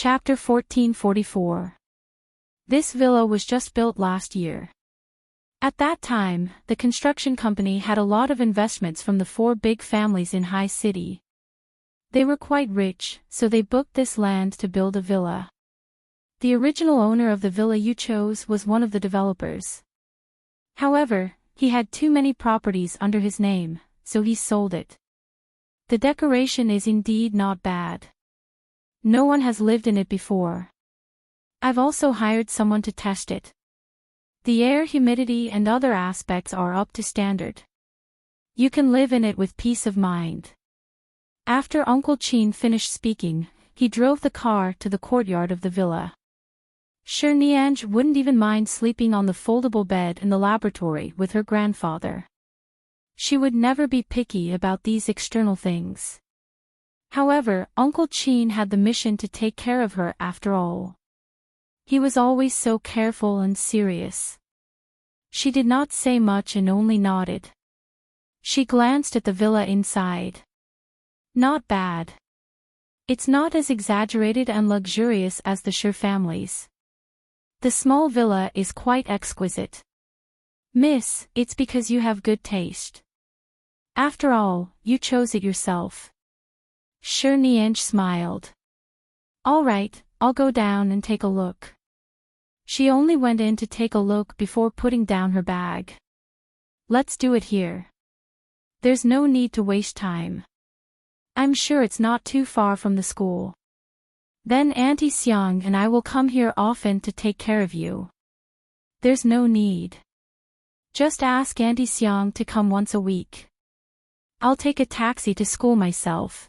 Chapter 1444. This villa was just built last year. At that time, the construction company had a lot of investments from the 4 big families in High City. They were quite rich, so they booked this land to build a villa. The original owner of the villa you chose was one of the developers. However, he had too many properties under his name, so he sold it. The decoration is indeed not bad. No one has lived in it before. I've also hired someone to test it. The air, humidity and other aspects are up to standard. You can live in it with peace of mind. After Uncle Chin finished speaking, he drove the car to the courtyard of the villa. Nianj wouldn't even mind sleeping on the foldable bed in the laboratory with her grandfather. She would never be picky about these external things. However, Uncle Chin had the mission to take care of her after all. He was always so careful and serious. She did not say much and only nodded. She glanced at the villa inside. Not bad. It's not as exaggerated and luxurious as the Sher families. The small villa is quite exquisite. Miss, it's because you have good taste. After all, you chose it yourself. Nianj smiled. All right, I'll go down and take a look. She only went in to take a look before putting down her bag. Let's do it here. There's no need to waste time. I'm sure it's not too far from the school. Then Auntie Xiang and I will come here often to take care of you. There's no need. Just ask Auntie Xiang to come once a week. I'll take a taxi to school myself.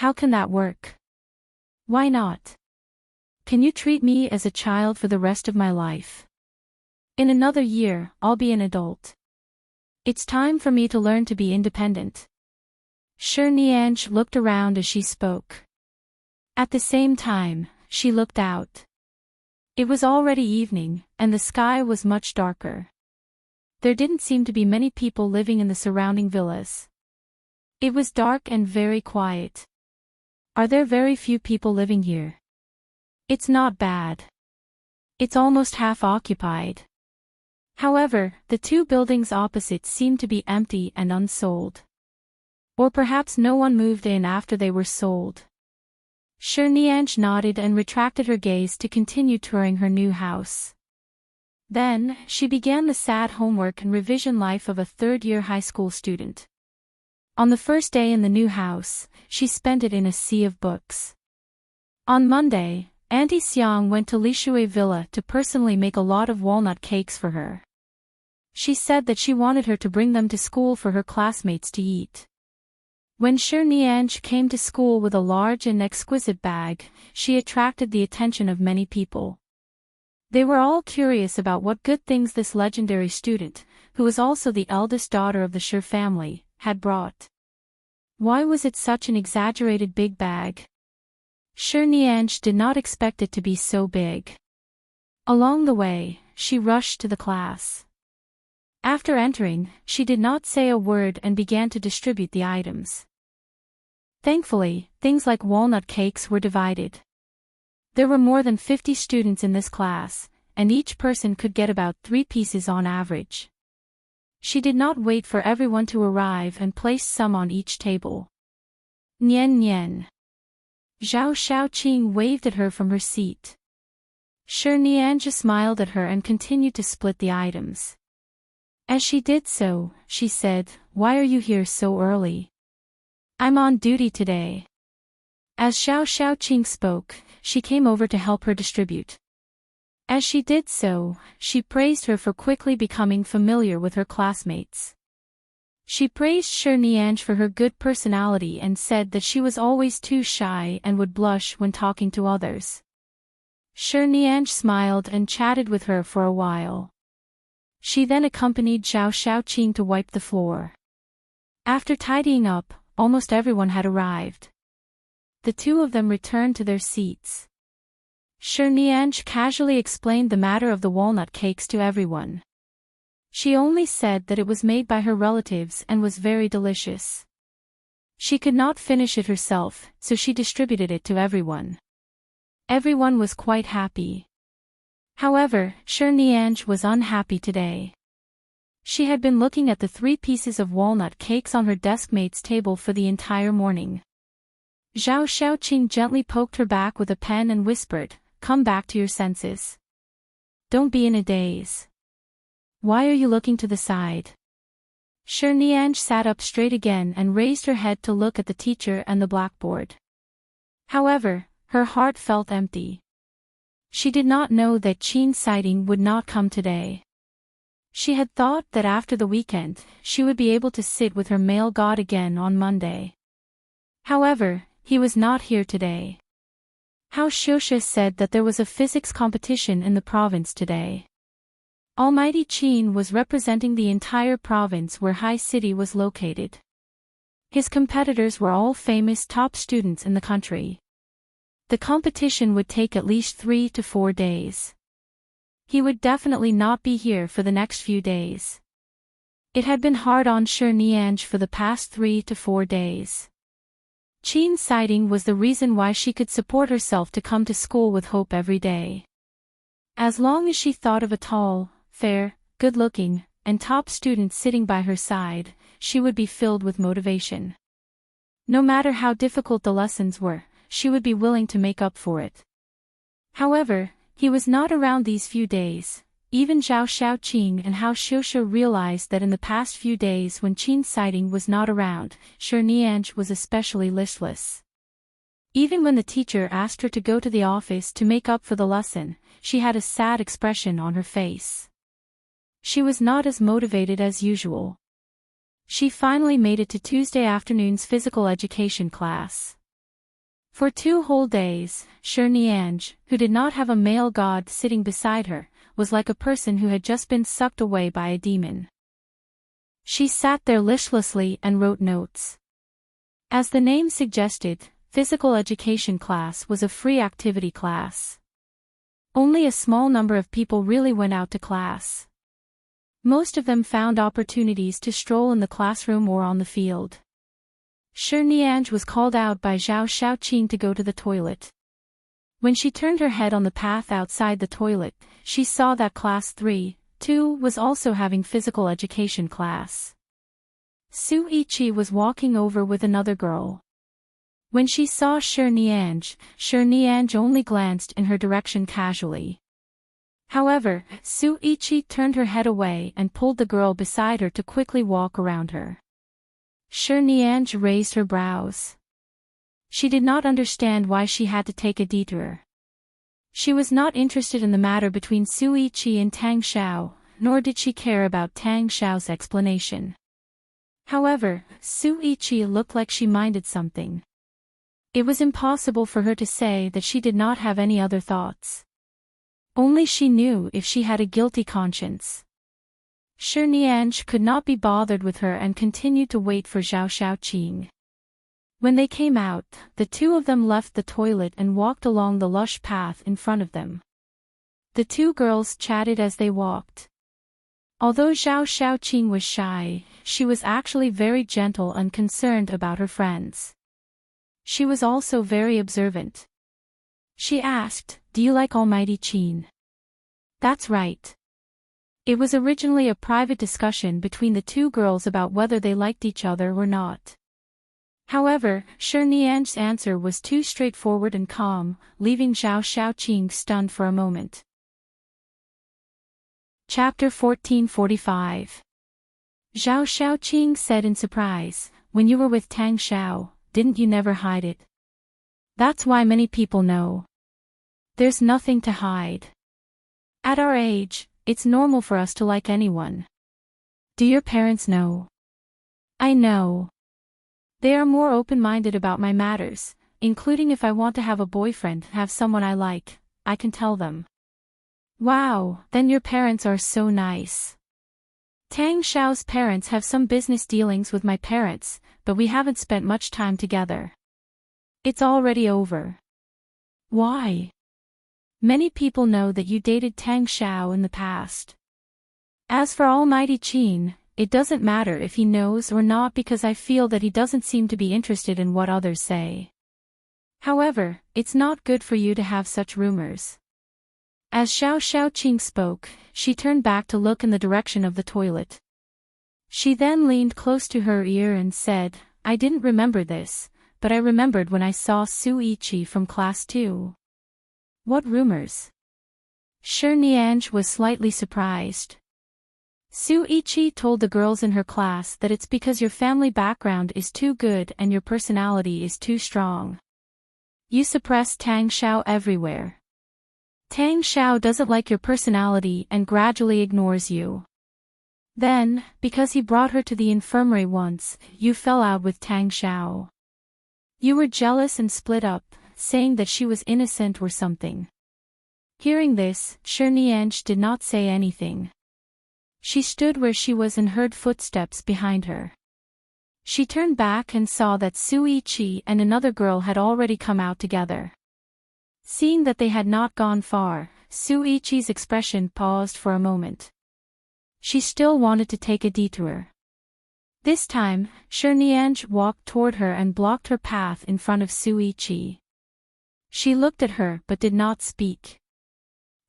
How can that work? Why not? Can you treat me as a child for the rest of my life? In another year, I'll be an adult. It's time for me to learn to be independent. Nianj looked around as she spoke. At the same time, she looked out. It was already evening, and the sky was much darker. There didn't seem to be many people living in the surrounding villas. It was dark and very quiet. Are there very few people living here? It's not bad. It's almost half occupied. However, the 2 buildings opposite seemed to be empty and unsold. Or perhaps no one moved in after they were sold. Nianj nodded and retracted her gaze to continue touring her new house. Then, she began the sad homework and revision life of a third-year high school student. On the first day in the new house, she spent it in a sea of books. On Monday, Auntie Xiang went to Lishui Villa to personally make a lot of walnut cakes for her. She said that she wanted her to bring them to school for her classmates to eat. When Nianj came to school with a large and exquisite bag, she attracted the attention of many people. They were all curious about what good things this legendary student, who was also the eldest daughter of the Sher family, had brought. Why was it such an exaggerated big bag? Nianj did not expect it to be so big. Along the way, she rushed to the class. After entering, she did not say a word and began to distribute the items. Thankfully, things like walnut cakes were divided. There were more than 50 students in this class, and each person could get about 3 pieces on average. She did not wait for everyone to arrive and placed some on each table. Nian Nian. Zhao Shaoqing waved at her from her seat. Nianj smiled at her and continued to split the items. As she did so, she said, "Why are you here so early?" "I'm on duty today." As Zhao Shaoqing spoke, she came over to help her distribute. As she did so, she praised her for quickly becoming familiar with her classmates. She praised Nianj for her good personality and said that she was always too shy and would blush when talking to others. Nianj smiled and chatted with her for a while. She then accompanied Zhao Shaoqing to wipe the floor. After tidying up, almost everyone had arrived. The 2 of them returned to their seats. Nianj casually explained the matter of the walnut cakes to everyone. She only said that it was made by her relatives and was very delicious. She could not finish it herself, so she distributed it to everyone. Everyone was quite happy. However, Nianj was unhappy today. She had been looking at the 3 pieces of walnut cakes on her deskmate's table for the entire morning. Zhao Xiaoqing gently poked her back with a pen and whispered, "Come back to your senses. Don't be in a daze. Why are you looking to the side?" Nianj sat up straight again and raised her head to look at the teacher and the blackboard. However, her heart felt empty. She did not know that Qin sighting would not come today. She had thought that after the weekend, she would be able to sit with her male god again on Monday. However, he was not here today. Hao Xiuxia said that there was a physics competition in the province today. Almighty Qin was representing the entire province where High City was located. His competitors were all famous top students in the country. The competition would take at least 3 to 4 days. He would definitely not be here for the next few days. It had been hard on Nianj for the past 3 to 4 days. Qin's sighting was the reason why she could support herself to come to school with hope every day. As long as she thought of a tall, fair, good-looking, and top student sitting by her side, she would be filled with motivation. No matter how difficult the lessons were, she would be willing to make up for it. However, he was not around these few days. Even Zhao Xiaoqing and Hao Xiuxia realized that in the past few days when Qin's sighting was not around, Nianj was especially listless. Even when the teacher asked her to go to the office to make up for the lesson, she had a sad expression on her face. She was not as motivated as usual. She finally made it to Tuesday afternoon's physical education class. For 2 whole days, Nianj, who did not have a male god sitting beside her, was like a person who had just been sucked away by a demon. She sat there listlessly and wrote notes. As the name suggested, physical education class was a free activity class. Only a small number of people really went out to class. Most of them found opportunities to stroll in the classroom or on the field. Nianj was called out by Zhao Xiaoqing to go to the toilet. When she turned her head on the path outside the toilet, she saw that class 3-2 was also having physical education class. Su Yiqi was walking over with another girl. When she saw Nianj only glanced in her direction casually. However, Su Yiqi turned her head away and pulled the girl beside her to quickly walk around her. Nianj raised her brows. She did not understand why she had to take a detour. She was not interested in the matter between Su Yiqi and Tang Xiao, nor did she care about Tang Xiao's explanation. However, Su Yiqi looked like she minded something. It was impossible for her to say that she did not have any other thoughts. Only she knew if she had a guilty conscience. Nianj could not be bothered with her and continued to wait for Zhao Xiaoqing. When they came out, the 2 of them left the toilet and walked along the lush path in front of them. The 2 girls chatted as they walked. Although Zhao Xiaoqing was shy, she was actually very gentle and concerned about her friends. She was also very observant. She asked, "Do you like Almighty Qin?" "That's right." It was originally a private discussion between the 2 girls about whether they liked each other or not. However, Nianj's answer was too straightforward and calm, leaving Zhao Xiaoqing stunned for a moment. Chapter 1445. Zhao Xiaoqing said in surprise, "When you were with Tang Xiao, didn't you never hide it?" "That's why many people know. There's nothing to hide. At our age, it's normal for us to like anyone." "Do your parents know?" "I know. They are more open-minded about my matters, including if I want to have a boyfriend, have someone I like, I can tell them." "Wow, then your parents are so nice." "Tang Xiao's parents have some business dealings with my parents, but we haven't spent much time together. It's already over." "Why?" "Many people know that you dated Tang Xiao in the past. As for Almighty Qin, it doesn't matter if he knows or not because I feel that he doesn't seem to be interested in what others say." However, it's not good for you to have such rumors. As Xiao Xiaoqing spoke, she turned back to look in the direction of the toilet. She then leaned close to her ear and said, I didn't remember this, but I remembered when I saw Suichi from class 2. What rumors? Shi Nianj was slightly surprised. Suichi told the girls in her class that it's because your family background is too good and your personality is too strong. You suppress Tang Xiao everywhere. Tang Xiao doesn't like your personality and gradually ignores you. Then, because he brought her to the infirmary once, you fell out with Tang Xiao. You were jealous and split up, saying that she was innocent or something. Hearing this, Shi Nianj did not say anything. She stood where she was and heard footsteps behind her. She turned back and saw that Suichi and another girl had already come out together. Seeing that they had not gone far, Suichi's expression paused for a moment. She still wanted to take a detour. This time, Shi Nianj walked toward her and blocked her path in front of Suichi. She looked at her but did not speak.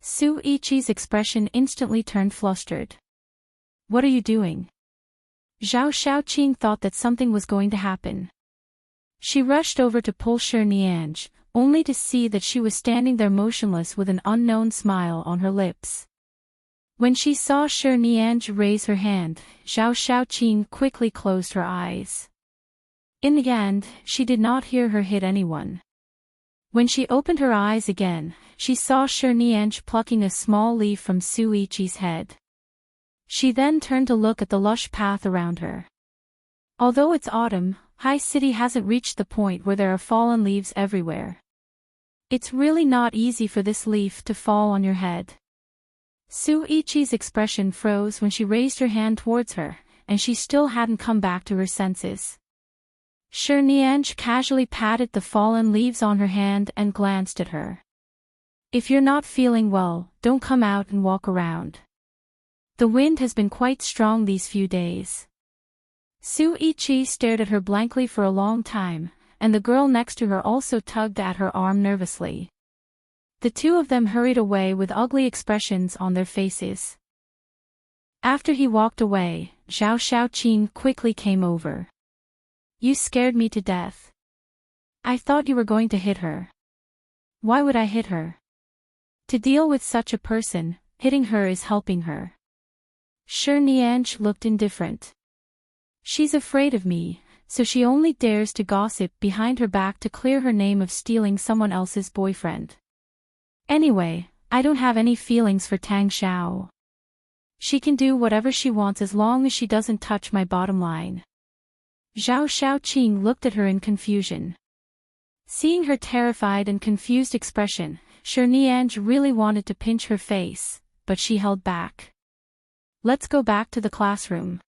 Suichi's expression instantly turned flustered. What are you doing? Zhao Xiaoqing thought that something was going to happen. She rushed over to pull Shi Nianj, only to see that she was standing there motionless with an unknown smile on her lips. When she saw Shi Nianj raise her hand, Zhao Xiaoqing quickly closed her eyes. In the end, she did not hear her hit anyone. When she opened her eyes again, she saw Shi Nianj plucking a small leaf from Suichi's head. She then turned to look at the lush path around her. Although it's autumn, High City hasn't reached the point where there are fallen leaves everywhere. It's really not easy for this leaf to fall on your head. Suichi's expression froze when she raised her hand towards her, and she still hadn't come back to her senses. Shi Nianj casually patted the fallen leaves on her hand and glanced at her. If you're not feeling well, don't come out and walk around. The wind has been quite strong these few days. Suichi stared at her blankly for a long time, and the girl next to her also tugged at her arm nervously. The two of them hurried away with ugly expressions on their faces. After he walked away, Zhao Xiaoqing quickly came over. You scared me to death. I thought you were going to hit her. Why would I hit her? To deal with such a person, hitting her is helping her. Shi Nianj looked indifferent. She's afraid of me, so she only dares to gossip behind her back to clear her name of stealing someone else's boyfriend. Anyway, I don't have any feelings for Tang Xiao. She can do whatever she wants as long as she doesn't touch my bottom line. Zhao Xiaoqing looked at her in confusion. Seeing her terrified and confused expression, Shi Nianj really wanted to pinch her face, but she held back. Let's go back to the classroom.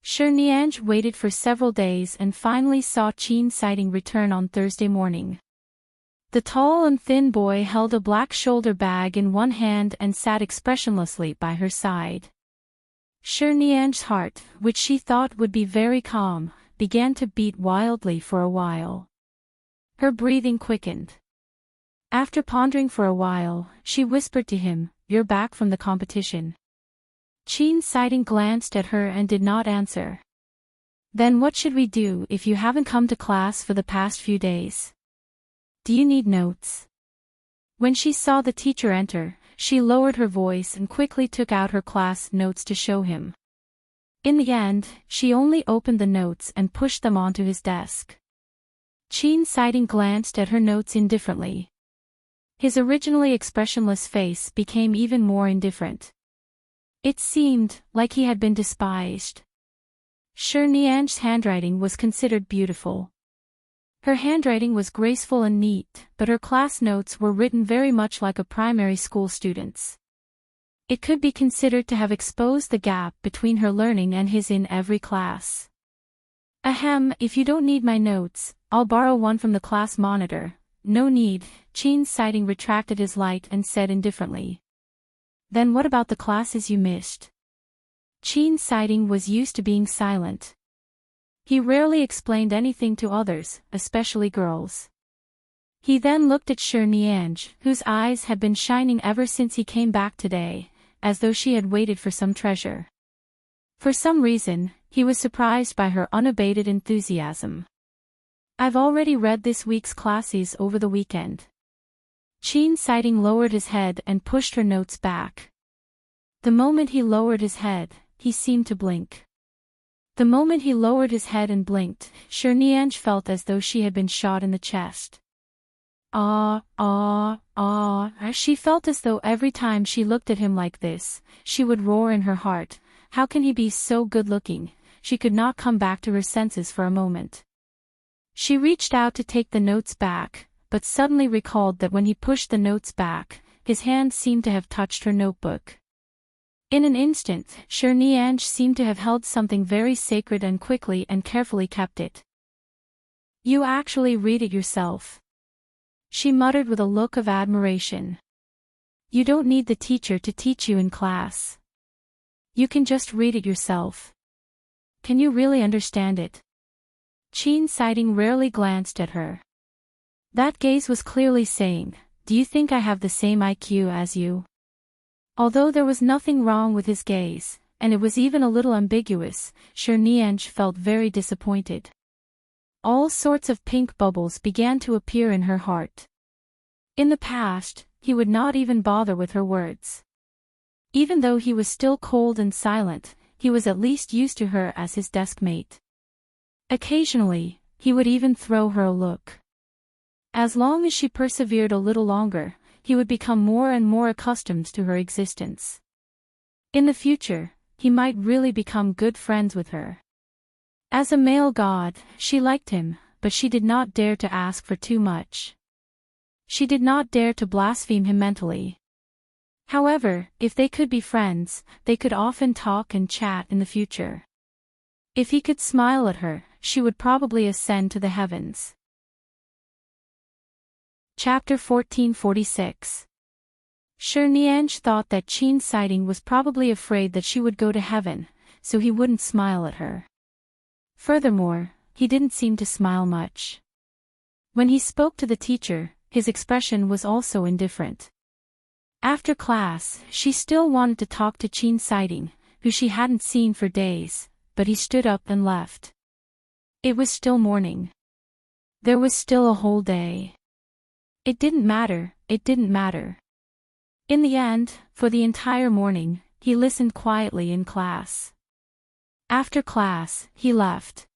Shi Nianj waited for several days and finally saw Qin Sighting return on Thursday morning. The tall and thin boy held a black shoulder bag in one hand and sat expressionlessly by her side. Shi Nianj's heart, which she thought would be very calm, began to beat wildly for a while. Her breathing quickened. After pondering for a while, she whispered to him, "You're back from the competition." Qin Sighting glanced at her and did not answer. "Then what should we do if you haven't come to class for the past few days? Do you need notes?" When she saw the teacher enter, she lowered her voice and quickly took out her class notes to show him. In the end, she only opened the notes and pushed them onto his desk. Qin Sighting glanced at her notes indifferently. His originally expressionless face became even more indifferent. It seemed like he had been despised. Shi Nianj's handwriting was considered beautiful. Her handwriting was graceful and neat, but her class notes were written very much like a primary school student's. It could be considered to have exposed the gap between her learning and his in every class. "Ahem, if you don't need my notes, I'll borrow one from the class monitor." "No need," Qin Sighting retracted his light and said indifferently. "Then what about the classes you missed?" Qin Sighting was used to being silent. He rarely explained anything to others, especially girls. He then looked at Nianj, whose eyes had been shining ever since he came back today, as though she had waited for some treasure. For some reason, he was surprised by her unabated enthusiasm. I've already read this week's classes over the weekend. Enchanting lowered his head and pushed her notes back. The moment he lowered his head, he seemed to blink. The moment he lowered his head and blinked, Nianj felt as though she had been shot in the chest. She felt as though every time she looked at him like this, she would roar in her heart, how can he be so good-looking? She could not come back to her senses for a moment. She reached out to take the notes back, but suddenly recalled that when he pushed the notes back, his hand seemed to have touched her notebook. In an instant, Nianj seemed to have held something very sacred and quickly and carefully kept it. You actually read it yourself? She muttered with a look of admiration. You don't need the teacher to teach you in class. You can just read it yourself. Can you really understand it? Enchanting rarely glanced at her. That gaze was clearly saying, do you think I have the same IQ as you? Although there was nothing wrong with his gaze, and it was even a little ambiguous, Nianj felt very disappointed. All sorts of pink bubbles began to appear in her heart. In the past, he would not even bother with her words. Even though he was still cold and silent, he was at least used to her as his desk mate. Occasionally, he would even throw her a look. As long as she persevered a little longer, he would become more and more accustomed to her existence. In the future, he might really become good friends with her. As a male god, she liked him, but she did not dare to ask for too much. She did not dare to blaspheme him mentally. However, if they could be friends, they could often talk and chat in the future. If he could smile at her, she would probably ascend to the heavens. Chapter 1446. Nianj thought that Enchanting was probably afraid that she would go to heaven, so he wouldn't smile at her. Furthermore, he didn't seem to smile much. When he spoke to the teacher, his expression was also indifferent. After class, she still wanted to talk to Enchanting, who she hadn't seen for days, but he stood up and left. It was still morning. There was still a whole day. It didn't matter. In the end, for the entire morning, he listened quietly in class. After class, he left.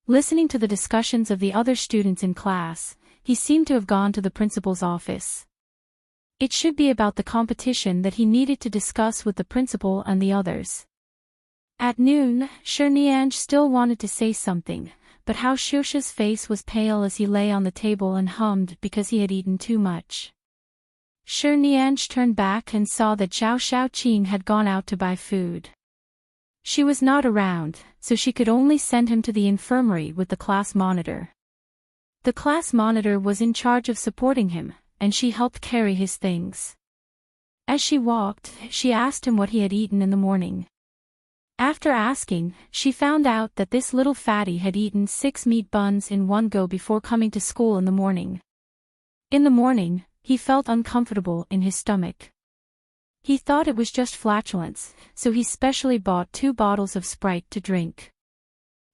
Listening to the discussions of the other students in class, he seemed to have gone to the principal's office. It should be about the competition that he needed to discuss with the principal and the others. At noon, Nianj still wanted to say something, but how Shusha's face was pale as he lay on the table and hummed because he had eaten too much. Nianj turned back and saw that Zhao Shaoqing had gone out to buy food. She was not around, so she could only send him to the infirmary with the class monitor. The class monitor was in charge of supporting him, and she helped carry his things. As she walked, she asked him what he had eaten in the morning. After asking, she found out that this little fatty had eaten 6 meat buns in one go before coming to school in the morning. In the morning, he felt uncomfortable in his stomach. He thought it was just flatulence, so he specially bought 2 bottles of Sprite to drink.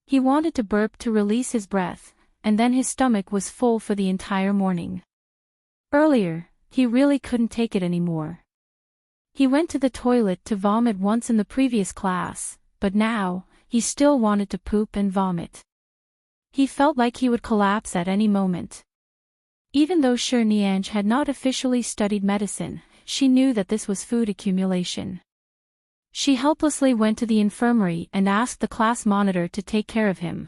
He wanted to burp to release his breath, and then his stomach was full for the entire morning. Earlier, he really couldn't take it anymore. He went to the toilet to vomit once in the previous class, but now, he still wanted to poop and vomit. He felt like he would collapse at any moment. Even though Nianj had not officially studied medicine, she knew that this was food accumulation. She helplessly went to the infirmary and asked the class monitor to take care of him.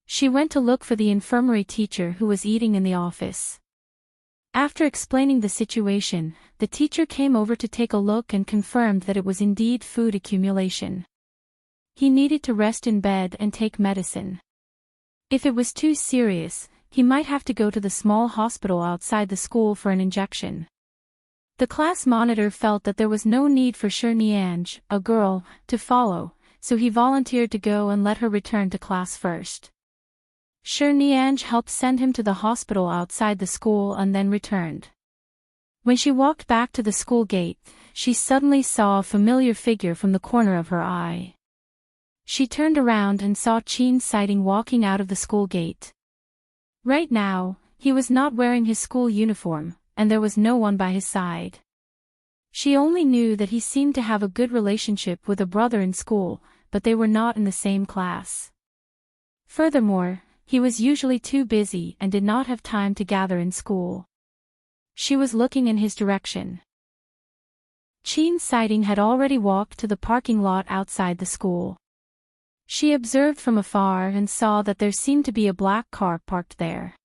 She went to look for the infirmary teacher who was eating in the office. After explaining the situation, the teacher came over to take a look and confirmed that it was indeed food accumulation. He needed to rest in bed and take medicine. If it was too serious, he might have to go to the small hospital outside the school for an injection. The class monitor felt that there was no need for Nianj, a girl, to follow, so he volunteered to go and let her return to class first. Nianj helped send him to the hospital outside the school and then returned. When she walked back to the school gate, she suddenly saw a familiar figure from the corner of her eye. She turned around and saw Enchanting walking out of the school gate. Right now, he was not wearing his school uniform, and there was no one by his side. She only knew that he seemed to have a good relationship with a brother in school, but they were not in the same class. Furthermore, he was usually too busy and did not have time to gather in school. She was looking in his direction. Enchanting had already walked to the parking lot outside the school. She observed from afar and saw that there seemed to be a black car parked there.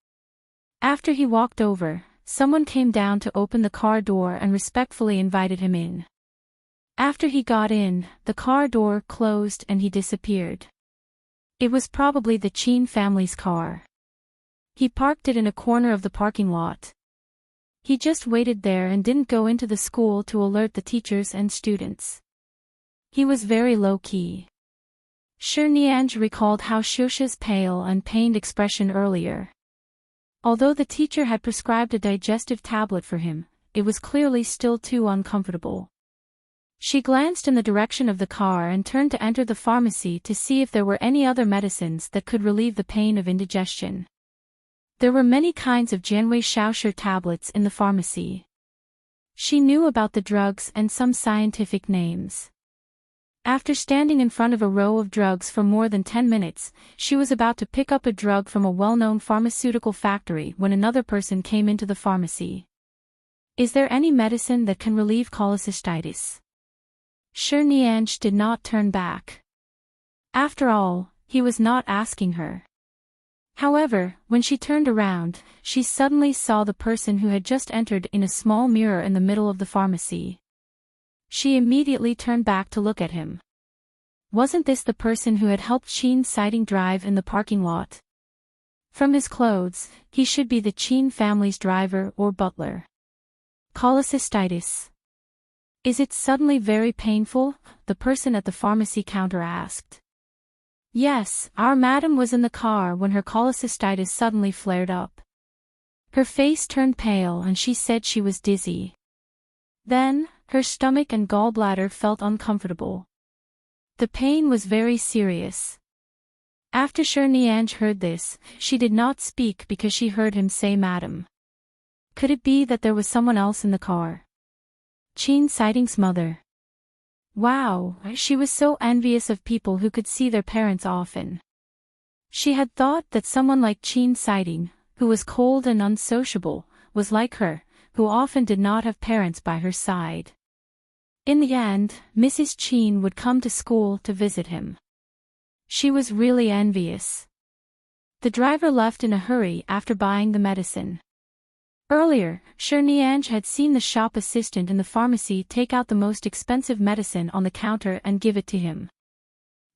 After he walked over, someone came down to open the car door and respectfully invited him in. After he got in, the car door closed and he disappeared. It was probably the Chen family's car. He parked it in a corner of the parking lot. He just waited there and didn't go into the school to alert the teachers and students. He was very low-key. Nianj recalled how Xiuxia's pale and pained expression earlier. Although the teacher had prescribed a digestive tablet for him, it was clearly still too uncomfortable. She glanced in the direction of the car and turned to enter the pharmacy to see if there were any other medicines that could relieve the pain of indigestion. There were many kinds of Jianwei Shaoshi tablets in the pharmacy. She knew about the drugs and some scientific names. After standing in front of a row of drugs for more than 10 minutes, she was about to pick up a drug from a well-known pharmaceutical factory when another person came into the pharmacy. Is there any medicine that can relieve cholecystitis? Nianj did not turn back. After all, he was not asking her. However, when she turned around, she suddenly saw the person who had just entered in a small mirror in the middle of the pharmacy. She immediately turned back to look at him. Wasn't this the person who had helped Enchanting drive in the parking lot? From his clothes, he should be the Chen family's driver or butler. Cholecystitis. Is it suddenly very painful? The person at the pharmacy counter asked. Yes, our madam was in the car when her cholecystitis suddenly flared up. Her face turned pale and she said she was dizzy. Then, her stomach and gallbladder felt uncomfortable. The pain was very serious. After Nianj heard this, she did not speak because she heard him say madam. Could it be that there was someone else in the car? Enchanting's mother. Wow, she was so envious of people who could see their parents often. She had thought that someone like Enchanting, who was cold and unsociable, was like her, who often did not have parents by her side. In the end, Mrs. Chen would come to school to visit him. She was really envious. The driver left in a hurry after buying the medicine. Earlier, Nianj had seen the shop assistant in the pharmacy take out the most expensive medicine on the counter and give it to him.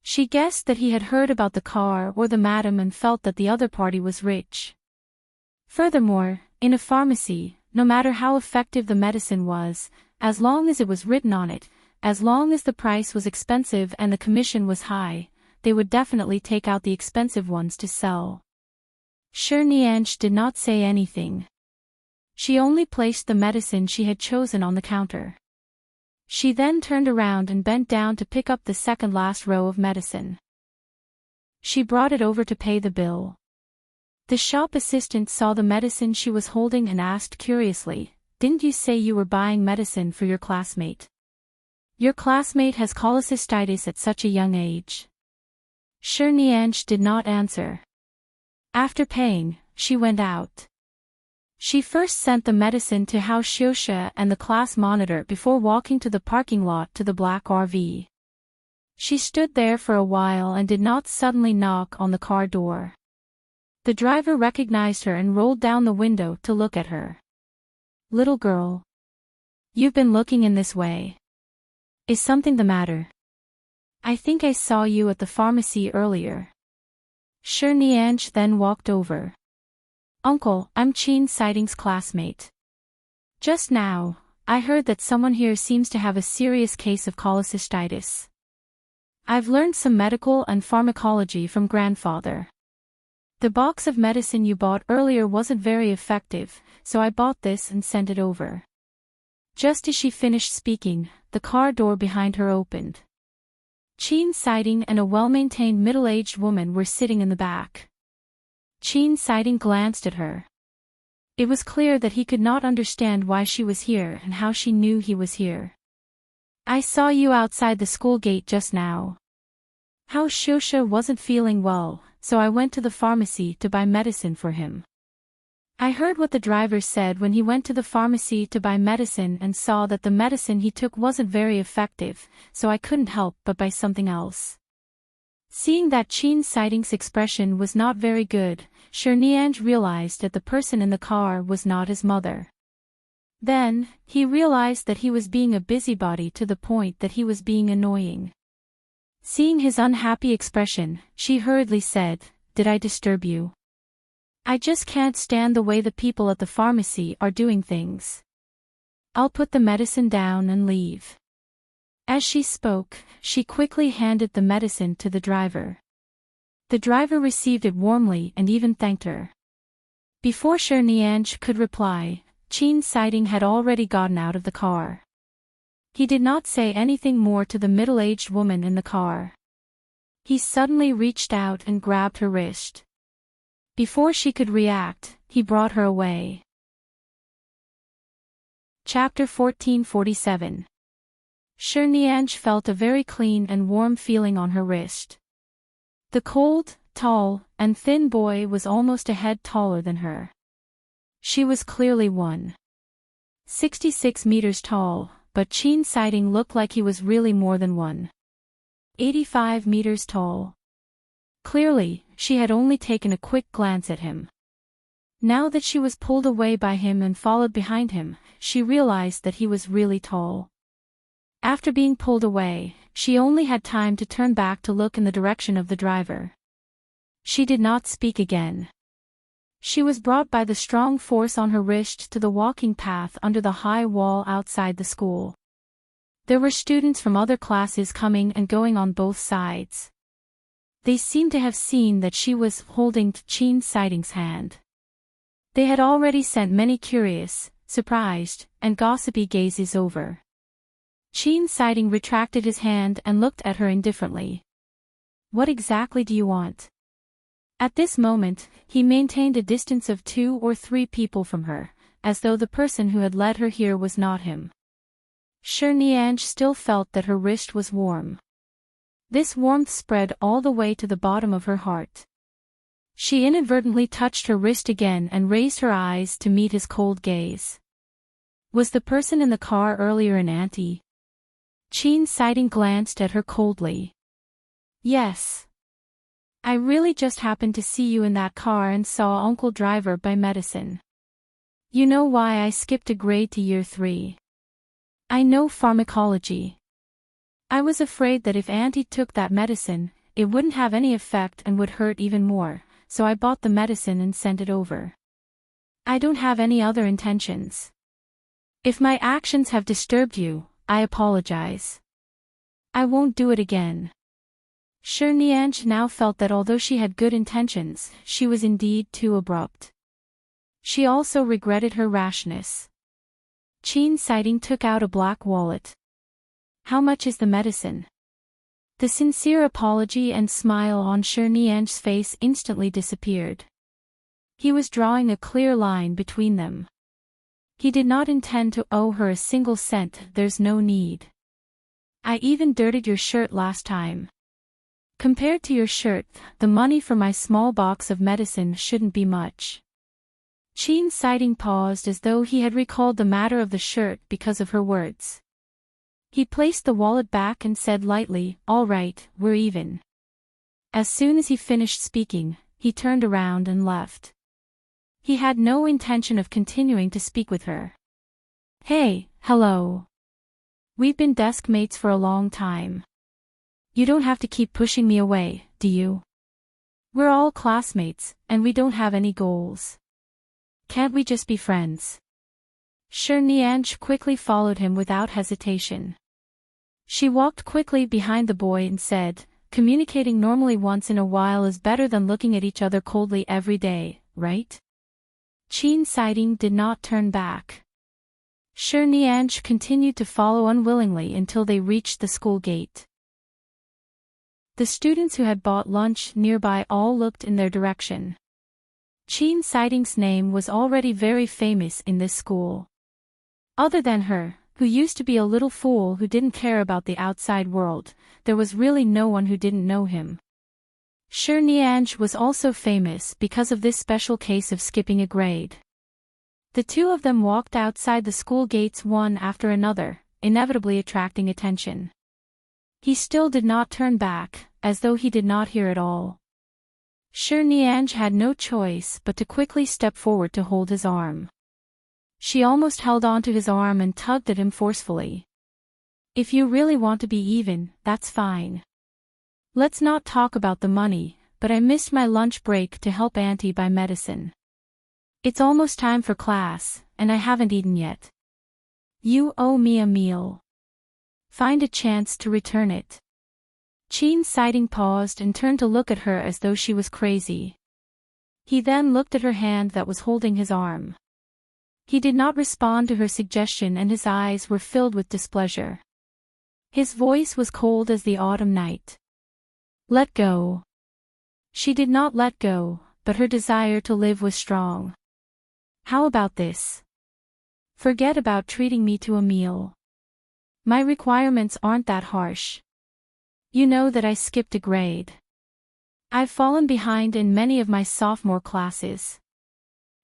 She guessed that he had heard about the car or the madam and felt that the other party was rich. Furthermore, in a pharmacy, no matter how effective the medicine was, as long as it was written on it, as long as the price was expensive and the commission was high, they would definitely take out the expensive ones to sell. Nianj did not say anything. She only placed the medicine she had chosen on the counter. She then turned around and bent down to pick up the second last row of medicine. She brought it over to pay the bill. The shop assistant saw the medicine she was holding and asked curiously, "Didn't you say you were buying medicine for your classmate? Your classmate has cholecystitis at such a young age." Nianj did not answer. After paying, she went out. She first sent the medicine to Hao Xiuxia and the class monitor before walking to the parking lot to the black RV. She stood there for a while and did not suddenly knock on the car door. The driver recognized her and rolled down the window to look at her. "Little girl. You've been looking in this way. Is something the matter? I think I saw you at the pharmacy earlier." Nianj then walked over. "Uncle, I'm Enchanting's classmate. Just now, I heard that someone here seems to have a serious case of cholecystitis. I've learned some medical and pharmacology from grandfather. The box of medicine you bought earlier wasn't very effective, so I bought this and sent it over. Just as she finished speaking, the car door behind her opened. Enchanting and a well-maintained middle-aged woman were sitting in the back. Enchanting glanced at her. It was clear that he could not understand why she was here and how she knew he was here. I saw you outside the school gate just now. How Shosha wasn't feeling well, so I went to the pharmacy to buy medicine for him. I heard what the driver said when he went to the pharmacy to buy medicine and saw that the medicine he took wasn't very effective, so I couldn't help but buy something else. Seeing that Enchanting's expression was not very good, Cherniange realized that the person in the car was not his mother. Then, he realized that he was being a busybody to the point that he was being annoying. Seeing his unhappy expression, she hurriedly said, "Did I disturb you? I just can't stand the way the people at the pharmacy are doing things. I'll put the medicine down and leave." As she spoke, she quickly handed the medicine to the driver. The driver received it warmly and even thanked her. Before Cherniange could reply, Enchanting had already gotten out of the car. He did not say anything more to the middle-aged woman in the car. He suddenly reached out and grabbed her wrist. Before she could react, he brought her away. Chapter 1447. Cherniange felt a very clean and warm feeling on her wrist. The cold, tall, and thin boy was almost a head taller than her. She was clearly 1.66 meters tall, but Enchanting looked like he was really more than 1.85 meters tall. Clearly, she had only taken a quick glance at him. Now that she was pulled away by him and followed behind him, she realized that he was really tall. After being pulled away, she only had time to turn back to look in the direction of the driver. She did not speak again. She was brought by the strong force on her wrist to the walking path under the high wall outside the school. There were students from other classes coming and going on both sides. They seemed to have seen that she was holding Enchanting's hand. They had already sent many curious, surprised, and gossipy gazes over. Enchanting retracted his hand and looked at her indifferently. "What exactly do you want?" At this moment, he maintained a distance of 2 or 3 people from her, as though the person who had led her here was not him. Cherniange still felt that her wrist was warm. This warmth spread all the way to the bottom of her heart. She inadvertently touched her wrist again and raised her eyes to meet his cold gaze. Was the person in the car earlier an auntie? Enchanting glanced at her coldly. "Yes. I really just happened to see you in that car and saw Uncle Driver buy medicine. You know why I skipped a grade to year 3. I know pharmacology. I was afraid that if Auntie took that medicine, it wouldn't have any effect and would hurt even more, so I bought the medicine and sent it over. I don't have any other intentions. If my actions have disturbed you, I apologize. I won't do it again." Cherniange now felt that although she had good intentions, she was indeed too abrupt. She also regretted her rashness. Enchanting took out a black wallet. "How much is the medicine?" The sincere apology and smile on Cherniange's face instantly disappeared. He was drawing a clear line between them. He did not intend to owe her a single cent. "There's no need. I even dirtied your shirt last time. Compared to your shirt, the money for my small box of medicine shouldn't be much." Enchanting paused as though he had recalled the matter of the shirt because of her words. He placed the wallet back and said lightly, "All right, we're even." As soon as he finished speaking, he turned around and left. He had no intention of continuing to speak with her. "Hey, hello. We've been desk mates for a long time. You don't have to keep pushing me away, do you? We're all classmates, and we don't have any goals. Can't we just be friends?" Cherniange quickly followed him without hesitation. She walked quickly behind the boy and said, communicating normally once in a while is better than looking at each other coldly every day, right? Enchanting did not turn back. Enchanting continued to follow unwillingly until they reached the school gate. The students who had bought lunch nearby all looked in their direction. Enchanting's name was already very famous in this school. Other than her, who used to be a little fool who didn't care about the outside world, there was really no one who didn't know him. Enchanting was also famous because of this special case of skipping a grade. The two of them walked outside the school gates one after another, inevitably attracting attention. He still did not turn back, as though he did not hear it all. Enchanting had no choice but to quickly step forward to hold his arm. She almost held onto his arm and tugged at him forcefully. If you really want to be even, that's fine. Let's not talk about the money, but I missed my lunch break to help Auntie buy medicine. It's almost time for class, and I haven't eaten yet. You owe me a meal. Find a chance to return it. Enchanting paused and turned to look at her as though she was crazy. He then looked at her hand that was holding his arm. He did not respond to her suggestion and his eyes were filled with displeasure. His voice was cold as the autumn night. Let go. She did not let go, but her desire to live was strong. How about this? Forget about treating me to a meal. My requirements aren't that harsh. You know that I skipped a grade. I've fallen behind in many of my sophomore classes.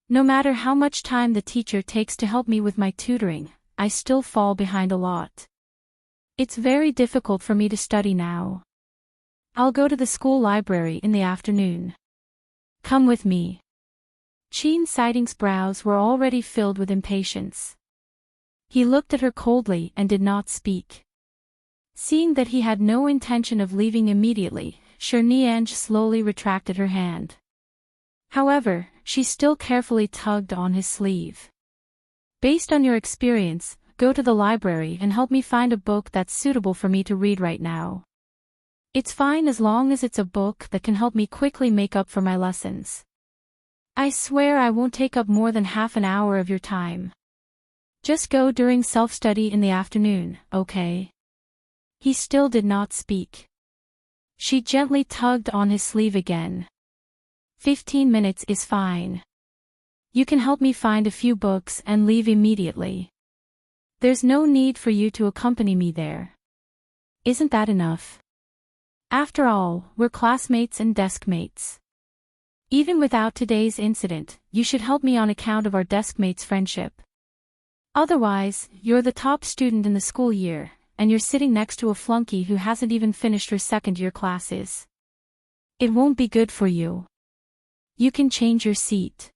No matter how much time the teacher takes to help me with my tutoring, I still fall behind a lot. It's very difficult for me to study now. I'll go to the school library in the afternoon. Come with me. Enchanting's brows were already filled with impatience. He looked at her coldly and did not speak. Seeing that he had no intention of leaving immediately, Enchanting slowly retracted her hand. However, she still carefully tugged on his sleeve. Based on your experience, go to the library and help me find a book that's suitable for me to read right now. It's fine as long as it's a book that can help me quickly make up for my lessons. I swear I won't take up more than half an hour of your time. Just go during self-study in the afternoon, okay? He still did not speak. She gently tugged on his sleeve again. 15 minutes is fine. You can help me find a few books and leave immediately. There's no need for you to accompany me there. Isn't that enough? After all, we're classmates and deskmates. Even without today's incident, you should help me on account of our deskmates' friendship. Otherwise, you're the top student in the school year, and you're sitting next to a flunky who hasn't even finished her second-year classes. It won't be good for you. You can change your seat.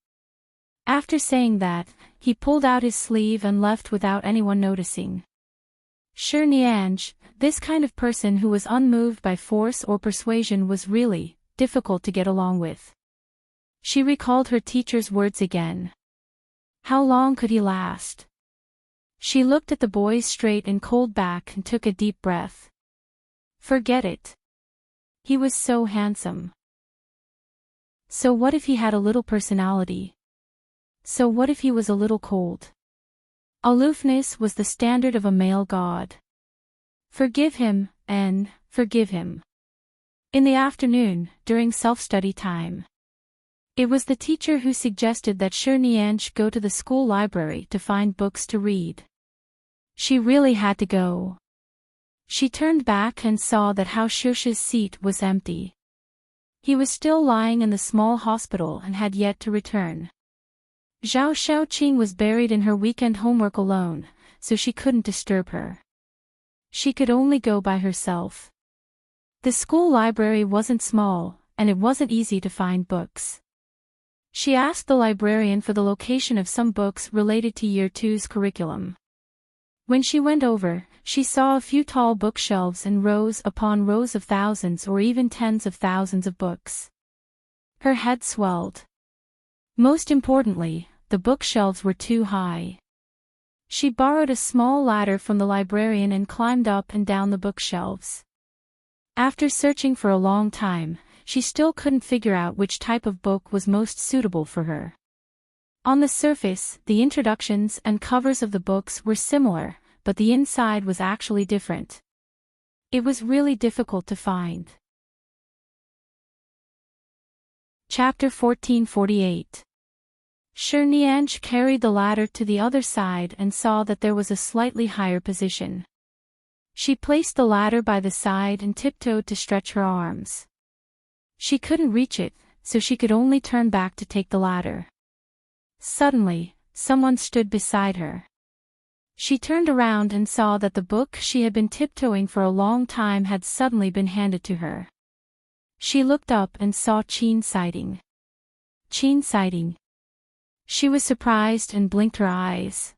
After saying that, he pulled out his sleeve and left without anyone noticing. Enchanting, this kind of person who was unmoved by force or persuasion, was really difficult to get along with. She recalled her teacher's words again. How long could he last? She looked at the boy's straight and cold back and took a deep breath. Forget it. He was so handsome. So what if he had a little personality? So what if he was a little cold? Aloofness was the standard of a male god. Forgive him, and forgive him. In the afternoon, during self-study time. It was the teacher who suggested that Enchanting go to the school library to find books to read. She really had to go. She turned back and saw that Hao Shush's seat was empty. He was still lying in the small hospital and had yet to return. Zhao Xiaoqing was buried in her weekend homework alone, so she couldn't disturb her. She could only go by herself. The school library wasn't small, and it wasn't easy to find books. She asked the librarian for the location of some books related to Year 2's curriculum. When she went over, she saw a few tall bookshelves and rows upon rows of thousands or even tens of thousands of books. Her head swelled. Most importantly, the bookshelves were too high. She borrowed a small ladder from the librarian and climbed up and down the bookshelves. After searching for a long time, she still couldn't figure out which type of book was most suitable for her. On the surface, the introductions and covers of the books were similar, but the inside was actually different. It was really difficult to find. Chapter 1448. Shirnianj carried the ladder to the other side and saw that there was a slightly higher position. She placed the ladder by the side and tiptoed to stretch her arms. She couldn't reach it, so she could only turn back to take the ladder. Suddenly, someone stood beside her. She turned around and saw that the book she had been tiptoeing for a long time had suddenly been handed to her. She looked up and saw Enchanting. Enchanting. She was surprised and blinked her eyes.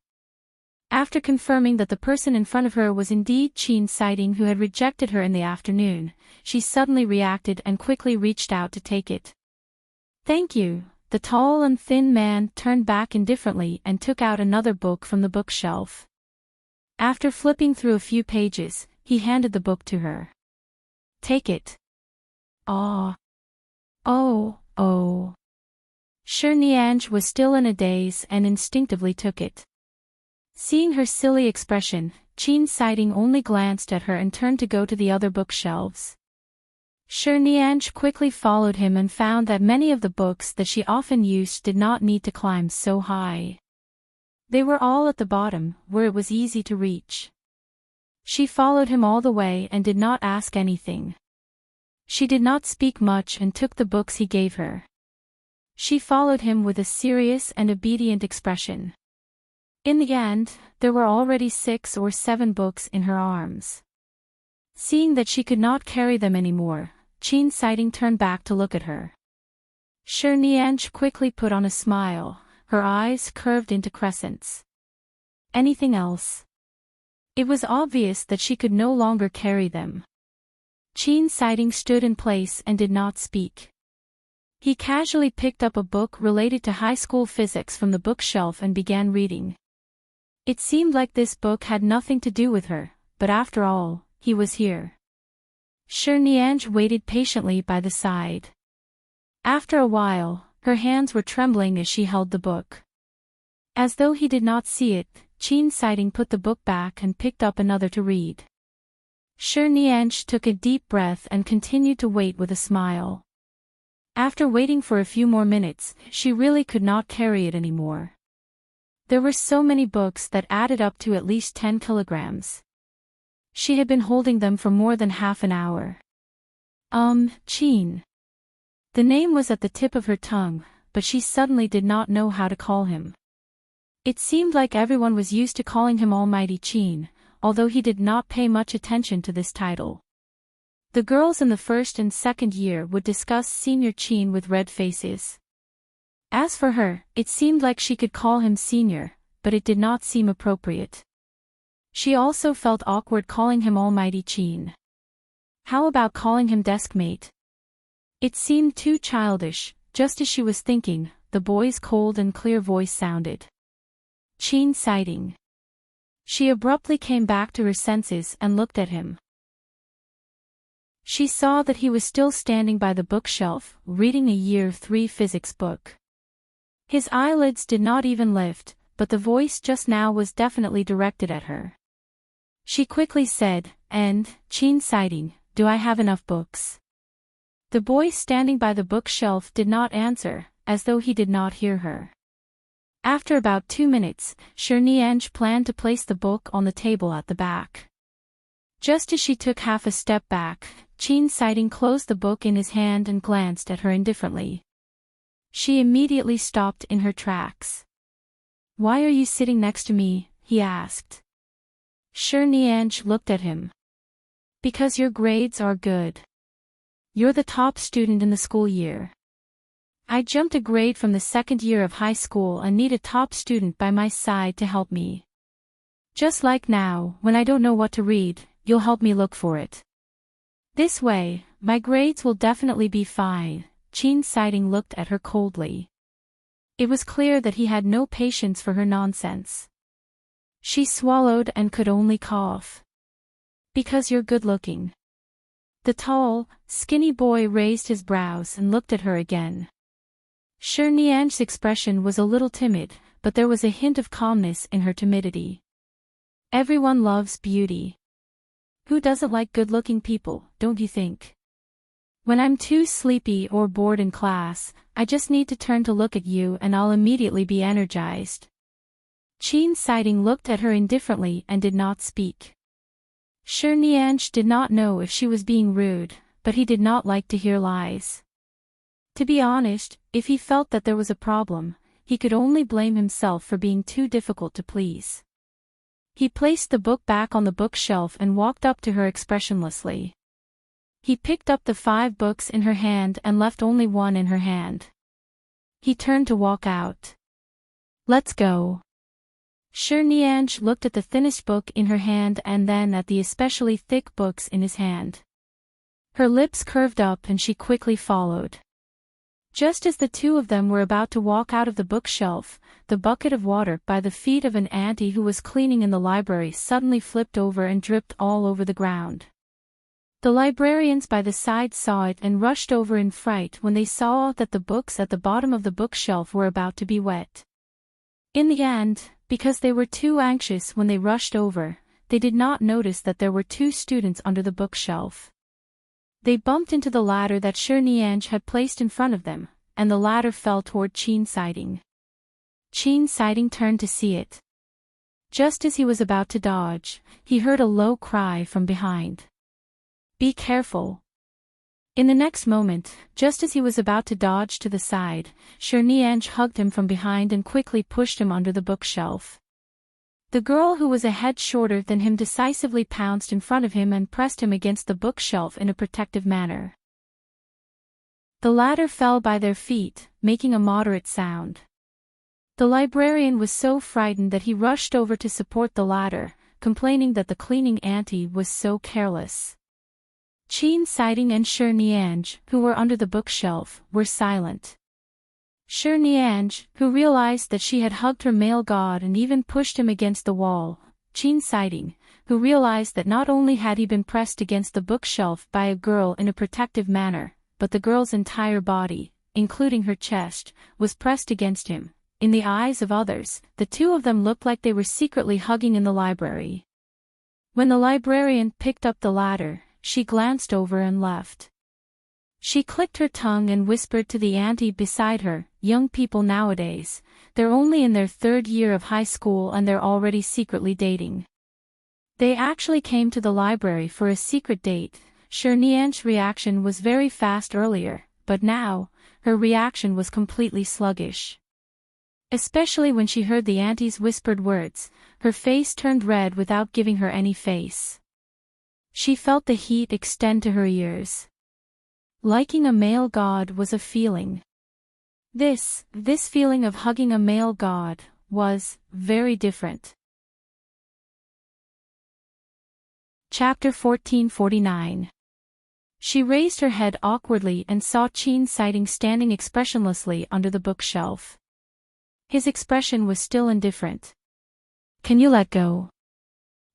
After confirming that the person in front of her was indeed Enchanting who had rejected her in the afternoon, she suddenly reacted and quickly reached out to take it. "Thank you." The tall and thin man turned back indifferently and took out another book from the bookshelf. After flipping through a few pages, he handed the book to her. "Take it." "Ah. Oh. Shirnianj was still in a daze and instinctively took it. Seeing her silly expression, Enchanting only glanced at her and turned to go to the other bookshelves. Shirnianj quickly followed him and found that many of the books that she often used did not need to climb so high. They were all at the bottom, where it was easy to reach. She followed him all the way and did not ask anything. She did not speak much and took the books he gave her. She followed him with a serious and obedient expression. In the end, there were already 6 or 7 books in her arms. Seeing that she could not carry them anymore, Enchanting turned back to look at her. Shirnianj quickly put on a smile, her eyes curved into crescents. "Anything else?" It was obvious that she could no longer carry them. Enchanting stood in place and did not speak. He casually picked up a book related to high school physics from the bookshelf and began reading. It seemed like this book had nothing to do with her, but after all, he was here. Shirnianj waited patiently by the side. After a while, her hands were trembling as she held the book. As though he did not see it, Enchanting put the book back and picked up another to read. Shirnianj took a deep breath and continued to wait with a smile. After waiting for a few more minutes, she really could not carry it anymore. There were so many books that added up to at least 10 kilograms. She had been holding them for more than half an hour. Chin. The name was at the tip of her tongue, but she suddenly did not know how to call him. It seemed like everyone was used to calling him Almighty Chin, although he did not pay much attention to this title. The girls in the first and second year would discuss Senior Chin with red faces. As for her, it seemed like she could call him Senior, but it did not seem appropriate. She also felt awkward calling him Almighty Chin. How about calling him Deskmate? It seemed too childish. Just as she was thinking, the boy's cold and clear voice sounded. Enchanting. She abruptly came back to her senses and looked at him. She saw that he was still standing by the bookshelf, reading a Year 3 physics book. His eyelids did not even lift, but the voice just now was definitely directed at her. She quickly said, "Enchanting, do I have enough books?" The boy standing by the bookshelf did not answer, as though he did not hear her. After about 2 minutes, Shirnianj planned to place the book on the table at the back. Just as she took half a step back, Enchanting closed the book in his hand and glanced at her indifferently. She immediately stopped in her tracks. "Why are you sitting next to me?" he asked. Shirnianj looked at him. "Because your grades are good. You're the top student in the school year. I jumped a grade from the second year of high school and need a top student by my side to help me. Just like now, when I don't know what to read, you'll help me look for it. This way, my grades will definitely be fine." Enchanting looked at her coldly. It was clear that he had no patience for her nonsense. She swallowed and could only cough. "Because you're good-looking." The tall, skinny boy raised his brows and looked at her again. Nian's expression was a little timid, but there was a hint of calmness in her timidity. Everyone loves beauty. Who doesn't like good-looking people, don't you think? When I'm too sleepy or bored in class, I just need to turn to look at you and I'll immediately be energized. Enchanting looked at her indifferently and did not speak. Nian did not know if she was being rude, but he did not like to hear lies. To be honest, if he felt that there was a problem, he could only blame himself for being too difficult to please. He placed the book back on the bookshelf and walked up to her expressionlessly. He picked up the 5 books in her hand and left only one in her hand. He turned to walk out. Let's go. Nian looked at the thinnest book in her hand and then at the especially thick books in his hand. Her lips curved up and she quickly followed. Just as the two of them were about to walk out of the bookshelf, the bucket of water by the feet of an auntie who was cleaning in the library suddenly flipped over and dripped all over the ground. The librarians by the side saw it and rushed over in fright when they saw that the books at the bottom of the bookshelf were about to be wet. In the end, because they were too anxious when they rushed over, they did not notice that there were 2 students under the bookshelf. They bumped into the ladder that Nian had placed in front of them, and the ladder fell toward Enchanting. Enchanting turned to see it. Just as he was about to dodge, he heard a low cry from behind. Be careful. In the next moment, just as he was about to dodge to the side, Nian hugged him from behind and quickly pushed him under the bookshelf. The girl who was a head shorter than him decisively pounced in front of him and pressed him against the bookshelf in a protective manner. The ladder fell by their feet, making a moderate sound. The librarian was so frightened that he rushed over to support the ladder, complaining that the cleaning auntie was so careless. Enchanting and Nian, who were under the bookshelf, were silent. Nian, who realized that she had hugged her male god and even pushed him against the wall, Enchanting, who realized that not only had he been pressed against the bookshelf by a girl in a protective manner, but the girl's entire body, including her chest, was pressed against him. In the eyes of others, the two of them looked like they were secretly hugging in the library. When the librarian picked up the ladder, she glanced over and left. She clicked her tongue and whispered to the auntie beside her, young people nowadays, they're only in their 3rd year of high school and they're already secretly dating. They actually came to the library for a secret date. Nian's reaction was very fast earlier, but now, her reaction was completely sluggish. Especially when she heard the auntie's whispered words, her face turned red without giving her any face. She felt the heat extend to her ears. Liking a male god was a feeling. This feeling of hugging a male god was very different. Chapter 1449. She raised her head awkwardly and saw Enchanting standing expressionlessly under the bookshelf. His expression was still indifferent. Can you let go?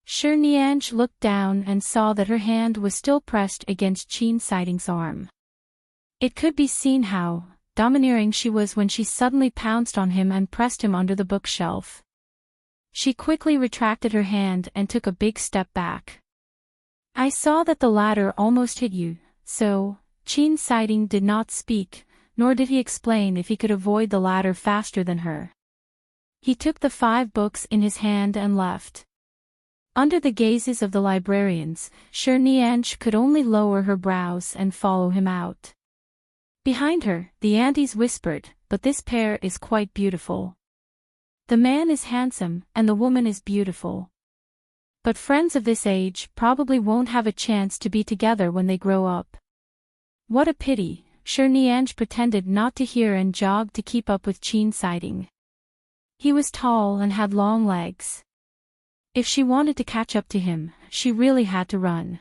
Nian looked down and saw that her hand was still pressed against Enchanting's arm. It could be seen how domineering she was when she suddenly pounced on him and pressed him under the bookshelf. She quickly retracted her hand and took a big step back. I saw that the ladder almost hit you, so, Enchanting did not speak, nor did he explain if he could avoid the ladder faster than her. He took the 5 books in his hand and left. Under the gazes of the librarians, Nian could only lower her brows and follow him out. Behind her, the aunties whispered, but this pair is quite beautiful. The man is handsome, and the woman is beautiful. But friends of this age probably won't have a chance to be together when they grow up. What a pity, Nian pretended not to hear and jogged to keep up with Enchanting. He was tall and had long legs. If she wanted to catch up to him, she really had to run.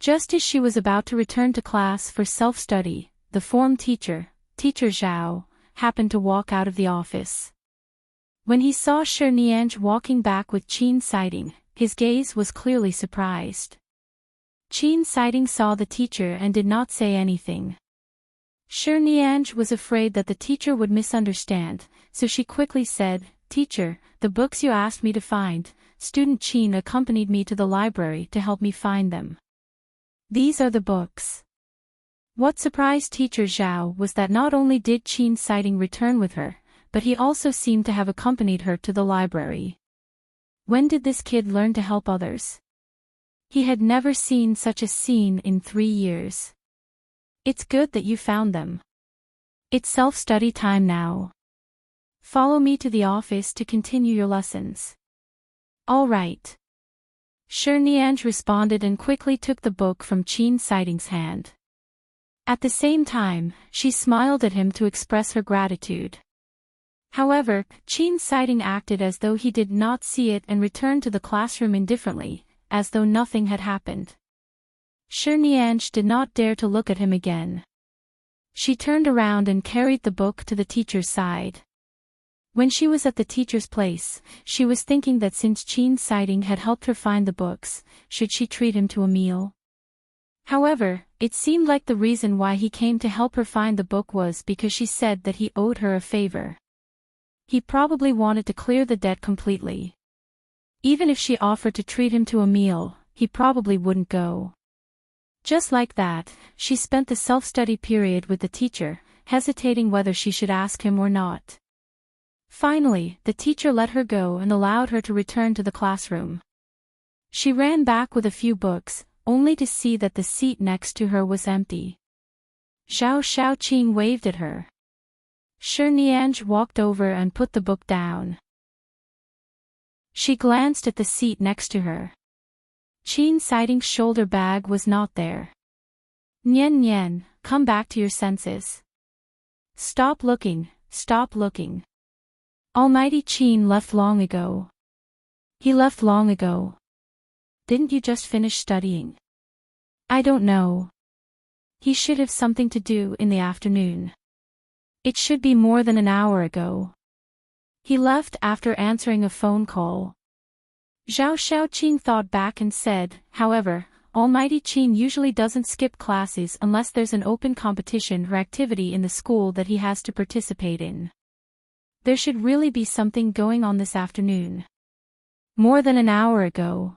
Just as she was about to return to class for self-study, the form teacher, Teacher Zhao, happened to walk out of the office. When he saw Nian walking back with Enchanting, his gaze was clearly surprised. Qin Siding saw the teacher and did not say anything. Shi Nianj was afraid that the teacher would misunderstand, so she quickly said, "Teacher, the books you asked me to find, student Qin accompanied me to the library to help me find them. These are the books." What surprised teacher Zhao was that not only did Qin Siding return with her, but he also seemed to have accompanied her to the library. When did this kid learn to help others? He had never seen such a scene in 3 years. It's good that you found them. It's self-study time now. Follow me to the office to continue your lessons. All right. Shi Nianj responded and quickly took the book from Qin Siding's hand. At the same time, she smiled at him to express her gratitude. However, Qin Siding acted as though he did not see it and returned to the classroom indifferently, as though nothing had happened. Shi Nianj did not dare to look at him again. She turned around and carried the book to the teacher's side. When she was at the teacher's place, she was thinking that since Qin Siding had helped her find the books, should she treat him to a meal? However, it seemed like the reason why he came to help her find the book was because she said that he owed her a favor. He probably wanted to clear the debt completely. Even if she offered to treat him to a meal, he probably wouldn't go. Just like that, she spent the self-study period with the teacher, hesitating whether she should ask him or not. Finally, the teacher let her go and allowed her to return to the classroom. She ran back with a few books, only to see that the seat next to her was empty. Zhao Xiaoqing waved at her. Shi Nianj walked over and put the book down. She glanced at the seat next to her. Qin Siding's shoulder bag was not there. "Nian Nian, come back to your senses. Stop looking, stop looking. Almighty Qin left long ago. He left long ago. Didn't you just finish studying?" "I don't know. He should have something to do in the afternoon. It should be more than an hour ago. He left after answering a phone call." Zhao Xiaoqing thought back and said, "However, Almighty Qin usually doesn't skip classes unless there's an open competition or activity in the school that he has to participate in. There should really be something going on this afternoon. More than an hour ago."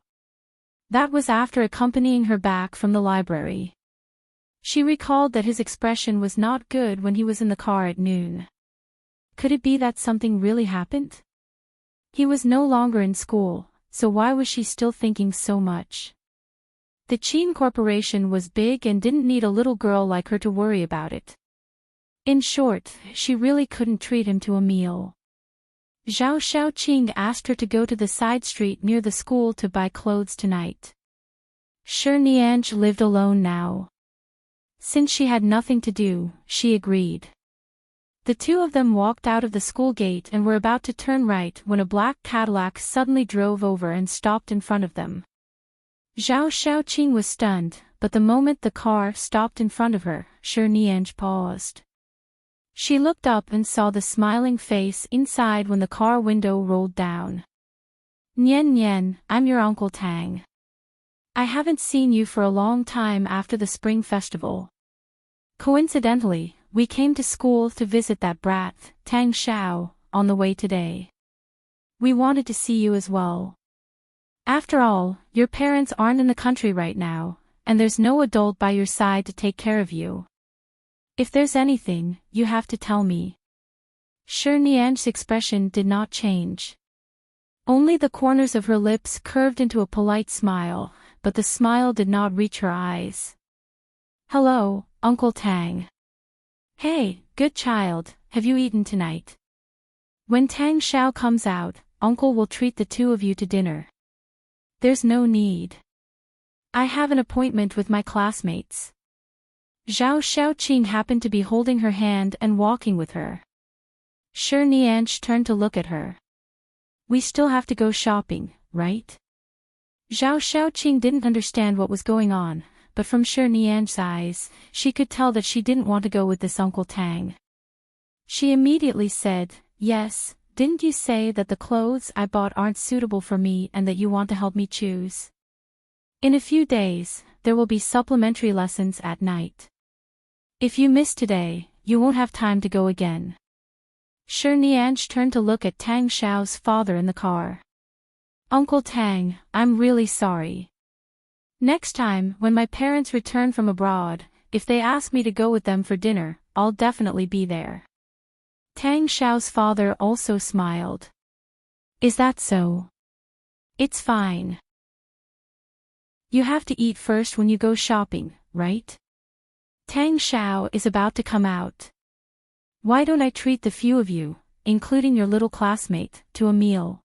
That was after accompanying her back from the library. She recalled that his expression was not good when he was in the car at noon. Could it be that something really happened? He was no longer in school, so why was she still thinking so much? The Qin Corporation was big and didn't need a little girl like her to worry about it. In short, she really couldn't treat him to a meal. Zhao Xiaoqing asked her to go to the side street near the school to buy clothes tonight. Shi Nianj lived alone now. Since she had nothing to do, she agreed. The two of them walked out of the school gate and were about to turn right when a black Cadillac suddenly drove over and stopped in front of them. Zhao Xiaoqing was stunned, but the moment the car stopped in front of her, Shi Nianj paused. She looked up and saw the smiling face inside when the car window rolled down. "Nian Nian, I'm your Uncle Tang. I haven't seen you for a long time after the Spring Festival. Coincidentally, we came to school to visit that brat, Tang Xiao, on the way today. We wanted to see you as well. After all, your parents aren't in the country right now, and there's no adult by your side to take care of you. If there's anything, you have to tell me." Shi Nianj's expression did not change. Only the corners of her lips curved into a polite smile, but the smile did not reach her eyes. "Hello, Uncle Tang. Hey, good child, have you eaten tonight? When Tang Xiao comes out, Uncle will treat the two of you to dinner." "There's no need. I have an appointment with my classmates." Zhao Xiaoqing happened to be holding her hand and walking with her. Shi Nianj turned to look at her. "We still have to go shopping, right?" Zhao Xiaoqing didn't understand what was going on, but from Shi Nianj's eyes, she could tell that she didn't want to go with this Uncle Tang. She immediately said, "Yes, didn't you say that the clothes I bought aren't suitable for me and that you want to help me choose? In a few days, there will be supplementary lessons at night. If you miss today, you won't have time to go again. Shi Nianj turned to look at Tang Xiao's father in the car. Uncle Tang, I'm really sorry. Next time, when my parents return from abroad, if they ask me to go with them for dinner, I'll definitely be there. Tang Xiao's father also smiled. Is that so? It's fine. You have to eat first when you go shopping, right? Tang Xiao is about to come out. Why don't I treat the few of you, including your little classmate, to a meal?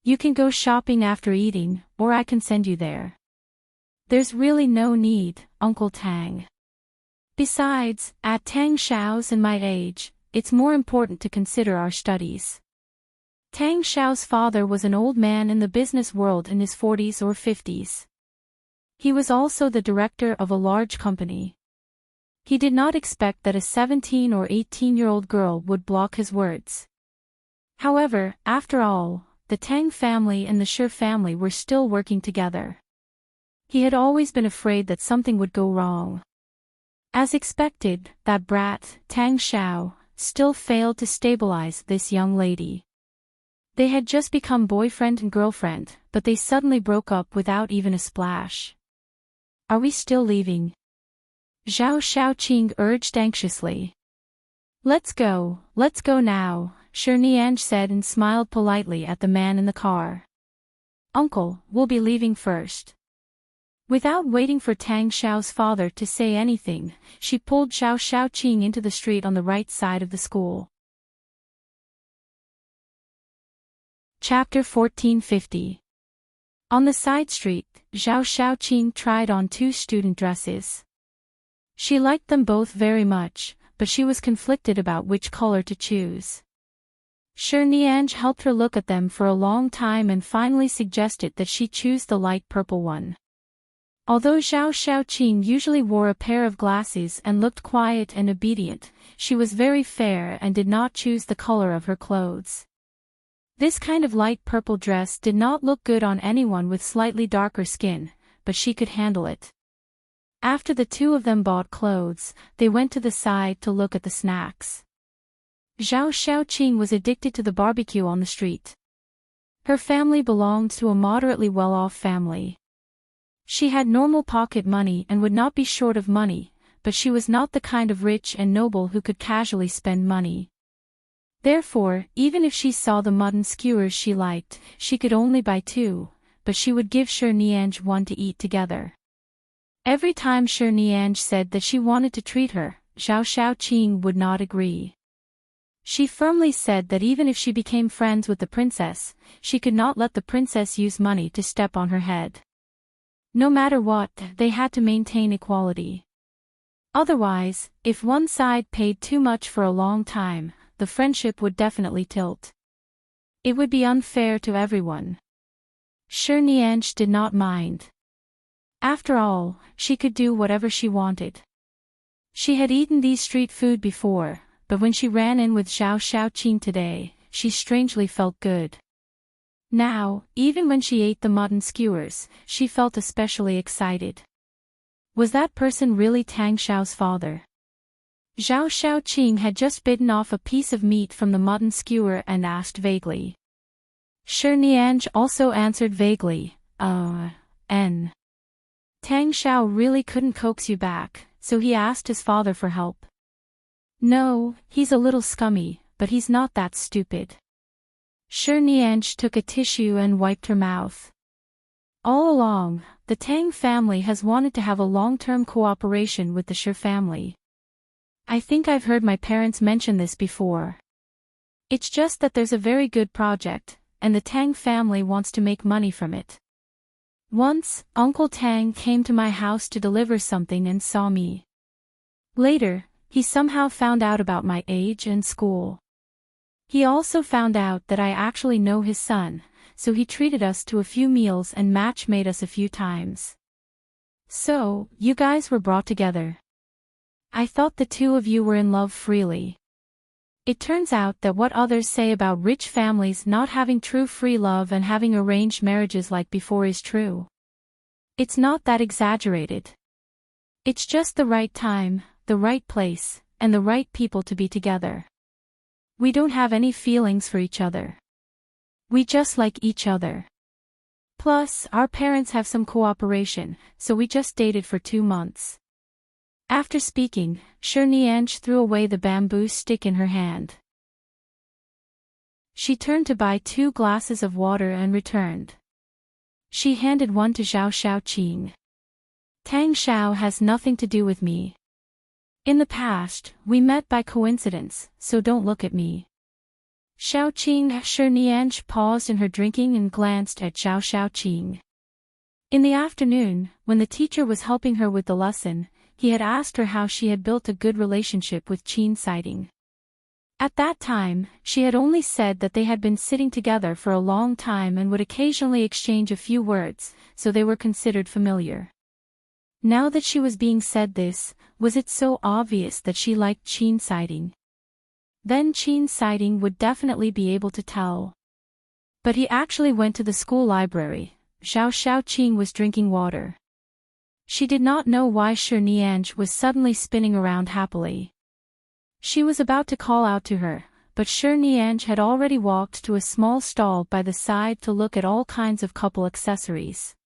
You can go shopping after eating, or I can send you there. There's really no need, Uncle Tang. Besides, at Tang Xiao's and my age, it's more important to consider our studies. Tang Xiao's father was an old man in the business world in his 40s or 50s. He was also the director of a large company. He did not expect that a 17 or 18-year-old girl would block his words. However, after all, the Tang family and the Shi family were still working together. He had always been afraid that something would go wrong. As expected, that brat, Tang Xiao, still failed to stabilize this young lady. They had just become boyfriend and girlfriend, but they suddenly broke up without even a splash. Are we still leaving? Zhao Xiaoqing urged anxiously. Let's go now, Shi Nianj said and smiled politely at the man in the car. Uncle, we'll be leaving first. Without waiting for Tang Xiao's father to say anything, she pulled Zhao Xiaoqing into the street on the right side of the school. Chapter 1450. On the side street, Zhao Xiaoqing tried on 2 student dresses. She liked them both very much, but she was conflicted about which color to choose. Shi Nianj helped her look at them for a long time and finally suggested that she choose the light purple one. Although Zhao Xiaoqing usually wore a pair of glasses and looked quiet and obedient, she was very fair and did not choose the color of her clothes. This kind of light purple dress did not look good on anyone with slightly darker skin, but she could handle it. After the two of them bought clothes, they went to the side to look at the snacks. Zhao Xiaoqing was addicted to the barbecue on the street. Her family belonged to a moderately well-off family. She had normal pocket money and would not be short of money, but she was not the kind of rich and noble who could casually spend money. Therefore, even if she saw the mutton skewers she liked, she could only buy 2, but she would give Shi Nianj 1 to eat together. Every time Shi Nianj said that she wanted to treat her, Zhao Xiaoqing would not agree. She firmly said that even if she became friends with the princess, she could not let the princess use money to step on her head. No matter what, they had to maintain equality. Otherwise, if one side paid too much for a long time, the friendship would definitely tilt. It would be unfair to everyone. Shi Nianj did not mind. After all, she could do whatever she wanted. She had eaten these street food before, but when she ran in with Zhao Xiaoqing today, she strangely felt good. Now, even when she ate the mutton skewers, she felt especially excited. Was that person really Tang Xiao's father? Zhao Xiaoqing had just bitten off a piece of meat from the mutton skewer and asked vaguely. Shi Nianj also answered vaguely, N. Tang Xiao really couldn't coax you back, so he asked his father for help. No, he's a little scummy, but he's not that stupid. Shi Nianj took a tissue and wiped her mouth. All along, the Tang family has wanted to have a long-term cooperation with the Shi family. I think I've heard my parents mention this before. It's just that there's a very good project, and the Tang family wants to make money from it. Once, Uncle Tang came to my house to deliver something and saw me. Later, he somehow found out about my age and school. He also found out that I actually know his son, so he treated us to a few meals and match-made us a few times. So, you guys were brought together. I thought the two of you were in love freely. It turns out that what others say about rich families not having true free love and having arranged marriages like before is true. It's not that exaggerated. It's just the right time, the right place, and the right people to be together. We don't have any feelings for each other. We just like each other. Plus, our parents have some cooperation, so we just dated for 2 months. After speaking, Nianj threw away the bamboo stick in her hand. She turned to buy 2 glasses of water and returned. She handed one to Zhao Xiaoqing. Tang Xiao has nothing to do with me. In the past, we met by coincidence, so don't look at me. Xiaoqing Nianj paused in her drinking and glanced at Zhao Xiaoqing. In the afternoon, when the teacher was helping her with the lesson, he had asked her how she had built a good relationship with Qin Siding. At that time, she had only said that they had been sitting together for a long time and would occasionally exchange a few words, so they were considered familiar. Now that she was being said this, was it so obvious that she liked Qin Siding? Then Qin Siding would definitely be able to tell. But he actually went to the school library. Zhao Xiaoqing was drinking water. She did not know why Nianj was suddenly spinning around happily. She was about to call out to her, but Nianj had already walked to a small stall by the side to look at all kinds of couple accessories.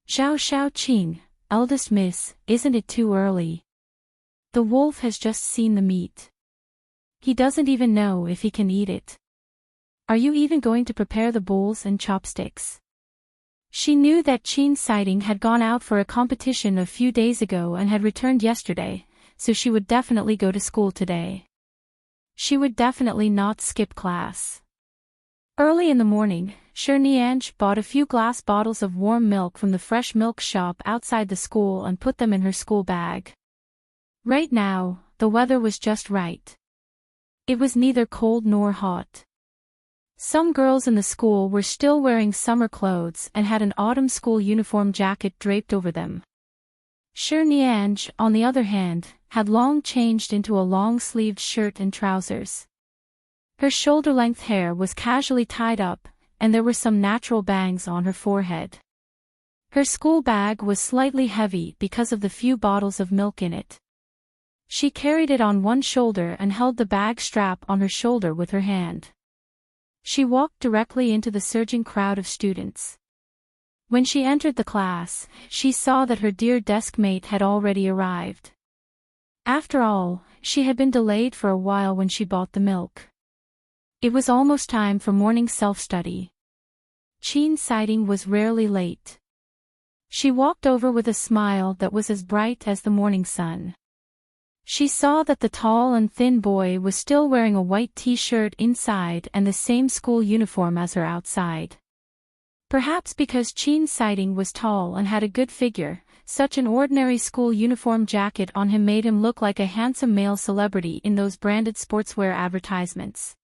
Zhao Xiaoqing, eldest miss, isn't it too early? The wolf has just seen the meat. He doesn't even know if he can eat it. Are you even going to prepare the bowls and chopsticks? She knew that Qin Siding had gone out for a competition a few days ago and had returned yesterday, so she would definitely go to school today. She would definitely not skip class. Early in the morning, Nianj bought a few glass bottles of warm milk from the fresh milk shop outside the school and put them in her school bag. Right now, the weather was just right. It was neither cold nor hot. Some girls in the school were still wearing summer clothes and had an autumn school uniform jacket draped over them. Nianj, on the other hand, had long changed into a long-sleeved shirt and trousers. Her shoulder-length hair was casually tied up, and there were some natural bangs on her forehead. Her school bag was slightly heavy because of the few bottles of milk in it. She carried it on one shoulder and held the bag strap on her shoulder with her hand. She walked directly into the surging crowd of students. When she entered the class, she saw that her dear desk mate had already arrived. After all, she had been delayed for a while when she bought the milk. It was almost time for morning self-study. Qin Siding was rarely late. She walked over with a smile that was as bright as the morning sun. She saw that the tall and thin boy was still wearing a white t-shirt inside and the same school uniform as her outside. Perhaps because Qin Siding was tall and had a good figure, such an ordinary school uniform jacket on him made him look like a handsome male celebrity in those branded sportswear advertisements.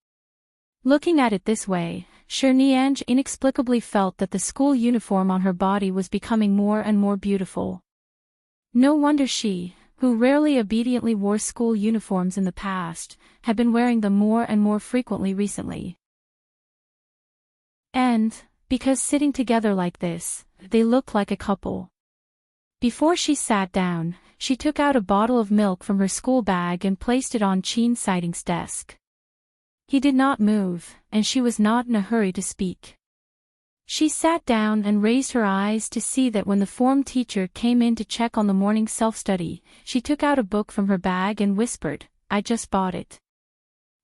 Looking at it this way, Nianj inexplicably felt that the school uniform on her body was becoming more and more beautiful. No wonder she, who rarely obediently wore school uniforms in the past, had been wearing them more and more frequently recently. And, because sitting together like this, they looked like a couple. Before she sat down, she took out a bottle of milk from her school bag and placed it on Qin Siding's desk. He did not move, and she was not in a hurry to speak. She sat down and raised her eyes to see that when the form teacher came in to check on the morning self-study, she took out a book from her bag and whispered, "I just bought it.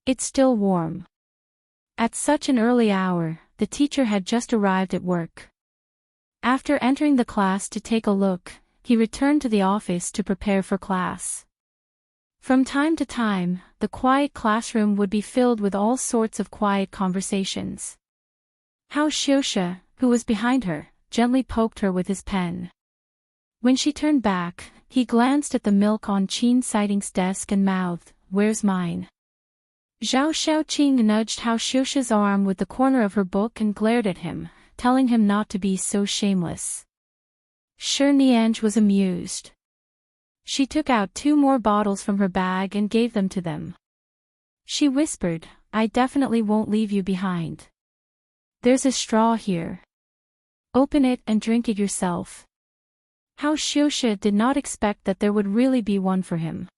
It's still warm." At such an early hour, the teacher had just arrived at work. After entering the class to take a look, he returned to the office to prepare for class. From time to time, the quiet classroom would be filled with all sorts of quiet conversations. How Xiuxia, who was behind her, gently poked her with his pen. When she turned back, he glanced at the milk on Qin Siding's desk and mouthed, "Where's mine?" Zhao Xiaoqing nudged Hao Xiuxia's arm with the corner of her book and glared at him, telling him not to be so shameless. Nianj was amused. She took out 2 more bottles from her bag and gave them to them. She whispered, "I definitely won't leave you behind. There's a straw here. Open it and drink it yourself." How Xiuxia did not expect that there would really be one for him.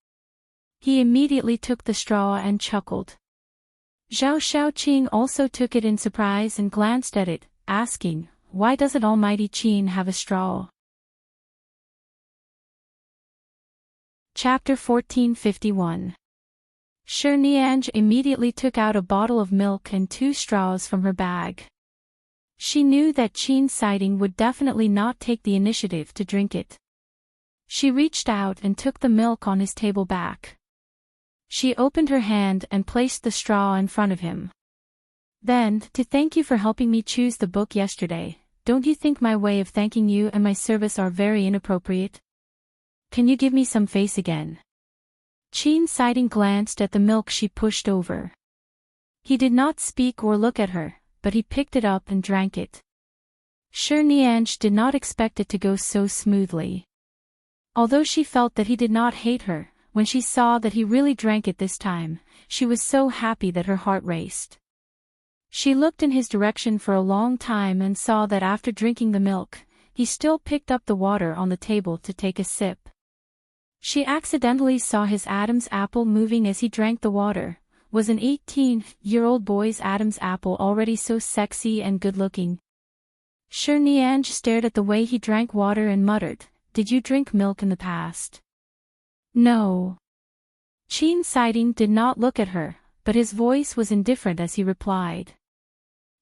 He immediately took the straw and chuckled. Zhao Xiaoqing also took it in surprise and glanced at it, asking, "Why doesn't Almighty Qin have a straw?" Chapter 1451. Shi Nianj immediately took out a bottle of milk and 2 straws from her bag. She knew that Qin Siding would definitely not take the initiative to drink it. She reached out and took the milk on his table back. She opened her hand and placed the straw in front of him. "Then, to thank you for helping me choose the book yesterday, don't you think my way of thanking you and my service are very inappropriate? Can you give me some face again?" Qin Siding glanced at the milk she pushed over. He did not speak or look at her, but he picked it up and drank it. Shi Nianj did not expect it to go so smoothly. Although she felt that he did not hate her, when she saw that he really drank it this time, she was so happy that her heart raced. She looked in his direction for a long time and saw that after drinking the milk, he still picked up the water on the table to take a sip. She accidentally saw his Adam's apple moving as he drank the water. Was an 18-year-old boy's Adam's apple already so sexy and good-looking? Shi Nianj stared at the way he drank water and muttered, "Did you drink milk in the past?" "No." Qin Siding did not look at her, but his voice was indifferent as he replied.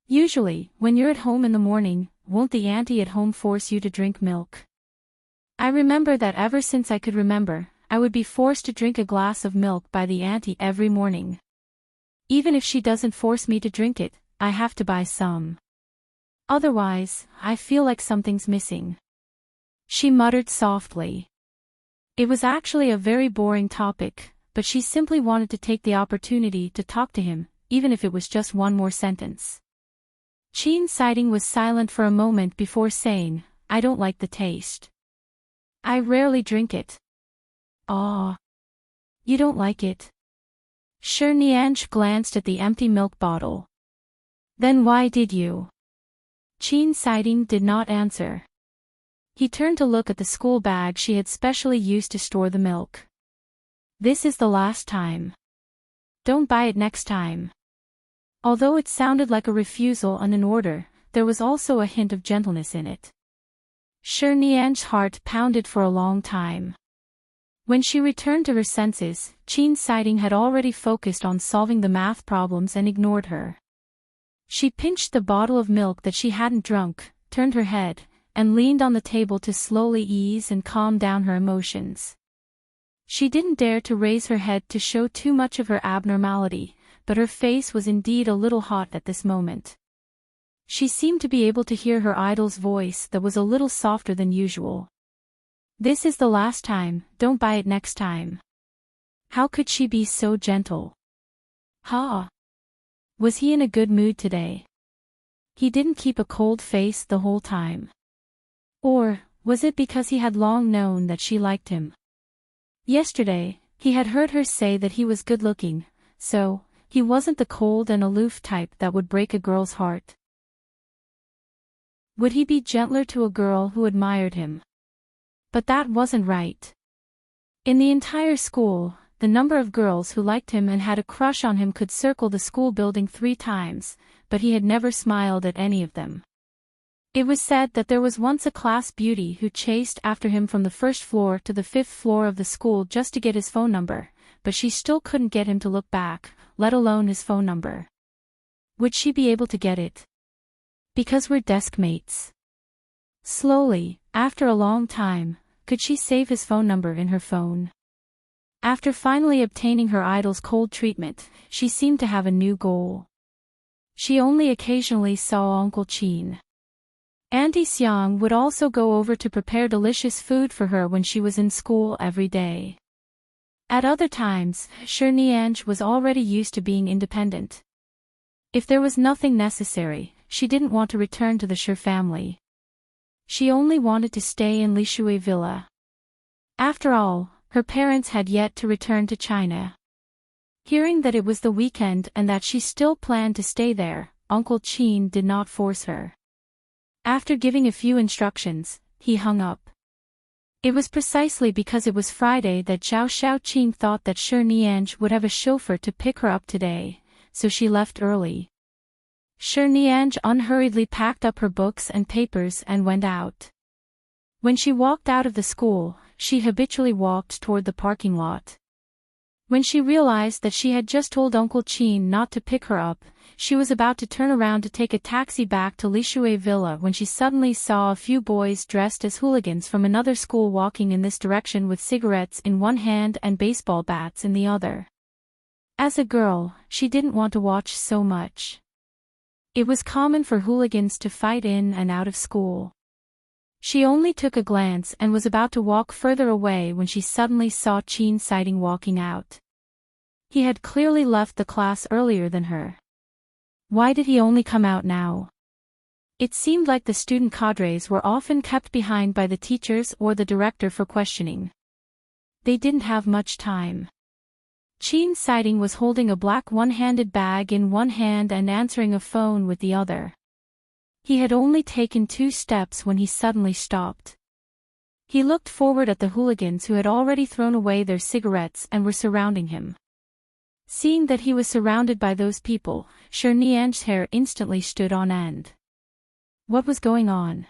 "Usually, when you're at home in the morning, won't the auntie at home force you to drink milk? I remember that ever since I could remember, I would be forced to drink a glass of milk by the auntie every morning. Even if she doesn't force me to drink it, I have to buy some. Otherwise, I feel like something's missing." She muttered softly. It was actually a very boring topic, but she simply wanted to take the opportunity to talk to him, even if it was just one more sentence. Qin Siding was silent for a moment before saying, "I don't like the taste. I rarely drink it." "Ah. You don't like it?" Shi Nianj glanced at the empty milk bottle. "Then why did you?" Qin Siding did not answer. He turned to look at the school bag she had specially used to store the milk. "This is the last time. Don't buy it next time." Although it sounded like a refusal and an order, there was also a hint of gentleness in it. Shi Nianj's heart pounded for a long time. When she returned to her senses, Qin Siding had already focused on solving the math problems and ignored her. She pinched the bottle of milk that she hadn't drunk, turned her head, and leaned on the table to slowly ease and calm down her emotions. She didn't dare to raise her head to show too much of her abnormality, but her face was indeed a little hot at this moment. She seemed to be able to hear her idol's voice that was a little softer than usual. "This is the last time, don't buy it next time." How could she be so gentle? Was he in a good mood today? He didn't keep a cold face the whole time. Or, was it because he had long known that she liked him? Yesterday, he had heard her say that he was good-looking, so, he wasn't the cold and aloof type that would break a girl's heart. Would he be gentler to a girl who admired him? But that wasn't right. In the entire school, the number of girls who liked him and had a crush on him could circle the school building 3 times, but he had never smiled at any of them. It was said that there was once a class beauty who chased after him from the 1st floor to the 5th floor of the school just to get his phone number, but she still couldn't get him to look back, let alone his phone number. Would she be able to get it? Because we're desk mates. Slowly, after a long time, could she save his phone number in her phone? After finally obtaining her idol's cold treatment, she seemed to have a new goal. She only occasionally saw Uncle Qin. Auntie Xiang would also go over to prepare delicious food for her when she was in school every day. At other times, Shi Nianj was already used to being independent. If there was nothing necessary, she didn't want to return to the Shi family. She only wanted to stay in Lishui Villa. After all, her parents had yet to return to China. Hearing that it was the weekend and that she still planned to stay there, Uncle Qin did not force her. After giving a few instructions, he hung up. It was precisely because it was Friday that Zhao Xiaoqing thought that Shi Nianj would have a chauffeur to pick her up today, so she left early. Shi Nianj unhurriedly packed up her books and papers and went out. When she walked out of the school, she habitually walked toward the parking lot. When she realized that she had just told Uncle Qin not to pick her up, she was about to turn around to take a taxi back to Lishui Villa when she suddenly saw a few boys dressed as hooligans from another school walking in this direction with cigarettes in one hand and baseball bats in the other. As a girl, she didn't want to watch so much. It was common for hooligans to fight in and out of school. She only took a glance and was about to walk further away when she suddenly saw Qin Siding walking out. He had clearly left the class earlier than her. Why did he only come out now? It seemed like the student cadres were often kept behind by the teachers or the director for questioning. They didn't have much time. Qin Siding was holding a black one-handed bag in one hand and answering a phone with the other. He had only taken 2 steps when he suddenly stopped. He looked forward at the hooligans who had already thrown away their cigarettes and were surrounding him. Seeing that he was surrounded by those people, Shi Nianj's hair instantly stood on end. What was going on?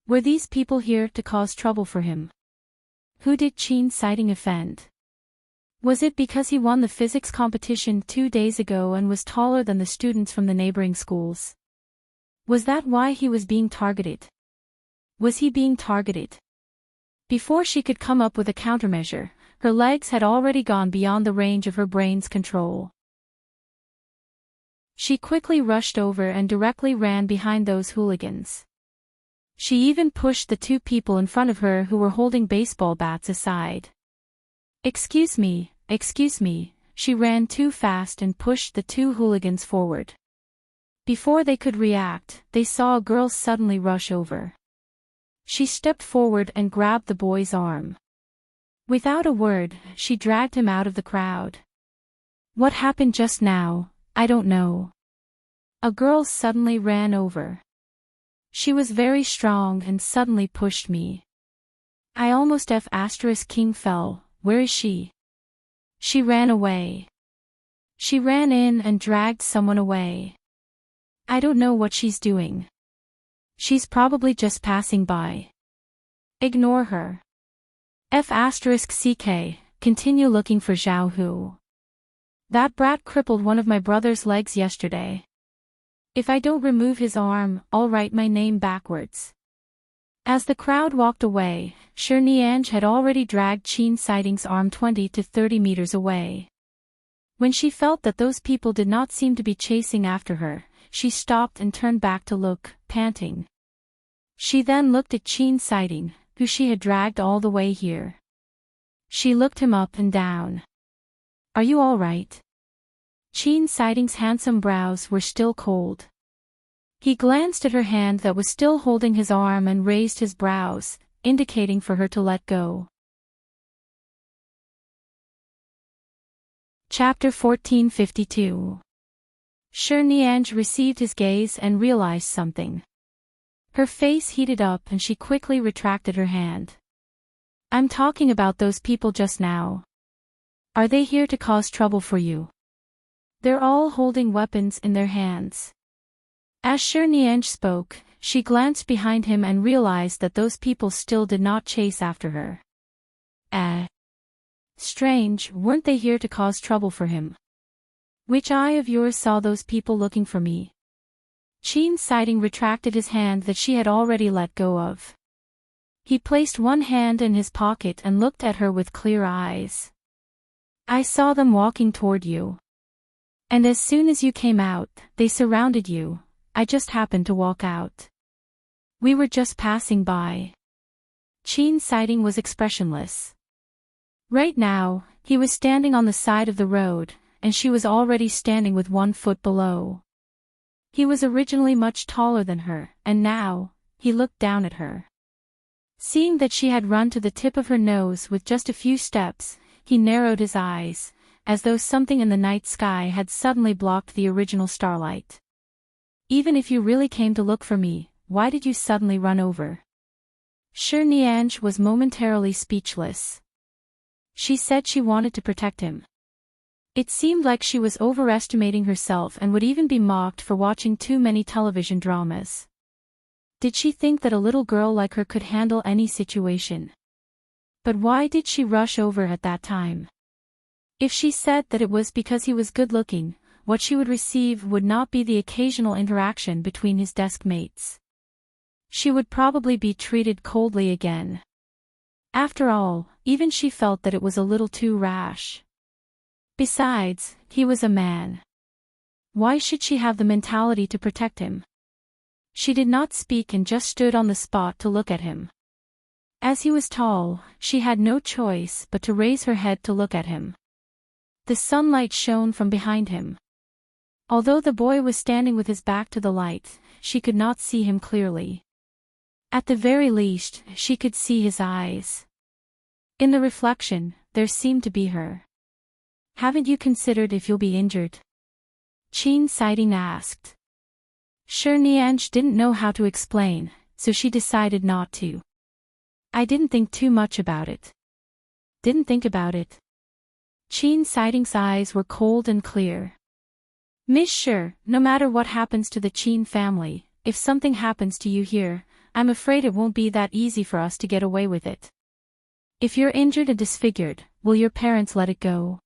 Were these people here to cause trouble for him? Who did Qin Siding offend? Was it because he won the physics competition 2 days ago and was taller than the students from the neighboring schools? Was that why he was being targeted? Was he being targeted? Before she could come up with a countermeasure, her legs had already gone beyond the range of her brain's control. She quickly rushed over and directly ran behind those hooligans. She even pushed the 2 people in front of her who were holding baseball bats aside. Excuse me, she ran too fast and pushed the 2 hooligans forward. Before they could react, they saw a girl suddenly rush over. She stepped forward and grabbed the boy's arm. Without a word, she dragged him out of the crowd. What happened just now, I don't know. A girl suddenly ran over. She was very strong and suddenly pushed me. I almost King fell. Where is she? She ran away. She ran in and dragged someone away. I don't know what she's doing. She's probably just passing by. Ignore her. CK, continue looking for Zhao Hu. That brat crippled one of my brother's legs yesterday. If I don't remove his arm, I'll write my name backwards. As the crowd walked away, Shi Nianj had already dragged Qin Siding's arm 20 to 30 meters away. When she felt that those people did not seem to be chasing after her, she stopped and turned back to look, panting. She then looked at Qin Siding, who she had dragged all the way here. She looked him up and down. Are you all right? Qin Siding's handsome brows were still cold. He glanced at her hand that was still holding his arm and raised his brows, indicating for her to let go. Chapter 1452. Shi Nianj received his gaze and realized something. Her face heated up and she quickly retracted her hand. I'm talking about those people just now. Are they here to cause trouble for you? They're all holding weapons in their hands. As Shi Nianj spoke, she glanced behind him and realized that those people still did not chase after her. Strange, weren't they here to cause trouble for him? Which eye of yours saw those people looking for me? Qin Siding retracted his hand that she had already let go of. He placed one hand in his pocket and looked at her with clear eyes. I saw them walking toward you. And as soon as you came out, they surrounded you. I just happened to walk out. We were just passing by. Qin Siding was expressionless. Right now, he was standing on the side of the road, and she was already standing with 1 foot below. He was originally much taller than her, and now, he looked down at her. Seeing that she had run to the tip of her nose with just a few steps, he narrowed his eyes, as though something in the night sky had suddenly blocked the original starlight. Even if you really came to look for me, why did you suddenly run over? Shi Nianj was momentarily speechless. She said she wanted to protect him. It seemed like she was overestimating herself and would even be mocked for watching too many television dramas. Did she think that a little girl like her could handle any situation? But why did she rush over at that time? If she said that it was because he was good-looking, what she would receive would not be the occasional interaction between his desk mates. She would probably be treated coldly again. After all, even she felt that it was a little too rash. Besides, he was a man. Why should she have the mentality to protect him? She did not speak and just stood on the spot to look at him. As he was tall, she had no choice but to raise her head to look at him. The sunlight shone from behind him. Although the boy was standing with his back to the light, she could not see him clearly. At the very least, she could see his eyes. In the reflection, there seemed to be her. "Haven't you considered if you'll be injured?" Qin Siding asked. Shi Nianj didn't know how to explain, so she decided not to. "I didn't think too much about it." "Didn't think about it?" Qin Siding's eyes were cold and clear. "Miss Shi, no matter what happens to the Qin family, if something happens to you here, I'm afraid it won't be that easy for us to get away with it. If you're injured and disfigured, will your parents let it go?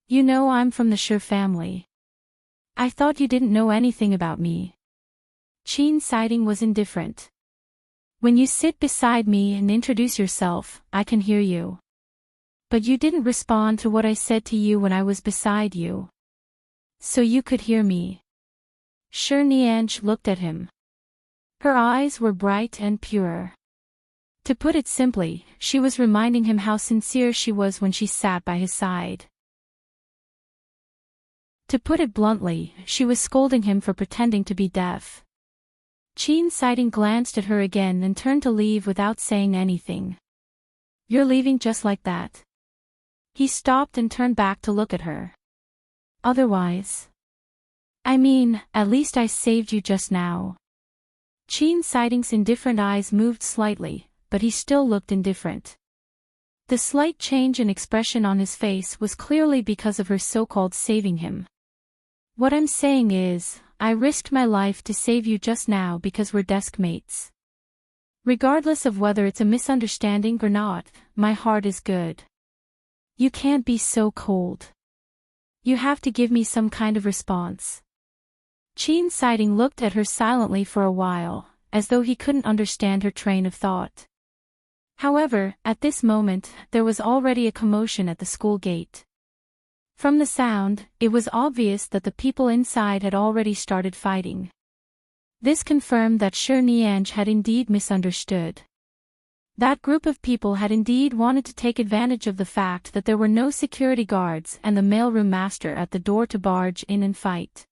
You know I'm from the Shi family. I thought you didn't know anything about me." Qin Siding was indifferent. "When you sit beside me and introduce yourself, I can hear you. But you didn't respond to what I said to you when I was beside you. So you could hear me." Shi Nianj looked at him. Her eyes were bright and pure. To put it simply, she was reminding him how sincere she was when she sat by his side. To put it bluntly, she was scolding him for pretending to be deaf. Qin Siding glanced at her again and turned to leave without saying anything. "You're leaving just like that?" He stopped and turned back to look at her. "Otherwise?" "I mean, at least I saved you just now." Qin Siding's indifferent eyes moved slightly, but he still looked indifferent. The slight change in expression on his face was clearly because of her so-called saving him. "What I'm saying is, I risked my life to save you just now because we're desk mates. Regardless of whether it's a misunderstanding or not, my heart is good. You can't be so cold. You have to give me some kind of response." Qin Siding looked at her silently for a while, as though he couldn't understand her train of thought. However, at this moment, there was already a commotion at the school gate. From the sound, it was obvious that the people inside had already started fighting. This confirmed that Shi Nianj had indeed misunderstood. That group of people had indeed wanted to take advantage of the fact that there were no security guards and the mailroom master at the door to barge in and fight.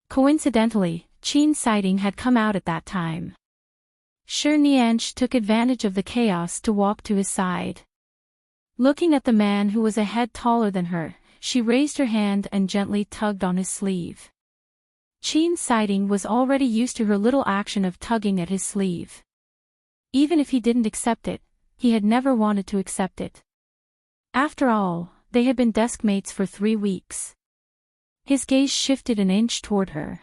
Coincidentally, Qin Siding had come out at that time. Shi Nianj took advantage of the chaos to walk to his side. Looking at the man who was a head taller than her, she raised her hand and gently tugged on his sleeve. Qin Siding was already used to her little action of tugging at his sleeve. Even if he didn't accept it, he had never wanted to accept it. After all, they had been desk mates for 3 weeks. His gaze shifted an inch toward her.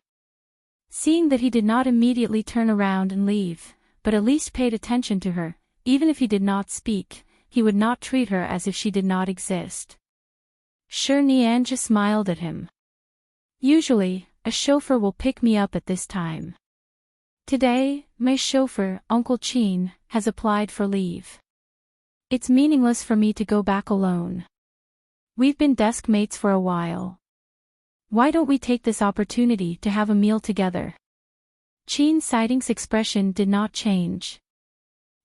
Seeing that he did not immediately turn around and leave, but at least paid attention to her, even if he did not speak, he would not treat her as if she did not exist. Shi Nianj smiled at him. "Usually, a chauffeur will pick me up at this time. Today, my chauffeur, Uncle Qin, has applied for leave. It's meaningless for me to go back alone. We've been desk mates for a while. Why don't we take this opportunity to have a meal together?" Qin Siding's expression did not change.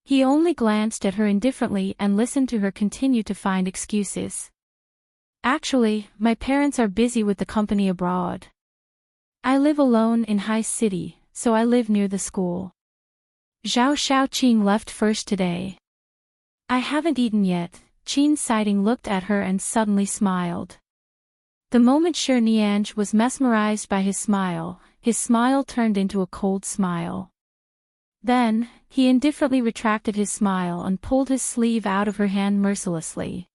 He only glanced at her indifferently and listened to her continue to find excuses. "Actually, my parents are busy with the company abroad. I live alone in High City, so I live near the school. Zhao Xiaoqing left first today. I haven't eaten yet." Qin Siding looked at her and suddenly smiled. The moment Shi Nianj was mesmerized by his smile turned into a cold smile. Then, he indifferently retracted his smile and pulled his sleeve out of her hand mercilessly.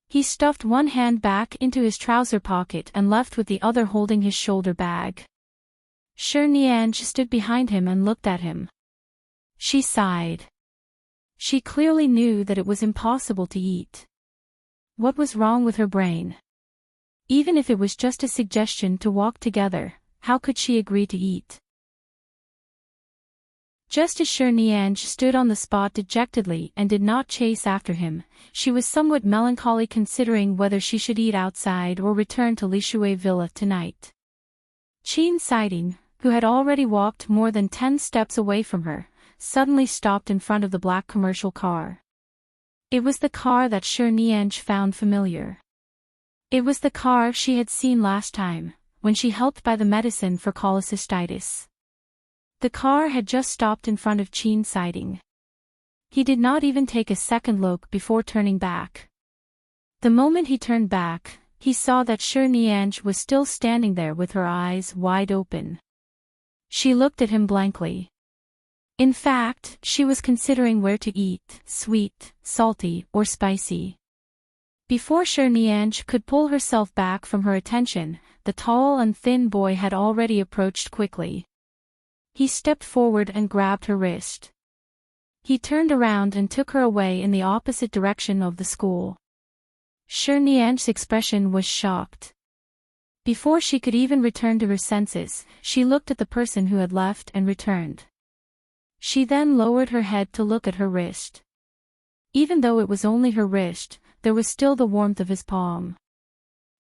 He stuffed one hand back into his trouser pocket and left with the other holding his shoulder bag. Nianj stood behind him and looked at him. She sighed. She clearly knew that it was impossible to eat. What was wrong with her brain? Even if it was just a suggestion to walk together, how could she agree to eat? Just as Nianj stood on the spot dejectedly and did not chase after him, she was somewhat melancholy considering whether she should eat outside or return to Lishui Villa tonight. Enchanting, who had already walked more than 10 steps away from her, suddenly stopped in front of the black commercial car. It was the car that Nianj found familiar. It was the car she had seen last time, when she helped buy the medicine for cholecystitis. The car had just stopped in front of Enchanting. He did not even take a second look before turning back. The moment he turned back, he saw that Nianj was still standing there with her eyes wide open. She looked at him blankly. In fact, she was considering where to eat, sweet, salty, or spicy. Before Nianj could pull herself back from her attention, the tall and thin boy had already approached quickly. He stepped forward and grabbed her wrist. He turned around and took her away in the opposite direction of the school. Nianj's expression was shocked. Before she could even return to her senses, she looked at the person who had left and returned. She then lowered her head to look at her wrist. Even though it was only her wrist, there was still the warmth of his palm.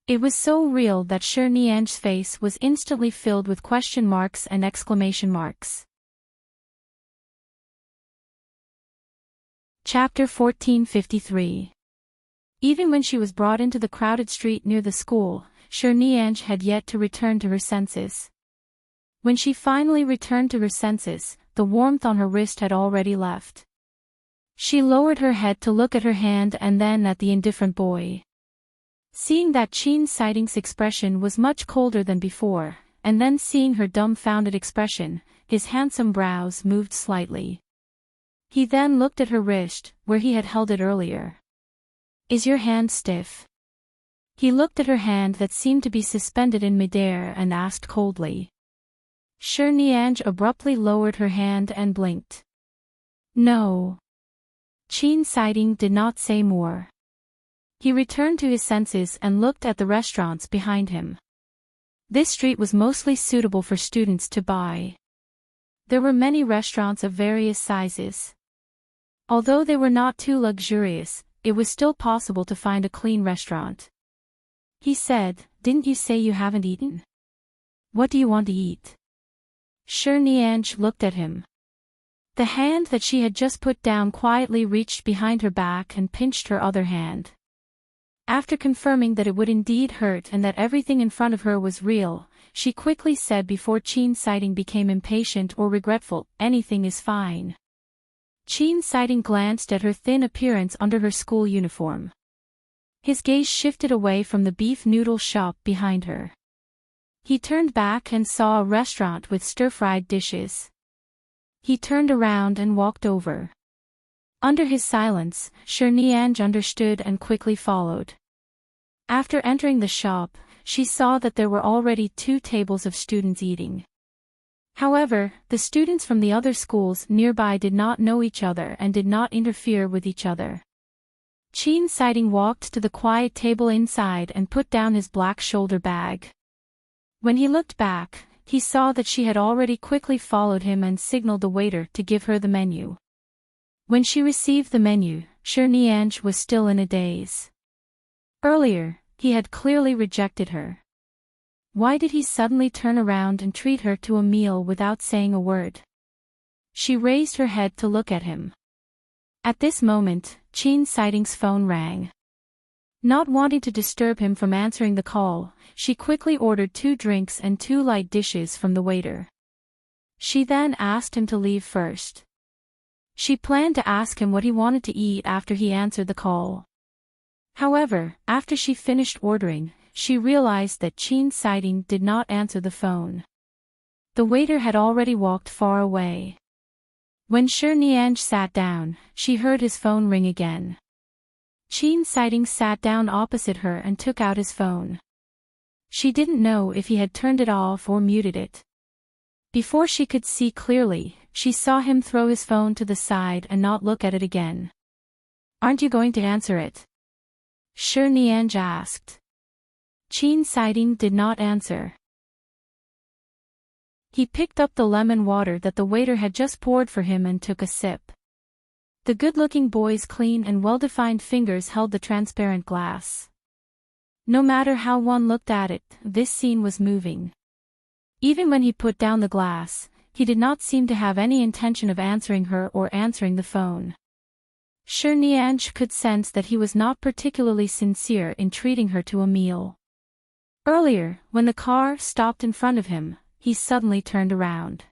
It was so real that Nianj's face was instantly filled with question marks and exclamation marks. Chapter 1453. Even when she was brought into the crowded street near the school, Nianj had yet to return to her senses. When she finally returned to her senses, the warmth on her wrist had already left. She lowered her head to look at her hand and then at the indifferent boy. Seeing that Enchanting's expression was much colder than before, and then seeing her dumbfounded expression, his handsome brows moved slightly. He then looked at her wrist, where he had held it earlier. "Is your hand stiff?" He looked at her hand that seemed to be suspended in midair and asked coldly. Nianj abruptly lowered her hand and blinked. "No." Enchanting did not say more. He returned to his senses and looked at the restaurants behind him. This street was mostly suitable for students to buy. There were many restaurants of various sizes. Although they were not too luxurious, it was still possible to find a clean restaurant. He said, "Didn't you say you haven't eaten? What do you want to eat?" Nianj looked at him. The hand that she had just put down quietly reached behind her back and pinched her other hand. After confirming that it would indeed hurt and that everything in front of her was real, she quickly said before Enchanting became impatient or regretful, "Anything is fine." Enchanting glanced at her thin appearance under her school uniform. His gaze shifted away from the beef noodle shop behind her. He turned back and saw a restaurant with stir-fried dishes. He turned around and walked over. Under his silence, Nianj understood and quickly followed. After entering the shop, she saw that there were already 2 tables of students eating. However, the students from the other schools nearby did not know each other and did not interfere with each other. Enchanting walked to the quiet table inside and put down his black shoulder bag. When he looked back, he saw that she had already quickly followed him and signaled the waiter to give her the menu. When she received the menu, Nianj was still in a daze. Earlier, he had clearly rejected her. Why did he suddenly turn around and treat her to a meal without saying a word? She raised her head to look at him. At this moment, Enchanting's phone rang. Not wanting to disturb him from answering the call, she quickly ordered 2 drinks and 2 light dishes from the waiter. She then asked him to leave first. She planned to ask him what he wanted to eat after he answered the call. However, after she finished ordering, she realized that Enchanting did not answer the phone. The waiter had already walked far away. When Nianj sat down, she heard his phone ring again. Enchanting sat down opposite her and took out his phone. She didn't know if he had turned it off or muted it. Before she could see clearly, she saw him throw his phone to the side and not look at it again. "Aren't you going to answer it?" Nianj asked. Enchanting did not answer. He picked up the lemon water that the waiter had just poured for him and took a sip. The good-looking boy's clean and well-defined fingers held the transparent glass. No matter how one looked at it, this scene was moving. Even when he put down the glass, he did not seem to have any intention of answering her or answering the phone. Nianj could sense that he was not particularly sincere in treating her to a meal. Earlier, when the car stopped in front of him, he suddenly turned around.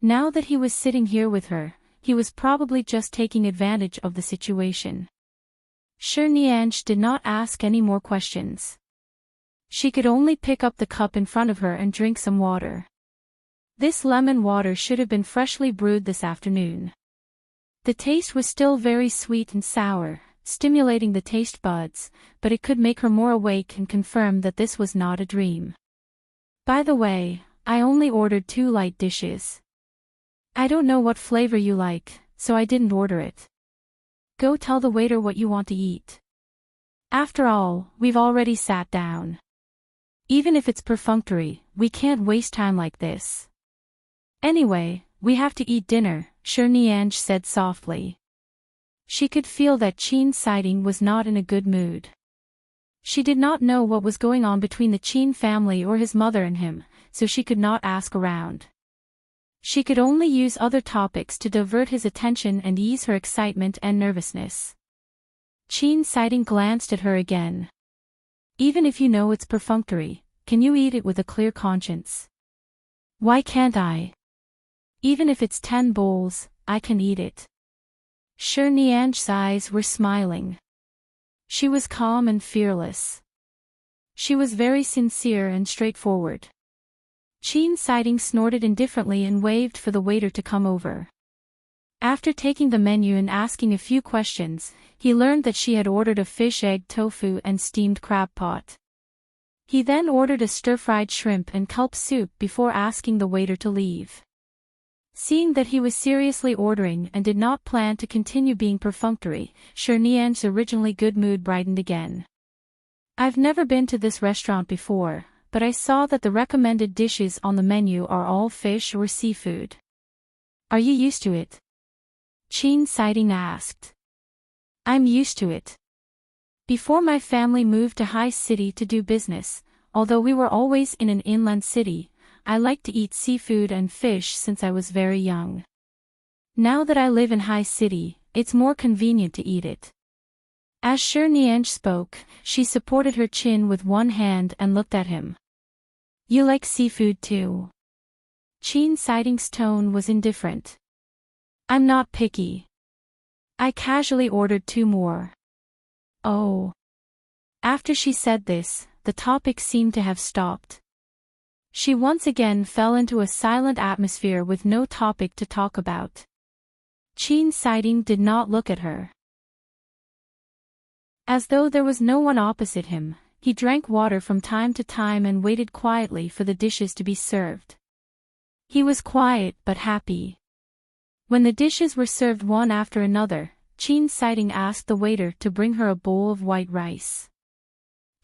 Now that he was sitting here with her, he was probably just taking advantage of the situation. Nianj did not ask any more questions. She could only pick up the cup in front of her and drink some water. This lemon water should have been freshly brewed this afternoon. The taste was still very sweet and sour, stimulating the taste buds, but it could make her more awake and confirm that this was not a dream. "By the way, I only ordered 2 light dishes. I don't know what flavor you like, so I didn't order it. Go tell the waiter what you want to eat. After all, we've already sat down. Even if it's perfunctory, we can't waste time like this. Anyway, we have to eat dinner," Nianj said softly. She could feel that Enchanting was not in a good mood. She did not know what was going on between the Chen family or his mother and him, so she could not ask around. She could only use other topics to divert his attention and ease her excitement and nervousness. Enchanting glanced at her again. "Even if you know it's perfunctory, can you eat it with a clear conscience?" "Why can't I? Even if it's 10 bowls, I can eat it." Nianj's eyes were smiling. She was calm and fearless. She was very sincere and straightforward. Enchanting snorted indifferently and waved for the waiter to come over. After taking the menu and asking a few questions, he learned that she had ordered a fish egg tofu and steamed crab pot. He then ordered a stir-fried shrimp and kelp soup before asking the waiter to leave. Seeing that he was seriously ordering and did not plan to continue being perfunctory, Nianj's originally good mood brightened again. "I've never been to this restaurant before, but I saw that the recommended dishes on the menu are all fish or seafood. Are you used to it?" Enchanting asked. "I'm used to it. Before my family moved to High City to do business, although we were always in an inland city, I liked to eat seafood and fish since I was very young. Now that I live in High City, it's more convenient to eat it." As Nianj spoke, she supported her chin with one hand and looked at him. "You like seafood too?" Enchanting's tone was indifferent. "I'm not picky. I casually ordered 2 more. "Oh." After she said this, the topic seemed to have stopped. She once again fell into a silent atmosphere with no topic to talk about. Enchanting did not look at her. As though there was no one opposite him, he drank water from time to time and waited quietly for the dishes to be served. He was quiet but happy. When the dishes were served one after another, Enchanting asked the waiter to bring her a bowl of white rice.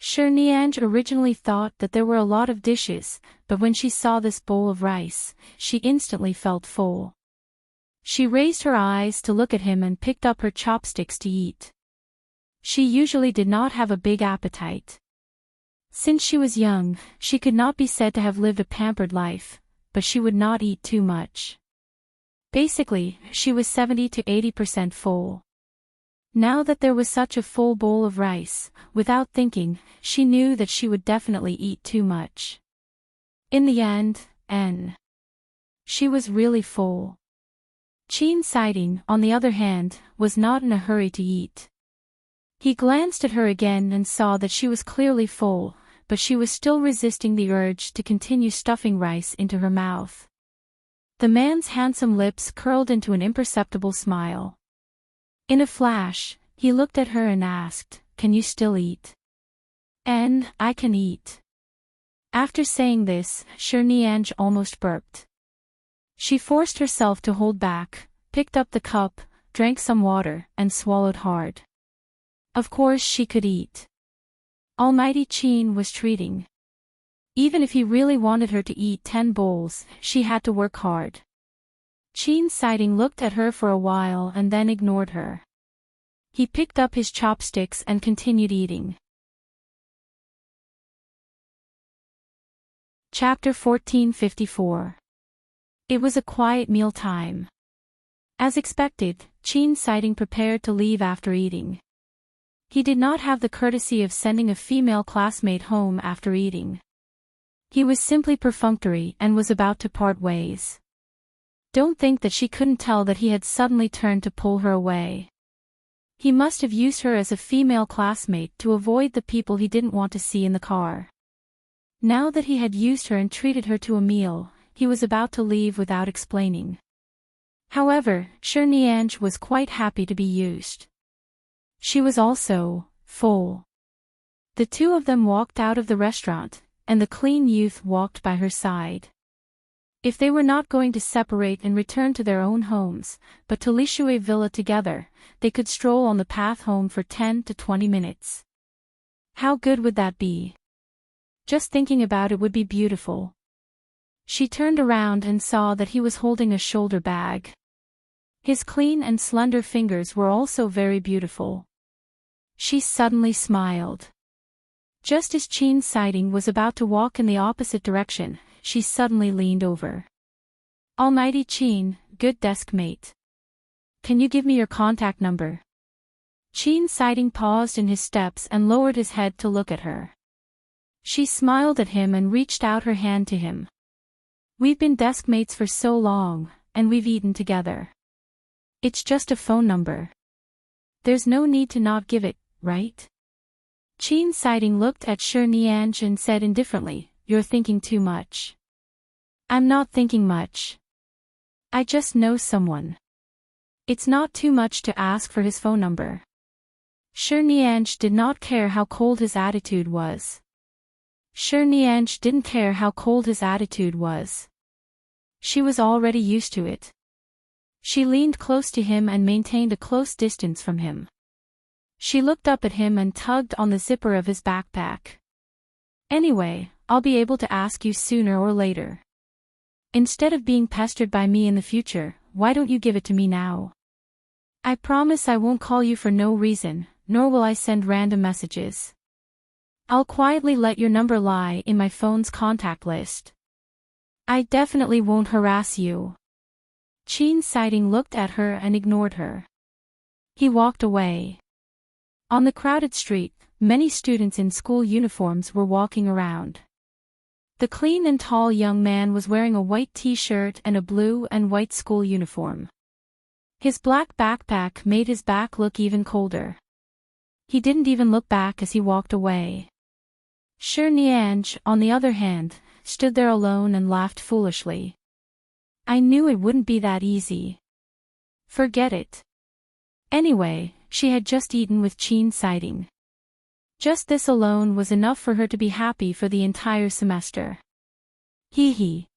Nianj originally thought that there were a lot of dishes, but when she saw this bowl of rice, she instantly felt full. She raised her eyes to look at him and picked up her chopsticks to eat. She usually did not have a big appetite. Since she was young, she could not be said to have lived a pampered life, but she would not eat too much. Basically, she was 70 to 80% full. Now that there was such a full bowl of rice, without thinking, she knew that she would definitely eat too much. In the end, she was really full. Enchanting, on the other hand, was not in a hurry to eat. He glanced at her again and saw that she was clearly full, but she was still resisting the urge to continue stuffing rice into her mouth. The man's handsome lips curled into an imperceptible smile. In a flash, he looked at her and asked, "Can you still eat?" "And I can eat." After saying this, Cherniange almost burped. She forced herself to hold back, picked up the cup, drank some water, and swallowed hard. Of course she could eat. Almighty Qin was treating. Even if he really wanted her to eat 10 bowls, she had to work hard. Qin Siding looked at her for a while and then ignored her. He picked up his chopsticks and continued eating. Chapter 1454. It was a quiet meal time. As expected, Qin Siding prepared to leave after eating. He did not have the courtesy of sending a female classmate home after eating. He was simply perfunctory and was about to part ways. Don't think that she couldn't tell that he had suddenly turned to pull her away. He must have used her as a female classmate to avoid the people he didn't want to see in the car. Now that he had used her and treated her to a meal, he was about to leave without explaining. However, Cherniange was quite happy to be used. She was also full. The two of them walked out of the restaurant, and the clean youth walked by her side. If they were not going to separate and return to their own homes, but to Lishui Villa together, they could stroll on the path home for 10 to 20 minutes. How good would that be? Just thinking about it would be beautiful. She turned around and saw that he was holding a shoulder bag. His clean and slender fingers were also very beautiful. She suddenly smiled. Just as Qin Siding was about to walk in the opposite direction, she suddenly leaned over. "Almighty Qin, good desk mate. Can you give me your contact number?" Qin Siding paused in his steps and lowered his head to look at her. She smiled at him and reached out her hand to him. "We've been desk mates for so long, and we've eaten together. It's just a phone number. There's no need to not give it, right?" Qin Siding looked at Cherniange and said indifferently, "You're thinking too much." "I'm not thinking much. I just know someone. It's not too much to ask for his phone number." Cherniange did not care how cold his attitude was. Cherniange didn't care how cold his attitude was. She was already used to it. She leaned close to him and maintained a close distance from him. She looked up at him and tugged on the zipper of his backpack. "Anyway, I'll be able to ask you sooner or later. Instead of being pestered by me in the future, why don't you give it to me now? I promise I won't call you for no reason, nor will I send random messages. I'll quietly let your number lie in my phone's contact list. I definitely won't harass you." Qin Siding looked at her and ignored her. He walked away. On the crowded street, many students in school uniforms were walking around. The clean and tall young man was wearing a white t-shirt and a blue and white school uniform. His black backpack made his back look even colder. He didn't even look back as he walked away. Cherniange, on the other hand, stood there alone and laughed foolishly. "I knew it wouldn't be that easy. Forget it." Anyway, she had just eaten with Qin Siding. Just this alone was enough for her to be happy for the entire semester. Hee hee.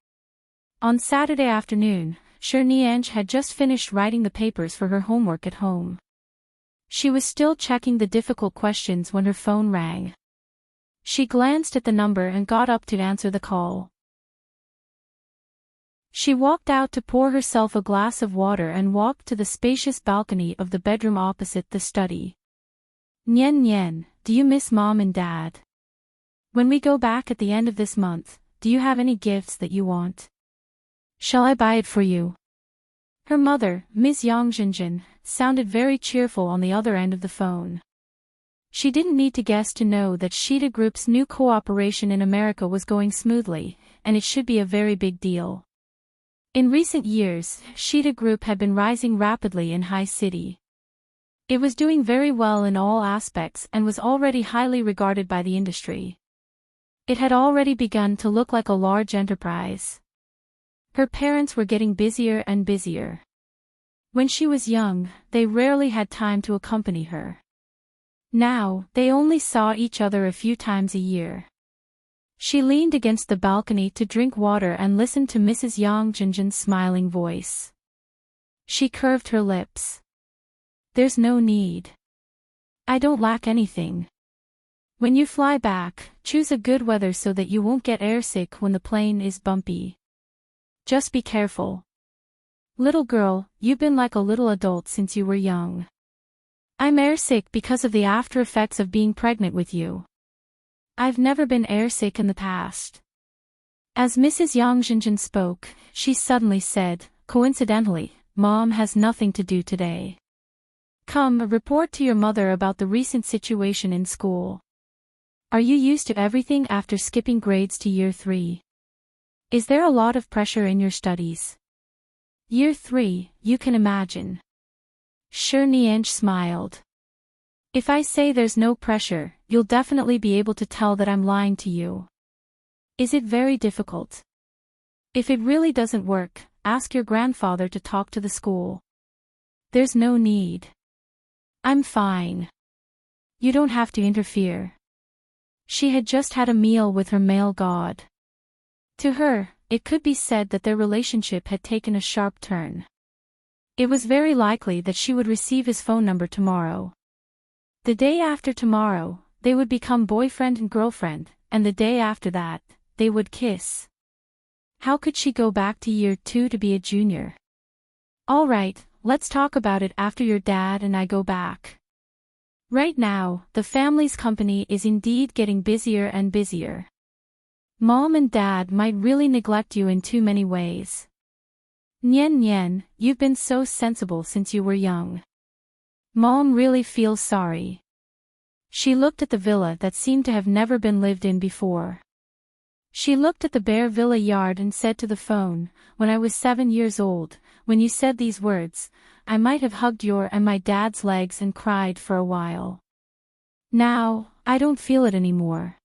On Saturday afternoon, Cherniange had just finished writing the papers for her homework at home. She was still checking the difficult questions when her phone rang. She glanced at the number and got up to answer the call. She walked out to pour herself a glass of water and walked to the spacious balcony of the bedroom opposite the study. "Nian Nian, do you miss Mom and Dad? When we go back at the end of this month, do you have any gifts that you want? Shall I buy it for you?" Her mother, Ms. Yang Jinjin, sounded very cheerful on the other end of the phone. She didn't need to guess to know that Shida Group's new cooperation in America was going smoothly, and it should be a very big deal. In recent years, Shida Group had been rising rapidly in High City. It was doing very well in all aspects and was already highly regarded by the industry. It had already begun to look like a large enterprise. Her parents were getting busier and busier. When she was young, they rarely had time to accompany her. Now, they only saw each other a few times a year. She leaned against the balcony to drink water and listened to Mrs. Yang Jinjin's smiling voice. She curved her lips. There's no need. I don't lack anything. When you fly back, choose a good weather so that you won't get airsick when the plane is bumpy. Just be careful. Little girl, you've been like a little adult since you were young. I'm airsick because of the after effects of being pregnant with you. I've never been airsick in the past. As Mrs. Yang Jinjin spoke, she suddenly said, coincidentally, Mom has nothing to do today. Come, report to your mother about the recent situation in school. Are you used to everything after skipping grades to year 3? Is there a lot of pressure in your studies? Year 3, you can imagine. Nianj smiled. If I say there's no pressure, you'll definitely be able to tell that I'm lying to you. Is it very difficult? If it really doesn't work, ask your grandfather to talk to the school. There's no need. I'm fine. You don't have to interfere. She had just had a meal with her male god. To her, it could be said that their relationship had taken a sharp turn. It was very likely that she would receive his phone number tomorrow. The day after tomorrow, they would become boyfriend and girlfriend, and the day after that, they would kiss. How could she go back to year 2 to be a junior? All right, let's talk about it after your dad and I go back. Right now, the family's company is indeed getting busier and busier. Mom and Dad might really neglect you in too many ways. Nian Nian, you've been so sensible since you were young. Mom really feels sorry. She looked at the villa that seemed to have never been lived in before. She looked at the bare villa yard and said to the phone, when I was 7 years old, when you said these words, I might have hugged your and my dad's legs and cried for a while. Now, I don't feel it anymore.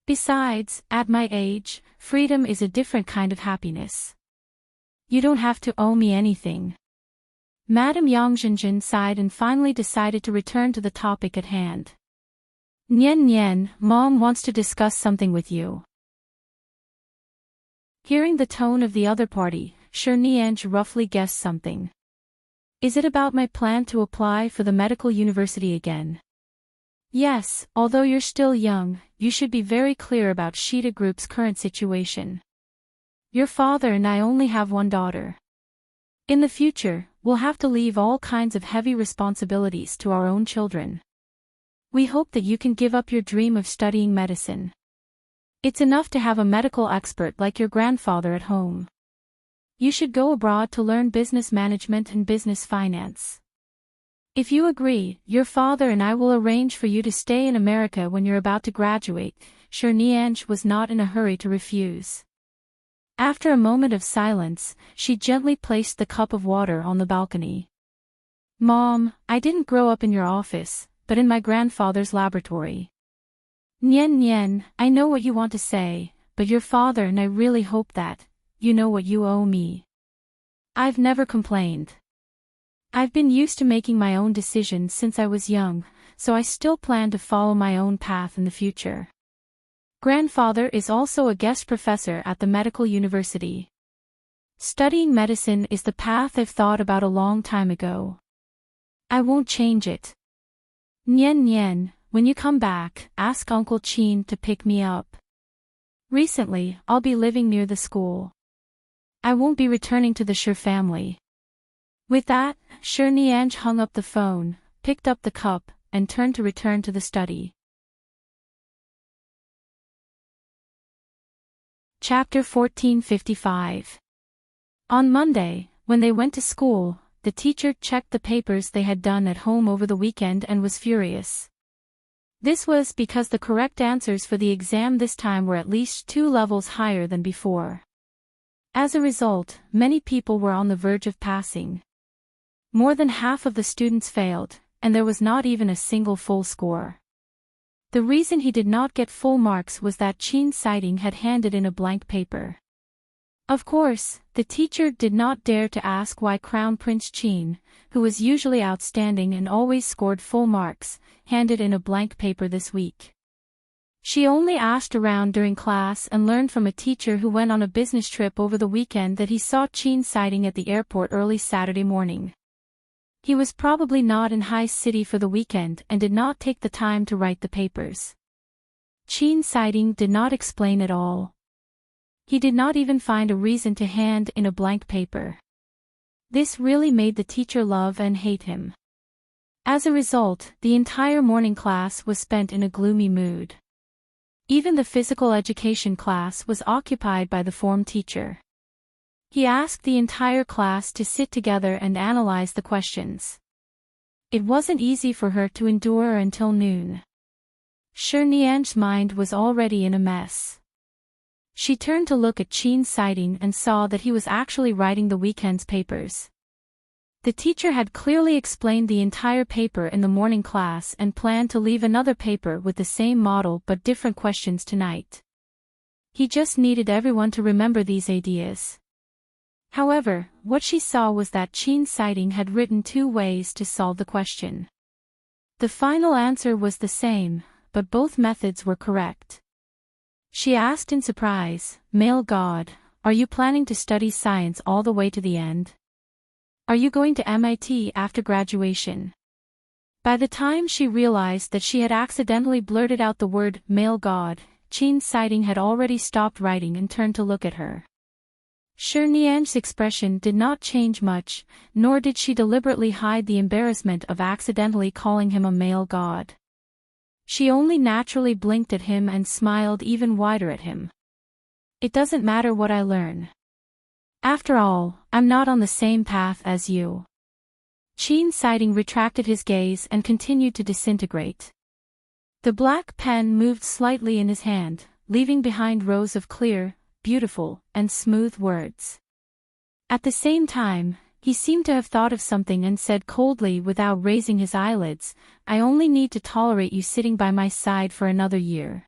Besides, at my age, freedom is a different kind of happiness. You don't have to owe me anything. Madame Yang Jinjin sighed and finally decided to return to the topic at hand. Nian Nian, Mom wants to discuss something with you. Hearing the tone of the other party, Nianj roughly guessed something. Is it about my plan to apply for the medical university again? Yes, although you're still young, you should be very clear about Shida Group's current situation. Your father and I only have one daughter. In the future, we'll have to leave all kinds of heavy responsibilities to our own children. We hope that you can give up your dream of studying medicine. It's enough to have a medical expert like your grandfather at home. You should go abroad to learn business management and business finance. If you agree, your father and I will arrange for you to stay in America when you're about to graduate. Nianj was not in a hurry to refuse. After a moment of silence, she gently placed the cup of water on the balcony. Mom, I didn't grow up in your office, but in my grandfather's laboratory. Nian Nian, I know what you want to say, but your father and I really hope that, you know what you owe me. I've never complained. I've been used to making my own decisions since I was young, so I still plan to follow my own path in the future. Grandfather is also a guest professor at the medical university. Studying medicine is the path I've thought about a long time ago. I won't change it. Nian Nian, when you come back, ask Uncle Qin to pick me up. Recently, I'll be living near the school. I won't be returning to the Shi family. With that, Nianj hung up the phone, picked up the cup, and turned to return to the study. Chapter 1455. On Monday, when they went to school, the teacher checked the papers they had done at home over the weekend and was furious. This was because the correct answers for the exam this time were at least 2 levels higher than before. As a result, many people were on the verge of passing. More than half of the students failed, and there was not even a single full score. The reason he did not get full marks was that Qin Siding had handed in a blank paper. Of course, the teacher did not dare to ask why Crown Prince Chin, who was usually outstanding and always scored full marks, handed in a blank paper this week. She only asked around during class and learned from a teacher who went on a business trip over the weekend that he saw Chin sighting at the airport early Saturday morning. He was probably not in High City for the weekend and did not take the time to write the papers. Chin sighting did not explain at all. He did not even find a reason to hand in a blank paper. This really made the teacher love and hate him. As a result, the entire morning class was spent in a gloomy mood. Even the physical education class was occupied by the form teacher. He asked the entire class to sit together and analyze the questions. It wasn't easy for her to endure until noon. Nian's mind was already in a mess. She turned to look at Chin's sighting and saw that he was actually writing the weekend's papers. The teacher had clearly explained the entire paper in the morning class and planned to leave another paper with the same model but different questions tonight. He just needed everyone to remember these ideas. However, what she saw was that Chin's sighting had written 2 ways to solve the question. The final answer was the same, but both methods were correct. She asked in surprise, "Male God, are you planning to study science all the way to the end? Are you going to MIT after graduation?" By the time she realized that she had accidentally blurted out the word "male God," Chin's sighting had already stopped writing and turned to look at her. Nian's expression did not change much, nor did she deliberately hide the embarrassment of accidentally calling him a male god. She only naturally blinked at him and smiled even wider at him. "It doesn't matter what I learn. After all, I'm not on the same path as you." Chin's sighting retracted his gaze and continued to disintegrate. The black pen moved slightly in his hand, leaving behind rows of clear, beautiful, and smooth words. At the same time, he seemed to have thought of something and said coldly without raising his eyelids, "I only need to tolerate you sitting by my side for another year."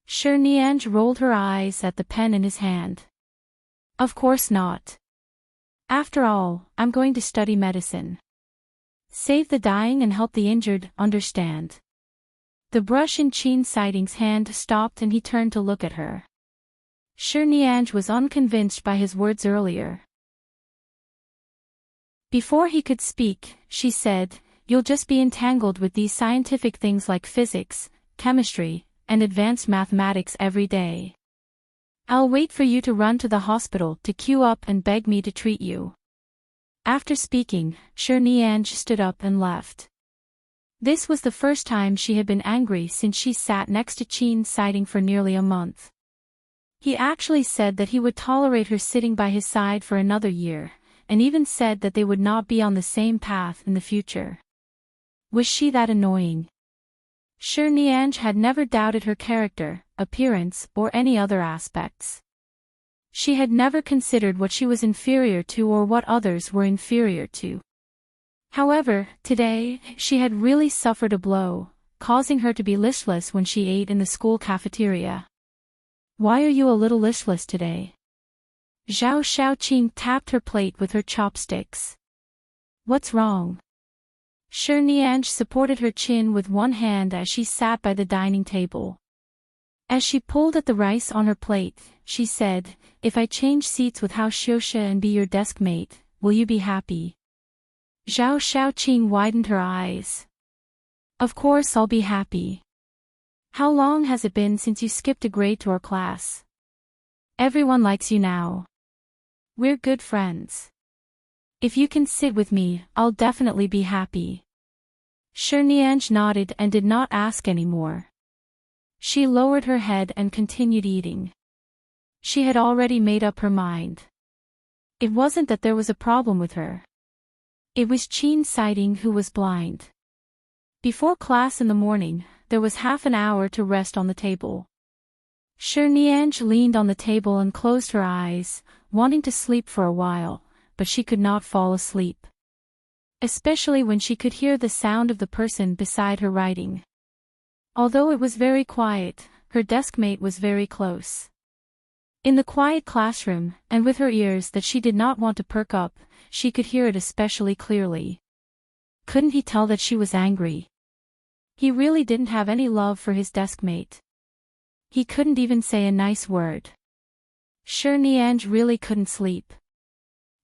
Nian rolled her eyes at the pen in his hand. "Of course not. After all, I'm going to study medicine. Save the dying and help the injured, understand?" The brush in Chin's sighting's hand stopped and he turned to look at her. Nian was unconvinced by his words earlier. Before he could speak, she said, "You'll just be entangled with these scientific things like physics, chemistry, and advanced mathematics every day. I'll wait for you to run to the hospital to queue up and beg me to treat you." After speaking, Nian stood up and left. This was the first time she had been angry since she sat next to Chin's sighting for nearly a month. He actually said that he would tolerate her sitting by his side for another year, and even said that they would not be on the same path in the future. Was she that annoying? Nian had never doubted her character, appearance, or any other aspects. She had never considered what she was inferior to or what others were inferior to. However, today, she had really suffered a blow, causing her to be listless when she ate in the school cafeteria. "Why are you a little listless today?" Zhao Xiaoqing tapped her plate with her chopsticks. "What's wrong?" Nian supported her chin with one hand as she sat by the dining table. As she pulled at the rice on her plate, she said, "If I change seats with Hao Xiuxia and be your desk mate, will you be happy?" Zhao Xiaoqing widened her eyes. "Of course I'll be happy. How long has it been since you skipped a grade to our class? Everyone likes you now. We're good friends. If you can sit with me, I'll definitely be happy." Nian nodded and did not ask any more. She lowered her head and continued eating. She had already made up her mind. It wasn't that there was a problem with her. It was Chin's sighting who was blind. Before class in the morning, there was half an hour to rest on the table. Nian leaned on the table and closed her eyes, wanting to sleep for a while, but she could not fall asleep. Especially when she could hear the sound of the person beside her writing. Although it was very quiet, her deskmate was very close. In the quiet classroom, and with her ears that she did not want to perk up, she could hear it especially clearly. Couldn't he tell that she was angry? He really didn't have any love for his deskmate. He couldn't even say a nice word. Sure, Nianj really couldn't sleep.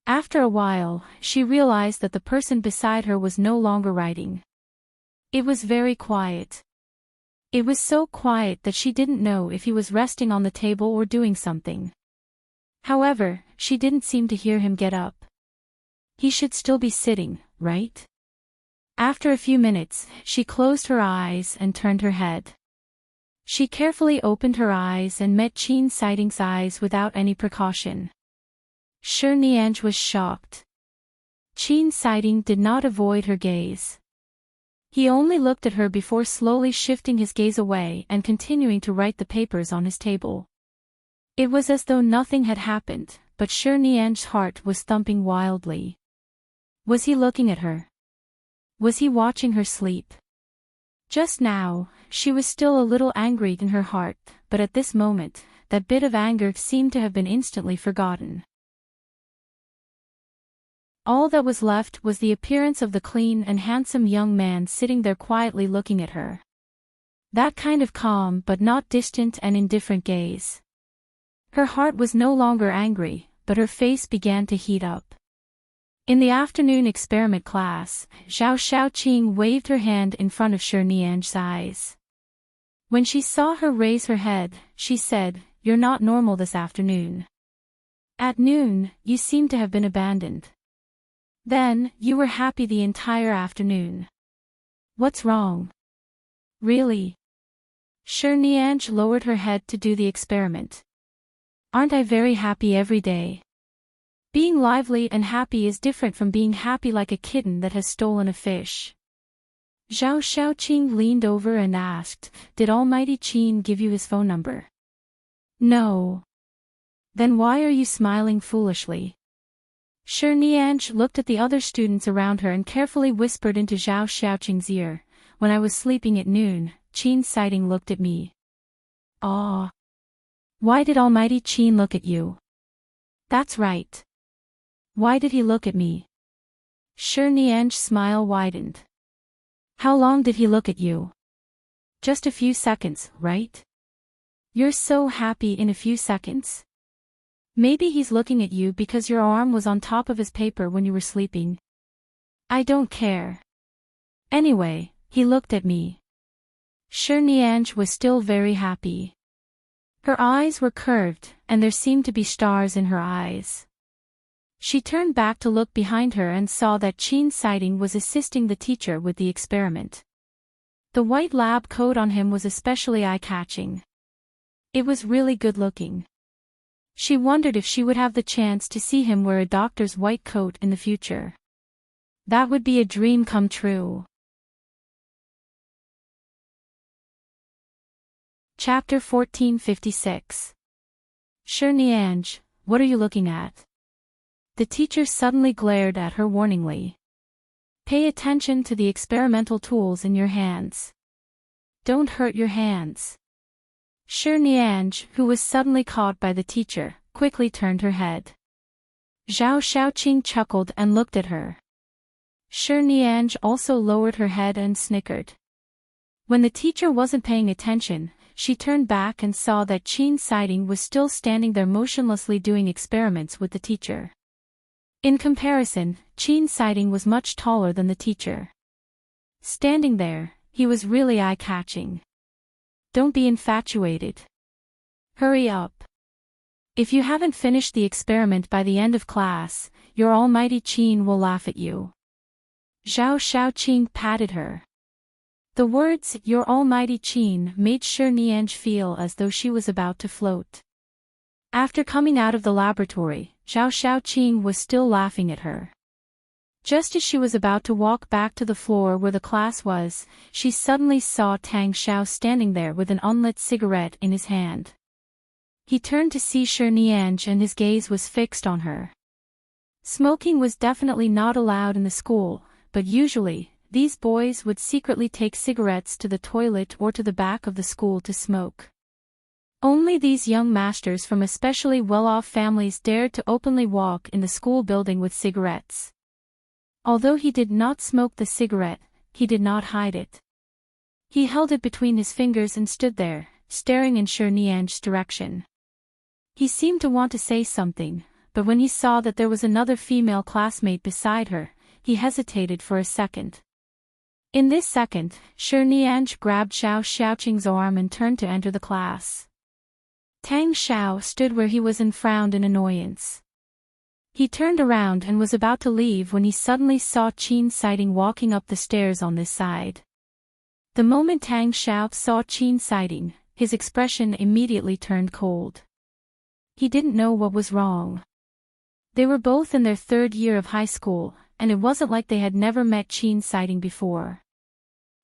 After a while, she realized that the person beside her was no longer writing. It was very quiet. It was so quiet that she didn't know if he was resting on the table or doing something. However, she didn't seem to hear him get up. He should still be sitting, right? After a few minutes, she closed her eyes and turned her head. She carefully opened her eyes and met Qin Sighting's eyes without any precaution. Sure, Nianj was shocked. Qin Sighting did not avoid her gaze. He only looked at her before slowly shifting his gaze away and continuing to write the papers on his table. It was as though nothing had happened, but Sure Nianj's heart was thumping wildly. Was he looking at her? Was he watching her sleep? Just now, she was still a little angry in her heart, but at this moment, that bit of anger seemed to have been instantly forgotten. All that was left was the appearance of the clean and handsome young man sitting there quietly looking at her. That kind of calm but not distant and indifferent gaze. Her heart was no longer angry, but her face began to heat up. In the afternoon experiment class, Zhao Xiaoqing waved her hand in front of Sure Nianj's eyes. When she saw her raise her head, she said, "You're not normal this afternoon. At noon, you seem to have been abandoned. Then, you were happy the entire afternoon. What's wrong?" "Really?" Sure Nianj lowered her head to do the experiment. "Aren't I very happy every day? Being lively and happy is different from being happy like a kitten that has stolen a fish." Zhao Xiaoqing leaned over and asked, "Did Almighty Qin give you his phone number?" "No." "Then why are you smiling foolishly?" Sure Nianj looked at the other students around her and carefully whispered into Zhao Xiaoqing's ear, "When I was sleeping at noon, Qin Sighting looked at me." "Ah. Why did Almighty Qin look at you?" "That's right. Why did he look at me?" Sure Nianj's smile widened. "How long did he look at you?" "Just a few seconds, right?" "You're so happy in a few seconds?" "Maybe he's looking at you because your arm was on top of his paper when you were sleeping." "I don't care. Anyway, he looked at me." Sure Nianj was still very happy. Her eyes were curved, and there seemed to be stars in her eyes. She turned back to look behind her and saw that Qin Sighting was assisting the teacher with the experiment. The white lab coat on him was especially eye-catching. It was really good-looking. She wondered if she would have the chance to see him wear a doctor's white coat in the future. That would be a dream come true. Chapter 1456. Sure Nianj, what are you looking at? The teacher suddenly glared at her warningly. Pay attention to the experimental tools in your hands. Don't hurt your hands. Sure Nianj, who was suddenly caught by the teacher, quickly turned her head. Zhao Xiaoqing chuckled and looked at her. Sure Nianj also lowered her head and snickered. When the teacher wasn't paying attention, she turned back and saw that Qin Sighting was still standing there motionlessly doing experiments with the teacher. In comparison, Qin Sighting was much taller than the teacher. Standing there, he was really eye-catching. Don't be infatuated. Hurry up. If you haven't finished the experiment by the end of class, your almighty Qin will laugh at you. Zhao Xiaoqing patted her. The words, "your almighty Qin," made Sure Nianj feel as though she was about to float. After coming out of the laboratory, Zhao Xiaoqing was still laughing at her. Just as she was about to walk back to the floor where the class was, she suddenly saw Tang Xiao standing there with an unlit cigarette in his hand. He turned to see Sure Nianj and his gaze was fixed on her. Smoking was definitely not allowed in the school, but usually, these boys would secretly take cigarettes to the toilet or to the back of the school to smoke. Only these young masters from especially well-off families dared to openly walk in the school building with cigarettes. Although he did not smoke the cigarette, he did not hide it. He held it between his fingers and stood there, staring in Shernyan's direction. He seemed to want to say something, but when he saw that there was another female classmate beside her, he hesitated for a second. In this second, Shernyan grabbed Xiao Xiaoqing's arm and turned to enter the class. Tang Xiao stood where he was and frowned in annoyance. He turned around and was about to leave when he suddenly saw Qin Siding walking up the stairs on this side. The moment Tang Xiao saw Qin Siding, his expression immediately turned cold. He didn't know what was wrong. They were both in their third year of high school, and it wasn't like they had never met Qin Siding before.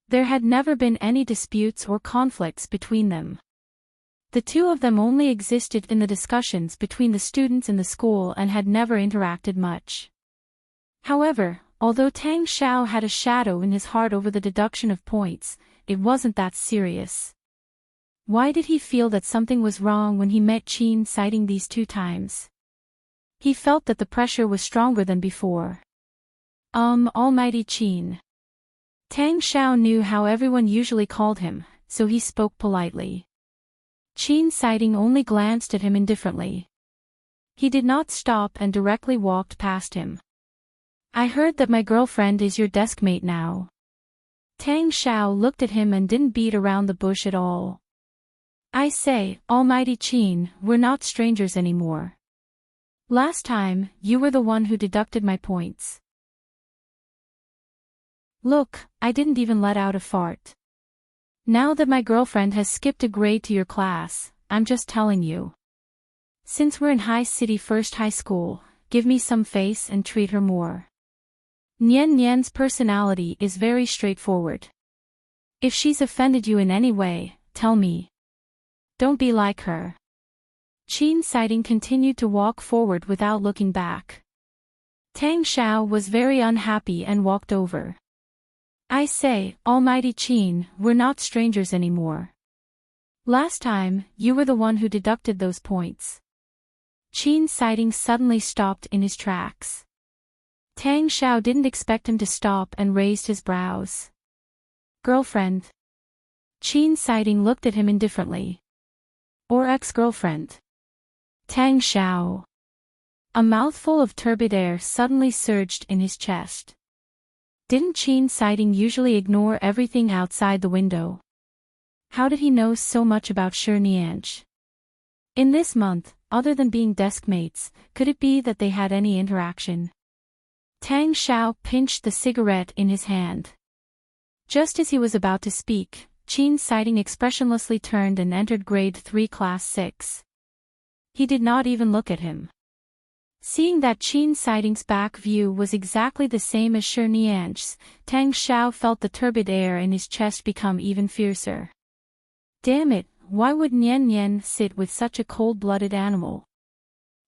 There had never been any disputes or conflicts between them. The two of them only existed in the discussions between the students in the school and had never interacted much. However, although Tang Xiao had a shadow in his heart over the deduction of points, it wasn't that serious. Why did he feel that something was wrong when he met Qin Siding these 2 times? He felt that the pressure was stronger than before. Almighty Qin. Tang Xiao knew how everyone usually called him, so he spoke politely. Qin Siding only glanced at him indifferently. He did not stop and directly walked past him. I heard that my girlfriend is your deskmate now. Tang Xiao looked at him and didn't beat around the bush at all. I say, Almighty Qin, we're not strangers anymore. Last time, you were the one who deducted my points. Look, I didn't even let out a fart. Now that my girlfriend has skipped a grade to your class, I'm just telling you. Since we're in High City First High School, give me some face and treat her more. Nian Nian's personality is very straightforward. If she's offended you in any way, tell me. Don't be like her. Qin Siding continued to walk forward without looking back. Tang Xiao was very unhappy and walked over. I say, Almighty Qin, we're not strangers anymore. Last time, you were the one who deducted those points. Qin Siding suddenly stopped in his tracks. Tang Xiao didn't expect him to stop and raised his brows. Girlfriend? Qin Siding looked at him indifferently. Or ex-girlfriend? Tang Xiao. A mouthful of turbid air suddenly surged in his chest. Didn't Qin Siding usually ignore everything outside the window? How did he know so much about Shernyan? In this month, other than being deskmates, could it be that they had any interaction? Tang Xiao pinched the cigarette in his hand. Just as he was about to speak, Qin Siding expressionlessly turned and entered grade 3 class 6. He did not even look at him. Seeing that Qin Siding's back view was exactly the same as Shernyan's, Tang Xiao felt the turbid air in his chest become even fiercer. Damn it, why would Nian Nian sit with such a cold-blooded animal?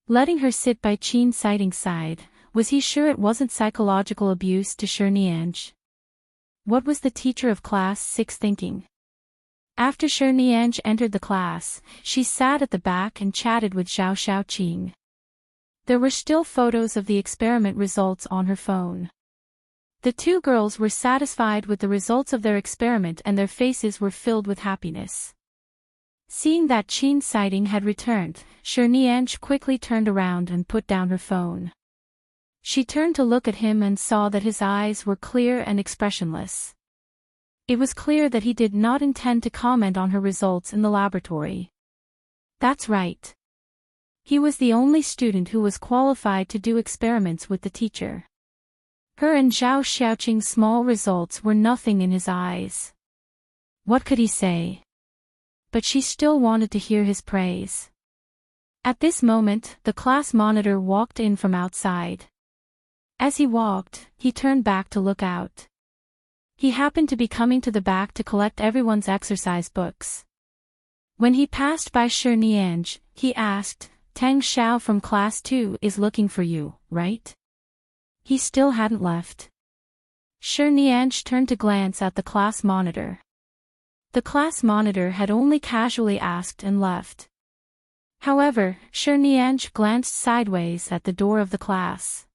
Letting her sit by Qin Siding's side, was he sure it wasn't psychological abuse to Shernyan? What was the teacher of class 6 thinking? After Shernyan entered the class, she sat at the back and chatted with Xiao Xiaoqing. There were still photos of the experiment results on her phone. The 2 girls were satisfied with the results of their experiment and their faces were filled with happiness. Seeing that Qin Siding had returned, Shernyan quickly turned around and put down her phone. She turned to look at him and saw that his eyes were clear and expressionless. It was clear that he did not intend to comment on her results in the laboratory. That's right. He was the only student who was qualified to do experiments with the teacher. Her and Zhao Xiaoqing's small results were nothing in his eyes. What could he say? But she still wanted to hear his praise. At this moment, the class monitor walked in from outside. As he walked, he turned back to look out. He happened to be coming to the back to collect everyone's exercise books. When he passed by Shernyan, he asked, Tang Xiao from class 2 is looking for you, right? He still hadn't left. Shernyan turned to glance at the class monitor. The class monitor had only casually asked and left. However, Nianj glanced sideways at the door of the class.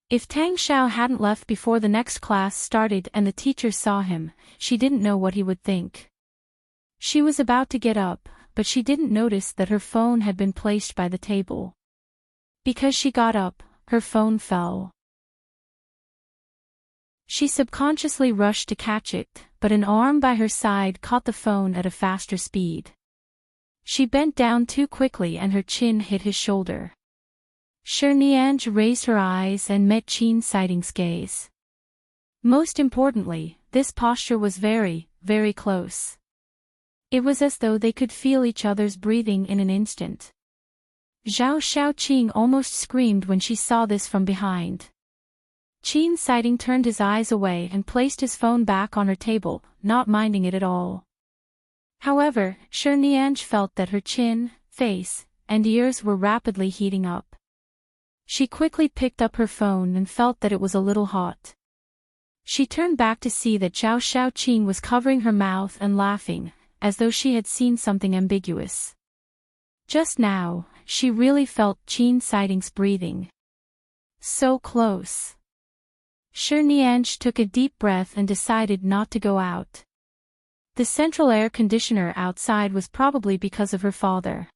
If Tang Xiao hadn't left before the next class started and the teacher saw him, she didn't know what he would think. She was about to get up, but she didn't notice that her phone had been placed by the table. Because she got up, her phone fell. She subconsciously rushed to catch it, but an arm by her side caught the phone at a faster speed. She bent down too quickly and her chin hit his shoulder. Nianj raised her eyes and met Qianxiting's gaze. Most importantly, this posture was very, very close. It was as though they could feel each other's breathing in an instant. Zhao Xiaoqing almost screamed when she saw this from behind. Qianxiting turned his eyes away and placed his phone back on her table, not minding it at all. However, Nianj felt that her chin, face, and ears were rapidly heating up. She quickly picked up her phone and felt that it was a little hot. She turned back to see that Zhao Xiaoqing was covering her mouth and laughing, as though she had seen something ambiguous. Just now, she really felt Qianxiting's breathing. So close. Nianj took a deep breath and decided not to go out. The central air conditioner outside was probably because of her father.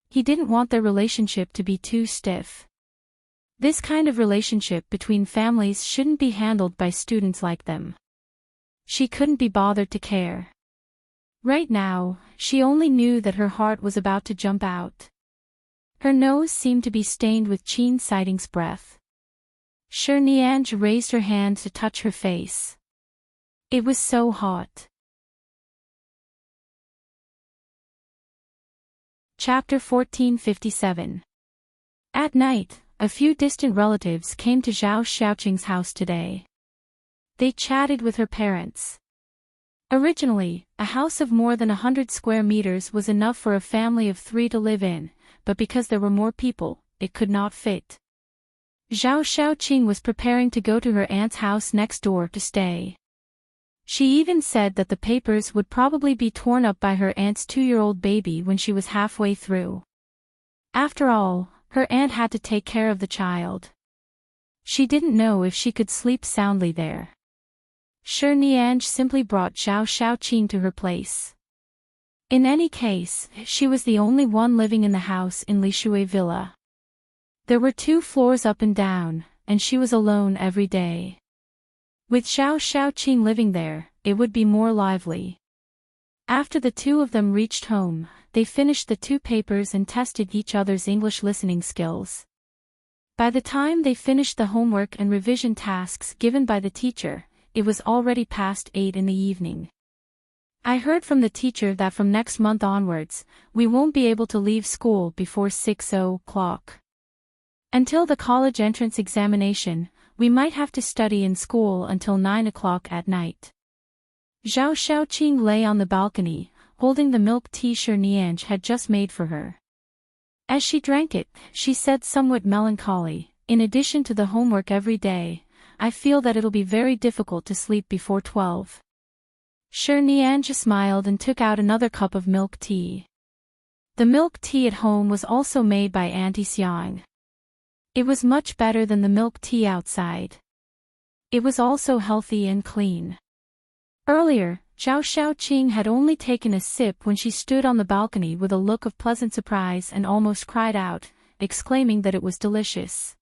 He didn't want their relationship to be too stiff. This kind of relationship between families shouldn't be handled by students like them. She couldn't be bothered to care. Right now, she only knew that her heart was about to jump out. Her nose seemed to be stained with Qianxiting's breath. Nianj raised her hand to touch her face. It was so hot. Chapter 1457. At night, a few distant relatives came to Zhao Xiaoqing's house today. They chatted with her parents. Originally, a house of more than 100 square meters was enough for a family of 3 to live in, but because there were more people, it could not fit. Zhao Xiaoqing was preparing to go to her aunt's house next door to stay. She even said that the papers would probably be torn up by her aunt's 2-year-old baby when she was halfway through. After all, her aunt had to take care of the child. She didn't know if she could sleep soundly there. Nianj simply brought Zhao Xiaoqing to her place. In any case, she was the only one living in the house in Lishui Villa. There were 2 floors up and down, and she was alone every day. With Zhao Xiaoqing living there, it would be more lively. After the 2 of them reached home, they finished the 2 papers and tested each other's English listening skills. By the time they finished the homework and revision tasks given by the teacher, it was already past 8 in the evening. I heard from the teacher that from next month onwards, we won't be able to leave school before 6 o'clock. Until the college entrance examination, we might have to study in school until 9 o'clock at night. Zhao Xiaoqing lay on the balcony, holding the milk tea Nianj had just made for her. As she drank it, she said somewhat melancholy, in addition to the homework every day, I feel that it'll be very difficult to sleep before 12. Nianj smiled and took out another cup of milk tea. The milk tea at home was also made by Auntie Xiang. It was much better than the milk tea outside. It was also healthy and clean. Earlier, Zhao Xiaoqing had only taken a sip when she stood on the balcony with a look of pleasant surprise and almost cried out, exclaiming that it was delicious.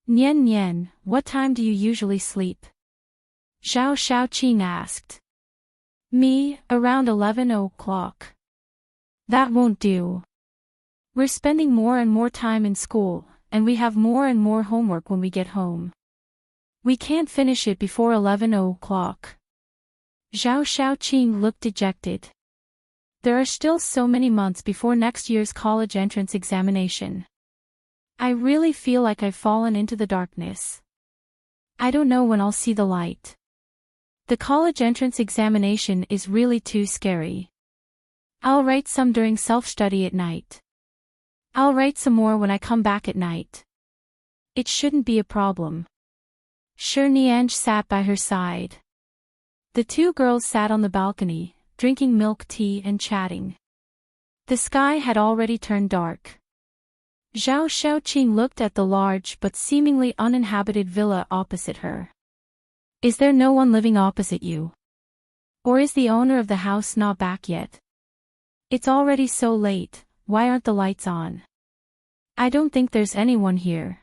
Nian Nian, what time do you usually sleep? Zhao Xiaoqing asked. Me, around 11 o'clock. That won't do. We're spending more and more time in school, and we have more and more homework when we get home. We can't finish it before 11 o'clock. Zhao Xiaoqing looked dejected. There are still so many months before next year's college entrance examination. I really feel like I've fallen into the darkness. I don't know when I'll see the light. The college entrance examination is really too scary. I'll write some during self-study at night. I'll write some more when I come back at night. It shouldn't be a problem. Nianj sat by her side. The 2 girls sat on the balcony, drinking milk tea and chatting. The sky had already turned dark. Zhao Xiaoqing looked at the large but seemingly uninhabited villa opposite her. Is there no one living opposite you? Or is the owner of the house not back yet? It's already so late, why aren't the lights on? I don't think there's anyone here.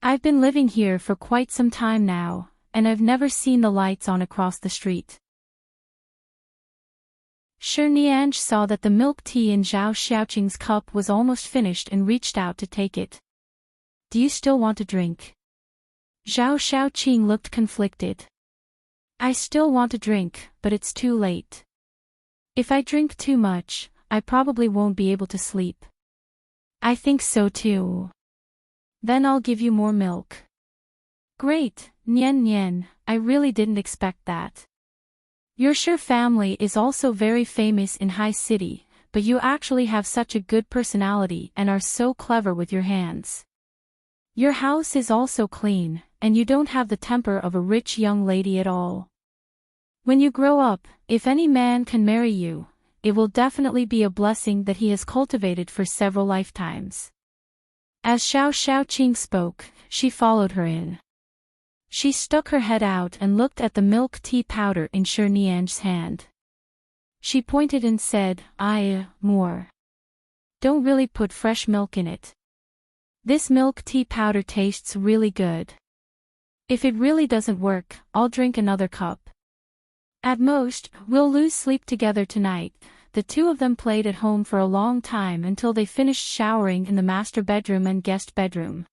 I've been living here for quite some time now, and I've never seen the lights on across the street. Shi Nianj saw that the milk tea in Zhao Xiaoqing's cup was almost finished and reached out to take it. Do you still want to drink? Zhao Xiaoqing looked conflicted. I still want to drink, but it's too late. If I drink too much, I probably won't be able to sleep. I think so too. Then I'll give you more milk. Great, Nian Nian, I really didn't expect that. Your Shi family is also very famous in High City, but you actually have such a good personality and are so clever with your hands. Your house is also clean, and you don't have the temper of a rich young lady at all. When you grow up, if any man can marry you, it will definitely be a blessing that he has cultivated for several lifetimes. As Zhao Xiaoqing spoke, she followed her in. She stuck her head out and looked at the milk tea powder in Shi Nianj's hand. She pointed and said, more. Don't really put fresh milk in it. This milk tea powder tastes really good. If it really doesn't work, I'll drink another cup. At most, we'll lose sleep together tonight. The two of them played at home for a long time until they finished showering in the master bedroom and guest bedroom.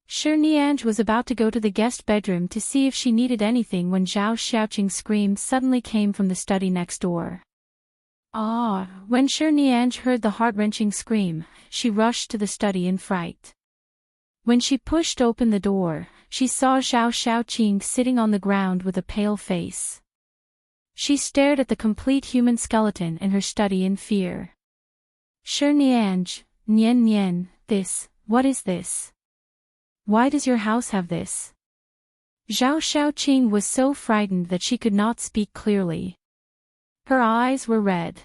Shi Nianj was about to go to the guest bedroom to see if she needed anything when Zhao Xiaoqing's scream suddenly came from the study next door. When Shi Nianj heard the heart-wrenching scream, she rushed to the study in fright. When she pushed open the door, she saw Zhao Xiaoqing sitting on the ground with a pale face. She stared at the complete human skeleton in her study in fear. Shi Nianj, Nian Nian, what is this? Why does your house have this? Zhao Xiaoqing was so frightened that she could not speak clearly. Her eyes were red.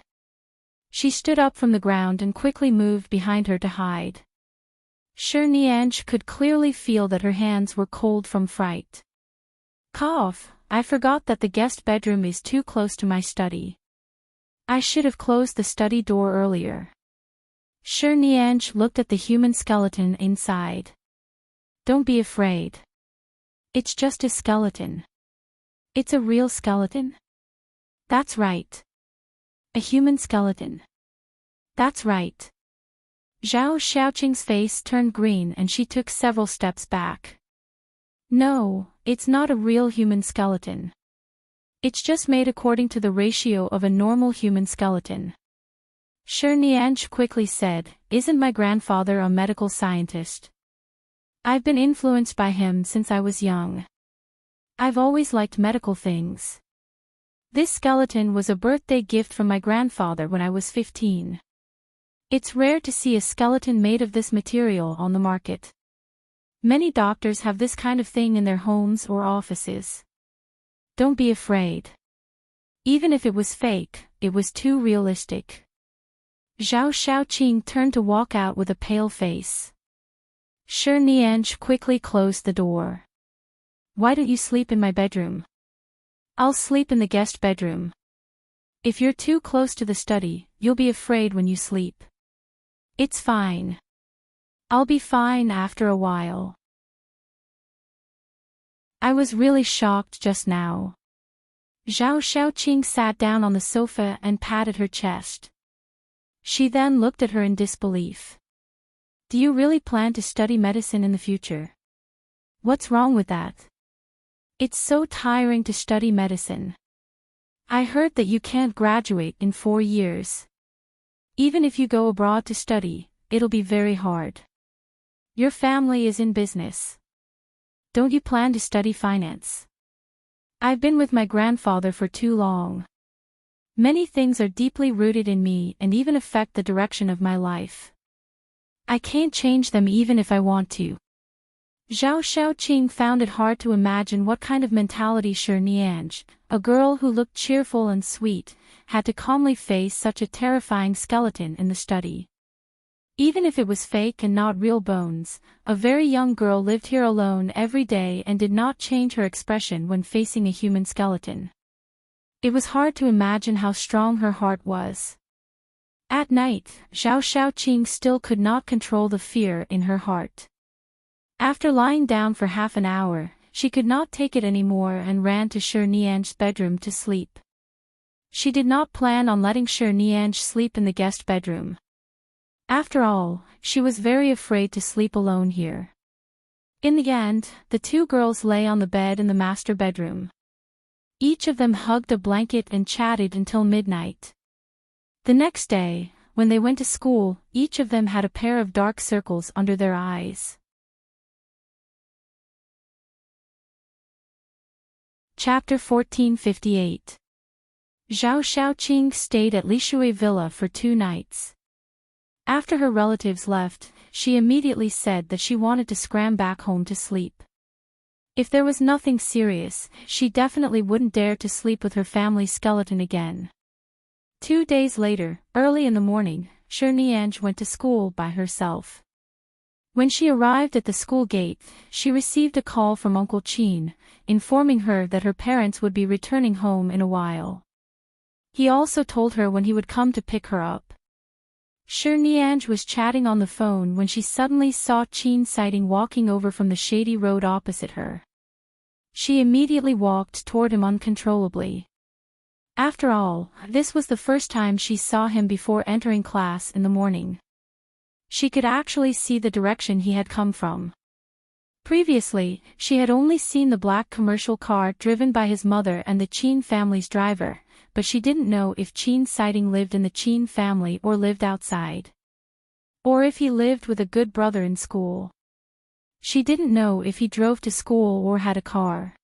She stood up from the ground and quickly moved behind her to hide. Shi Nianj could clearly feel that her hands were cold from fright. Cough, I forgot that the guest bedroom is too close to my study. I should have closed the study door earlier. Shi Nianj looked at the human skeleton inside. Don't be afraid. It's just a skeleton. It's a real skeleton? That's right. A human skeleton. That's right. Zhao Xiaoqing's face turned green and she took several steps back. No, it's not a real human skeleton. It's just made according to the ratio of a normal human skeleton. Shi Nianj quickly said, Isn't my grandfather a medical scientist? I've been influenced by him since I was young. I've always liked medical things. This skeleton was a birthday gift from my grandfather when I was 15. It's rare to see a skeleton made of this material on the market. Many doctors have this kind of thing in their homes or offices. Don't be afraid. Even if it was fake, it was too realistic. Zhao Xiaoqing turned to walk out with a pale face. Shi Nianj quickly closed the door. Why don't you sleep in my bedroom? I'll sleep in the guest bedroom. If you're too close to the study, you'll be afraid when you sleep. It's fine. I'll be fine after a while. I was really shocked just now. Zhao Xiaoqing sat down on the sofa and patted her chest. She then looked at her in disbelief. Do you really plan to study medicine in the future? What's wrong with that? It's so tiring to study medicine. I heard that you can't graduate in 4 years. Even if you go abroad to study, it'll be very hard. Your family is in business. Don't you plan to study finance? I've been with my grandfather for too long. Many things are deeply rooted in me and even affect the direction of my life. I can't change them even if I want to. Zhao Xiaoqing found it hard to imagine what kind of mentality Shi Nianj, a girl who looked cheerful and sweet, had to calmly face such a terrifying skeleton in the study. Even if it was fake and not real bones, a very young girl lived here alone every day and did not change her expression when facing a human skeleton. It was hard to imagine how strong her heart was. At night, Zhao Xiaoqing still could not control the fear in her heart. After lying down for half an hour, she could not take it anymore and ran to Shi Nianj's bedroom to sleep. She did not plan on letting Shi Nianj sleep in the guest bedroom. After all, she was very afraid to sleep alone here. In the end, the two girls lay on the bed in the master bedroom. Each of them hugged a blanket and chatted until midnight. The next day, when they went to school, each of them had a pair of dark circles under their eyes. Chapter 1458. Zhao Xiaoqing stayed at Lishui Villa for 2 nights. After her relatives left, she immediately said that she wanted to scram back home to sleep. If there was nothing serious, she definitely wouldn't dare to sleep with her family's skeleton again. 2 days later, early in the morning, Shi Nianj went to school by herself. When she arrived at the school gate, she received a call from Uncle Qin, informing her that her parents would be returning home in a while. He also told her when he would come to pick her up. Shi Nianj was chatting on the phone when she suddenly saw Qin Sighting walking over from the shady road opposite her. She immediately walked toward him uncontrollably. After all, this was the first time she saw him before entering class in the morning. She could actually see the direction he had come from. Previously, she had only seen the black commercial car driven by his mother and the Qin family's driver, but she didn't know if Qin Sighting lived in the Qin family or lived outside. Or if he lived with a good brother in school. She didn't know if he drove to school or had a car.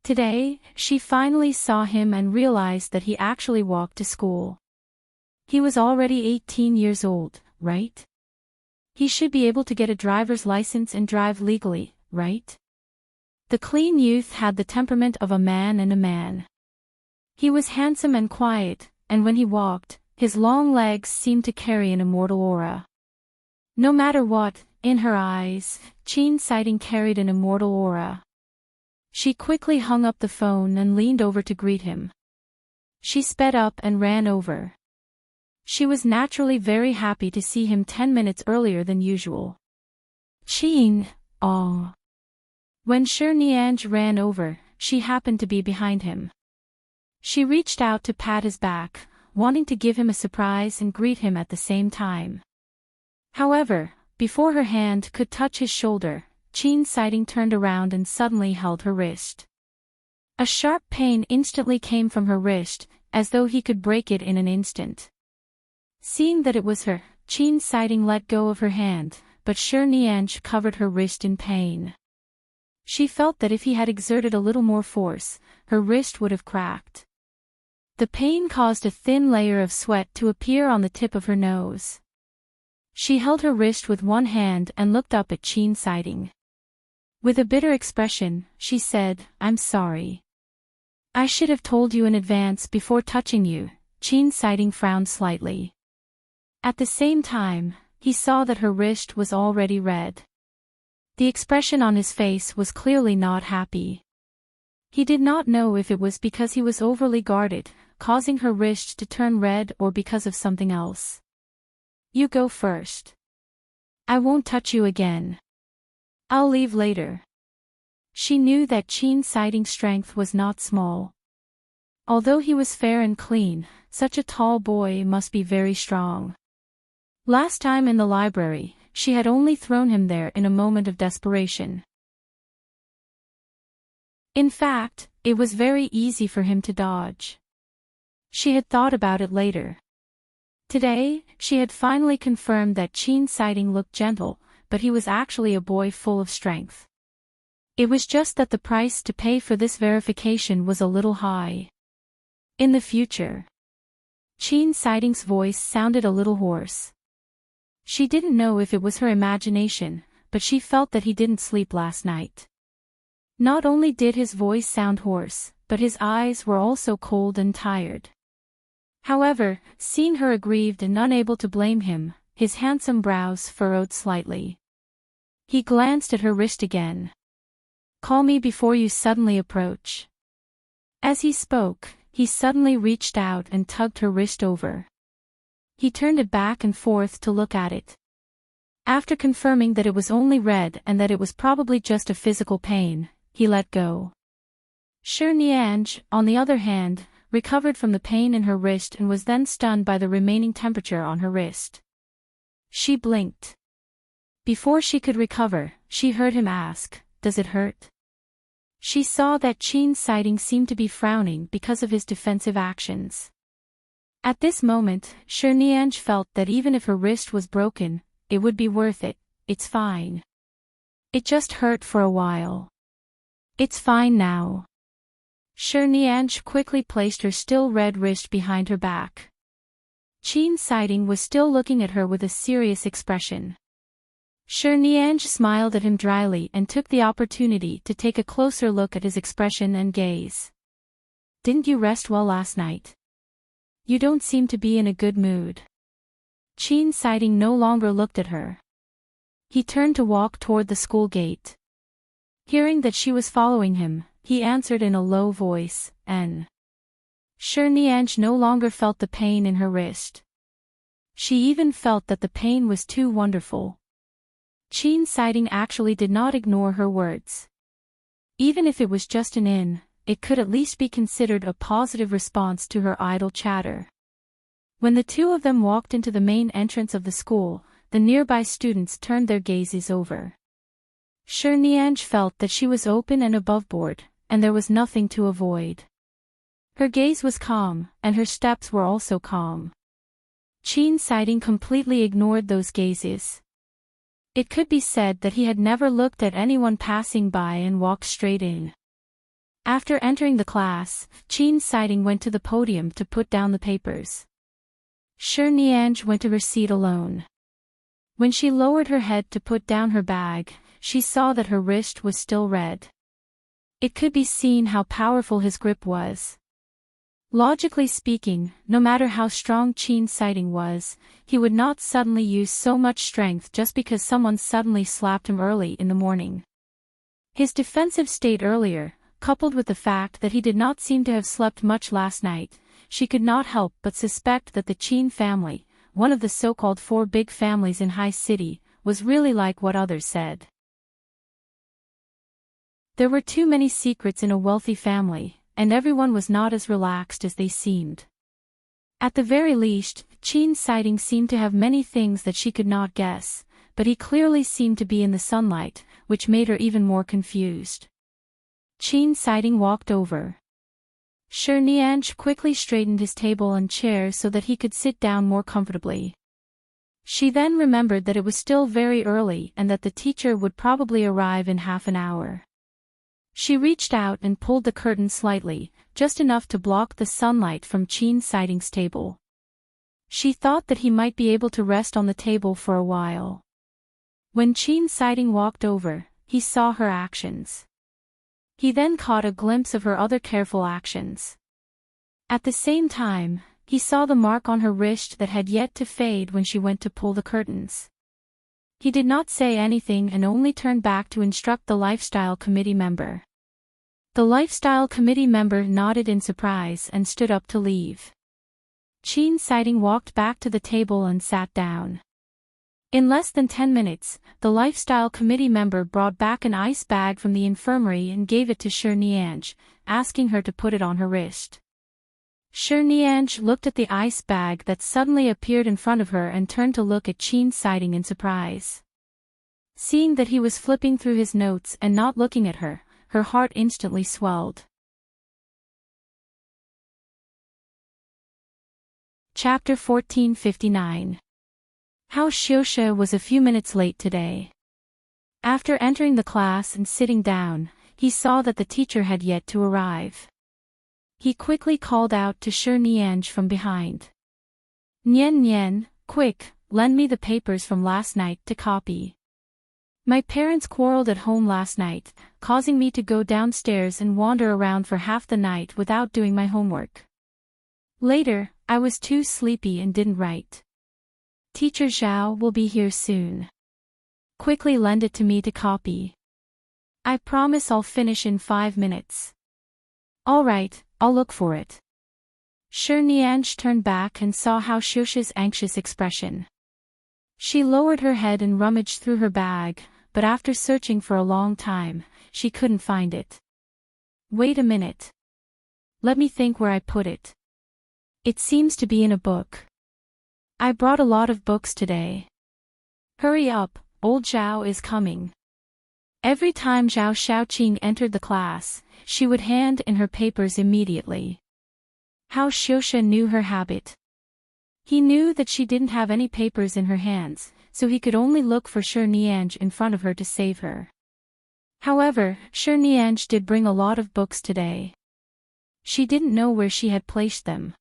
Today, she finally saw him and realized that he actually walked to school. He was already 18 years old, right? He should be able to get a driver's license and drive legally, right? The clean youth had the temperament of a man and a man. He was handsome and quiet, and when he walked, his long legs seemed to carry an immortal aura. No matter what, in her eyes, Qin Sighting carried an immortal aura. She quickly hung up the phone and leaned over to greet him. She sped up and ran over. She was naturally very happy to see him 10 minutes earlier than usual. Qin, oh. When Shi Nianj ran over, she happened to be behind him. She reached out to pat his back, wanting to give him a surprise and greet him at the same time. However, before her hand could touch his shoulder, Qin Sighting turned around and suddenly held her wrist. A sharp pain instantly came from her wrist, as though he could break it in an instant. Seeing that it was her, Qin Sighting let go of her hand, but Shi Nianj covered her wrist in pain. She felt that if he had exerted a little more force, her wrist would have cracked. The pain caused a thin layer of sweat to appear on the tip of her nose. She held her wrist with one hand and looked up at Qin Sighting. With a bitter expression, she said, "I'm sorry. I should have told you in advance before touching you." Qin Sighting frowned slightly. At the same time, he saw that her wrist was already red. The expression on his face was clearly not happy. He did not know if it was because he was overly guarded, causing her wrist to turn red, or because of something else. "You go first. I won't touch you again. I'll leave later." She knew that Qin Sighting's strength was not small. Although he was fair and clean, such a tall boy must be very strong. Last time in the library, she had only thrown him there in a moment of desperation. In fact, it was very easy for him to dodge. She had thought about it later. Today, she had finally confirmed that Qin Sighting looked gentle, but he was actually a boy full of strength. It was just that the price to pay for this verification was a little high. In the future. Qin Sighting's voice sounded a little hoarse. She didn't know if it was her imagination, but she felt that he didn't sleep last night. Not only did his voice sound hoarse, but his eyes were also cold and tired. However, seeing her aggrieved and unable to blame him, his handsome brows furrowed slightly. He glanced at her wrist again. "Call me before you suddenly approach." As he spoke, he suddenly reached out and tugged her wrist over. He turned it back and forth to look at it. After confirming that it was only red and that it was probably just a physical pain, he let go. Nianj, on the other hand, recovered from the pain in her wrist and was then stunned by the remaining temperature on her wrist. She blinked. Before she could recover, she heard him ask, "Does it hurt?" She saw that Enchanting seemed to be frowning because of his defensive actions. At this moment, Nianj felt that even if her wrist was broken, it would be worth it. "It's fine. It just hurt for a while. It's fine now." Nianj quickly placed her still red wrist behind her back. Enchanting was still looking at her with a serious expression. Nianj smiled at him dryly and took the opportunity to take a closer look at his expression and gaze. "Didn't you rest well last night? You don't seem to be in a good mood." Enchanting no longer looked at her. He turned to walk toward the school gate. Hearing that she was following him, he answered in a low voice, "N." Nianj no longer felt the pain in her wrist. She even felt that the pain was too wonderful. Enchanting actually did not ignore her words. Even if it was just an "in," it could at least be considered a positive response to her idle chatter. When the two of them walked into the main entrance of the school, the nearby students turned their gazes over. Nianj felt that she was open and aboveboard, and there was nothing to avoid. Her gaze was calm, and her steps were also calm. Enchanting completely ignored those gazes. It could be said that he had never looked at anyone passing by and walked straight in. After entering the class, Enchanting went to the podium to put down the papers. Nianj went to her seat alone. When she lowered her head to put down her bag, she saw that her wrist was still red. It could be seen how powerful his grip was. Logically speaking, no matter how strong Enchanting was, he would not suddenly use so much strength just because someone suddenly slapped him early in the morning. His defensive state earlier, coupled with the fact that he did not seem to have slept much last night, she could not help but suspect that the Chen family, one of the so-called four big families in High City, was really like what others said. There were too many secrets in a wealthy family, and everyone was not as relaxed as they seemed. At the very least, Enchanting seemed to have many things that she could not guess, but he clearly seemed to be in the sunlight, which made her even more confused. Enchanting walked over. Nianj quickly straightened his table and chair so that he could sit down more comfortably. She then remembered that it was still very early and that the teacher would probably arrive in half an hour. She reached out and pulled the curtain slightly, just enough to block the sunlight from Enchanting's table. She thought that he might be able to rest on the table for a while. When Enchanting walked over, he saw her actions. He then caught a glimpse of her other careful actions. At the same time, he saw the mark on her wrist that had yet to fade when she went to pull the curtains. He did not say anything and only turned back to instruct the lifestyle committee member. The lifestyle committee member nodded in surprise and stood up to leave. Enchanting walked back to the table and sat down. In less than 10 minutes, the lifestyle committee member brought back an ice bag from the infirmary and gave it to Nianj, asking her to put it on her wrist. Nianj looked at the ice bag that suddenly appeared in front of her and turned to look at Enchanting in surprise. Seeing that he was flipping through his notes and not looking at her, her heart instantly swelled. Chapter 1459. How Xiuxia was a few minutes late today. After entering the class and sitting down, he saw that the teacher had yet to arrive. He quickly called out to Nianj from behind. "Nian Nian, quick, lend me the papers from last night to copy." My parents quarreled at home last night, causing me to go downstairs and wander around for half the night without doing my homework. Later, I was too sleepy and didn't write. Teacher Zhao will be here soon. Quickly lend it to me to copy. I promise I'll finish in 5 minutes. All right, I'll look for it. Shi Nianzhi turned back and saw Hao Xiuxia's anxious expression. She lowered her head and rummaged through her bag, but after searching for a long time, she couldn't find it. Wait a minute. Let me think where I put it. It seems to be in a book. I brought a lot of books today. Hurry up, old Zhao is coming. Every time Zhao Xiaoqing entered the class, she would hand in her papers immediately. Hao Xiuxia knew her habit. He knew that she didn't have any papers in her hands, so he could only look for Shi Nianzhi in front of her to save her. However, Shi Nianzhi did bring a lot of books today. She didn't know where she had placed them.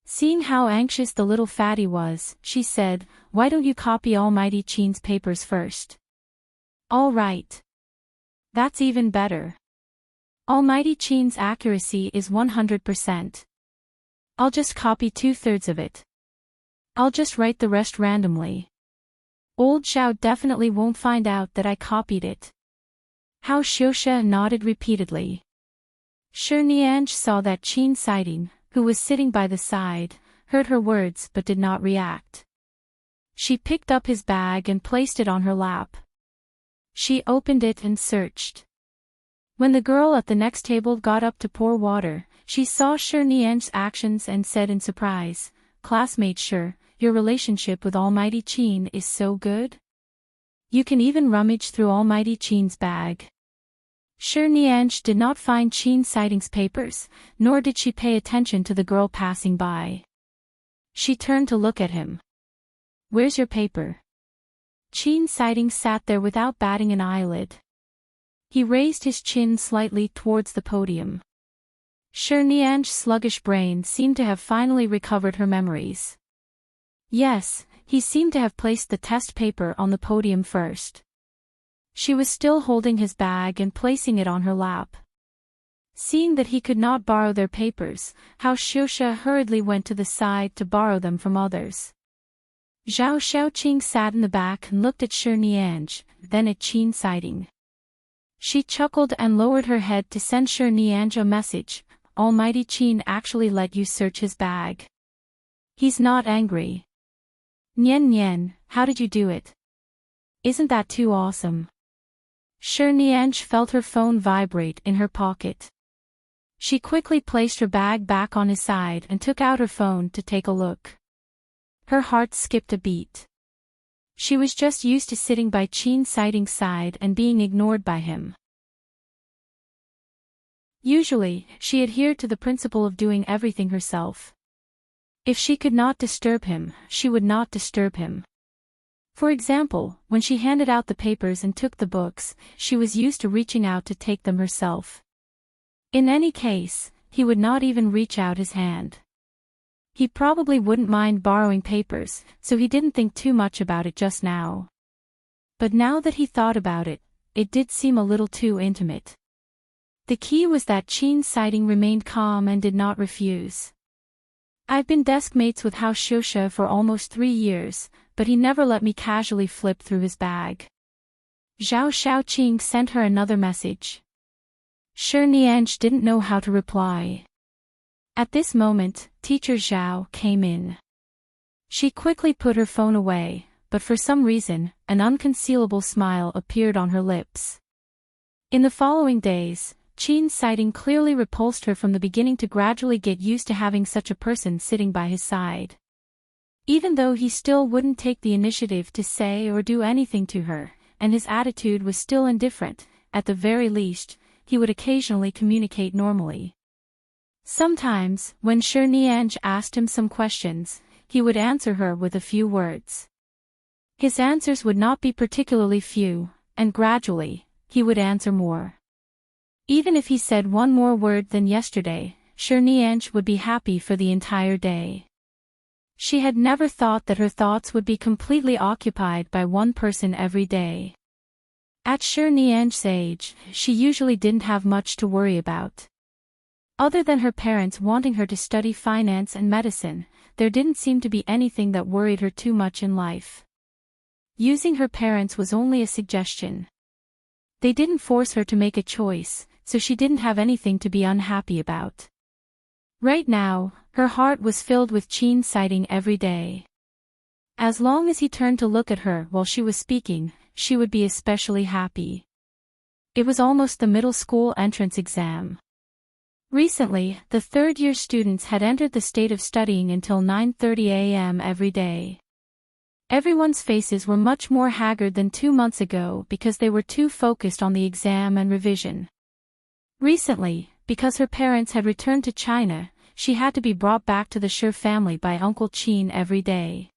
Seeing how anxious the little fatty was, she said, "Why don't you copy Almighty Qin's papers first?" "All right. That's even better. Almighty Qin's accuracy is 100%. I'll just copy 2/3 of it. I'll just write the rest randomly. Old Zhao definitely won't find out that I copied it." Hao Xiuxia nodded repeatedly. Shi Nianzhi saw that Qin Siding, who was sitting by the side, heard her words but did not react. She picked up his bag and placed it on her lap. She opened it and searched. When the girl at the next table got up to pour water, she saw Shi Nianzhi's actions and said in surprise, "Classmate Shi, your relationship with Almighty Qin is so good? You can even rummage through Almighty Qin's bag." Shi Nianzhi did not find Qin Siding's papers, nor did she pay attention to the girl passing by. She turned to look at him. "Where's your paper?" Qin Siding sat there without batting an eyelid. He raised his chin slightly towards the podium. Shi Nianzhi's sluggish brain seemed to have finally recovered her memories. Yes, he seemed to have placed the test paper on the podium first. She was still holding his bag and placing it on her lap. Seeing that he could not borrow their papers, Hao Xiuxia hurriedly went to the side to borrow them from others. Zhao Xiaoqing sat in the back and looked at Shi Nianzhi, then at Qin Siding. She chuckled and lowered her head to send Shi Nianzhi a message. "Almighty Qin actually let you search his bag. He's not angry. Nian Nian, how did you do it? Isn't that too awesome?" Shi Nianzhi felt her phone vibrate in her pocket. She quickly placed her bag back on his side and took out her phone to take a look. Her heart skipped a beat. She was just used to sitting by Qin Siding's side and being ignored by him. Usually, she adhered to the principle of doing everything herself. If she could not disturb him, she would not disturb him. For example, when she handed out the papers and took the books, she was used to reaching out to take them herself. In any case, he would not even reach out his hand. He probably wouldn't mind borrowing papers, so he didn't think too much about it just now. But now that he thought about it, it did seem a little too intimate. The key was that Qin Siding remained calm and did not refuse. "I've been desk mates with Hao Xiuxia for almost 3 years, but he never let me casually flip through his bag." Zhao Xiaoqing sent her another message. Shi Nianzhi didn't know how to reply. At this moment, Teacher Zhao came in. She quickly put her phone away, but for some reason, an unconcealable smile appeared on her lips. In the following days, Qin Siding clearly repulsed her from the beginning to gradually get used to having such a person sitting by his side. Even though he still wouldn't take the initiative to say or do anything to her, and his attitude was still indifferent, at the very least, he would occasionally communicate normally. Sometimes, when Shi Nianzhi asked him some questions, he would answer her with a few words. His answers would not be particularly few, and gradually, he would answer more. Even if he said one more word than yesterday, Shi Nianzhi would be happy for the entire day. She had never thought that her thoughts would be completely occupied by one person every day. At Nian's age, she usually didn't have much to worry about. Other than her parents wanting her to study finance and medicine, there didn't seem to be anything that worried her too much in life. Using her parents was only a suggestion. They didn't force her to make a choice, so she didn't have anything to be unhappy about. Right now, her heart was filled with Qin sighting every day. As long as he turned to look at her while she was speaking, she would be especially happy. It was almost the middle school entrance exam. Recently, the third-year students had entered the state of studying until 9:30 a.m. every day. Everyone's faces were much more haggard than 2 months ago because they were too focused on the exam and revision. Recently, because her parents had returned to China, she had to be brought back to the Shi family by Uncle Qin every day.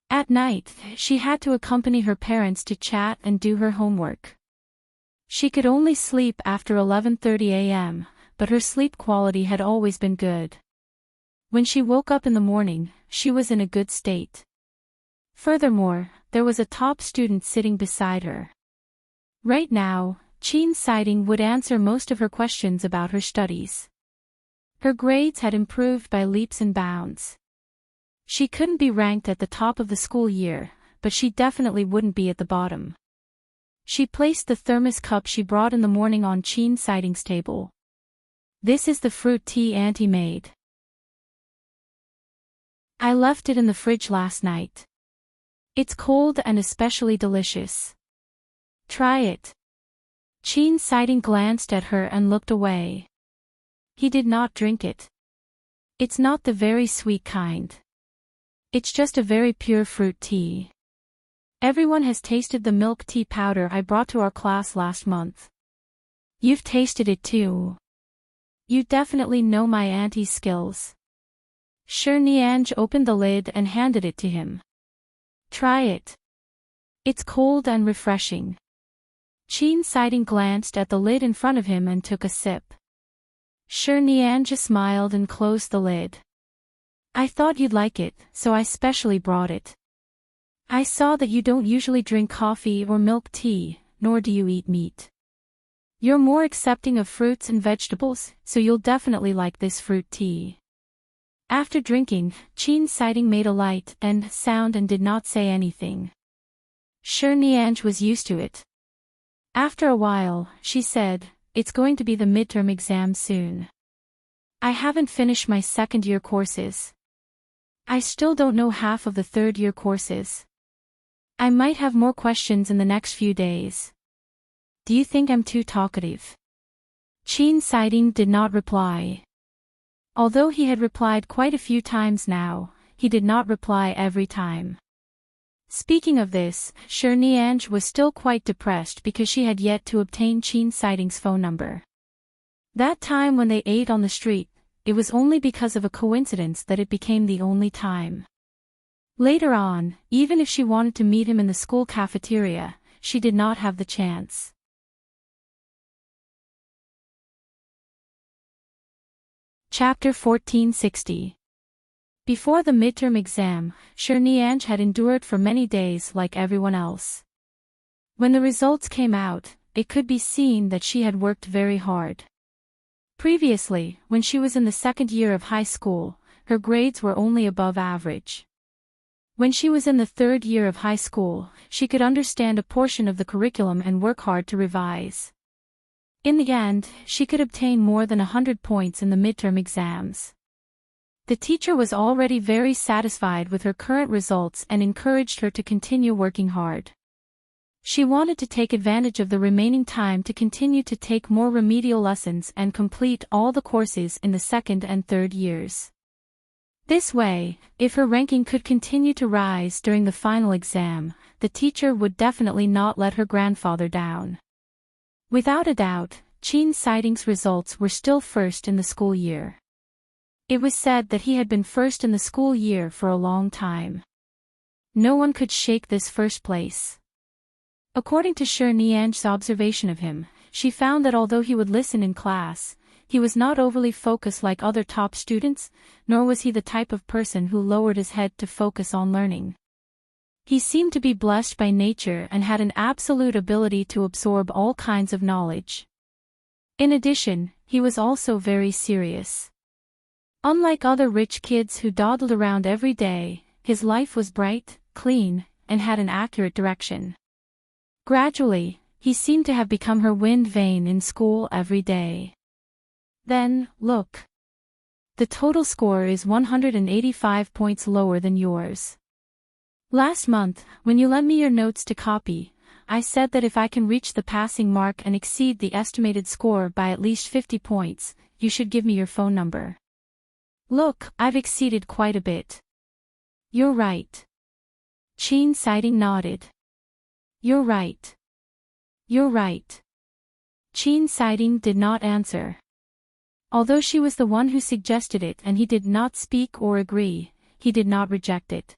At night, she had to accompany her parents to chat and do her homework. She could only sleep after 11:30 a.m., but her sleep quality had always been good. When she woke up in the morning, she was in a good state. Furthermore, there was a top student sitting beside her. Right now, Qin sighting would answer most of her questions about her studies. Her grades had improved by leaps and bounds. She couldn't be ranked at the top of the school year, but she definitely wouldn't be at the bottom. She placed the thermos cup she brought in the morning on Qin sighting's table. "This is the fruit tea Auntie made. I left it in the fridge last night. It's cold and especially delicious. Try it." Qin sighting glanced at her and looked away. He did not drink it. It's not the very sweet kind. It's just a very pure fruit tea. Everyone has tasted the milk tea powder I brought to our class last month. You've tasted it too. You definitely know my auntie's skills. Shi Nian opened the lid and handed it to him. Try it. It's cold and refreshing. Qin sighting glanced at the lid in front of him and took a sip. Shi Nian smiled and closed the lid. I thought you'd like it, so I specially brought it. I saw that you don't usually drink coffee or milk tea, nor do you eat meat. You're more accepting of fruits and vegetables, so you'll definitely like this fruit tea. After drinking, Qin sighting made a light sound and did not say anything. Shi Nian was used to it. After a while, she said, "It's going to be the midterm exam soon. I haven't finished my second-year courses. I still don't know half of the third-year courses. I might have more questions in the next few days. Do you think I'm too talkative?" Qin sighting did not reply. Although he had replied quite a few times now, he did not reply every time. Speaking of this, Shi Nian was still quite depressed because she had yet to obtain Qin sighting's phone number. That time when they ate on the street, it was only because of a coincidence that it became the only time. Later on, even if she wanted to meet him in the school cafeteria, she did not have the chance. Chapter 1460. Before the midterm exam, Shi Nian had endured for many days like everyone else. When the results came out, it could be seen that she had worked very hard. Previously, when she was in the second year of high school, her grades were only above average. When she was in the third year of high school, she could understand a portion of the curriculum and work hard to revise. In the end, she could obtain more than 100 points in the midterm exams. The teacher was already very satisfied with her current results and encouraged her to continue working hard. She wanted to take advantage of the remaining time to continue to take more remedial lessons and complete all the courses in the second and third years. This way, if her ranking could continue to rise during the final exam, the teacher would definitely not let her grandfather down. Without a doubt, Qin sighting's results were still first in the school year. It was said that he had been first in the school year for a long time. No one could shake this first place. According to Shi Nian's observation of him, she found that although he would listen in class, he was not overly focused like other top students, nor was he the type of person who lowered his head to focus on learning. He seemed to be blessed by nature and had an absolute ability to absorb all kinds of knowledge. In addition, he was also very serious. Unlike other rich kids who dawdled around every day, his life was bright, clean, and had an accurate direction. Gradually, he seemed to have become her wind vane in school every day. Then, look. The total score is 185 points lower than yours. Last month, when you lent me your notes to copy, I said that if I can reach the passing mark and exceed the estimated score by at least 50 points, you should give me your phone number. Look, I've exceeded quite a bit. You're right. Enchanting nodded. You're right. You're right. Enchanting did not answer. Although she was the one who suggested it and he did not speak or agree, he did not reject it.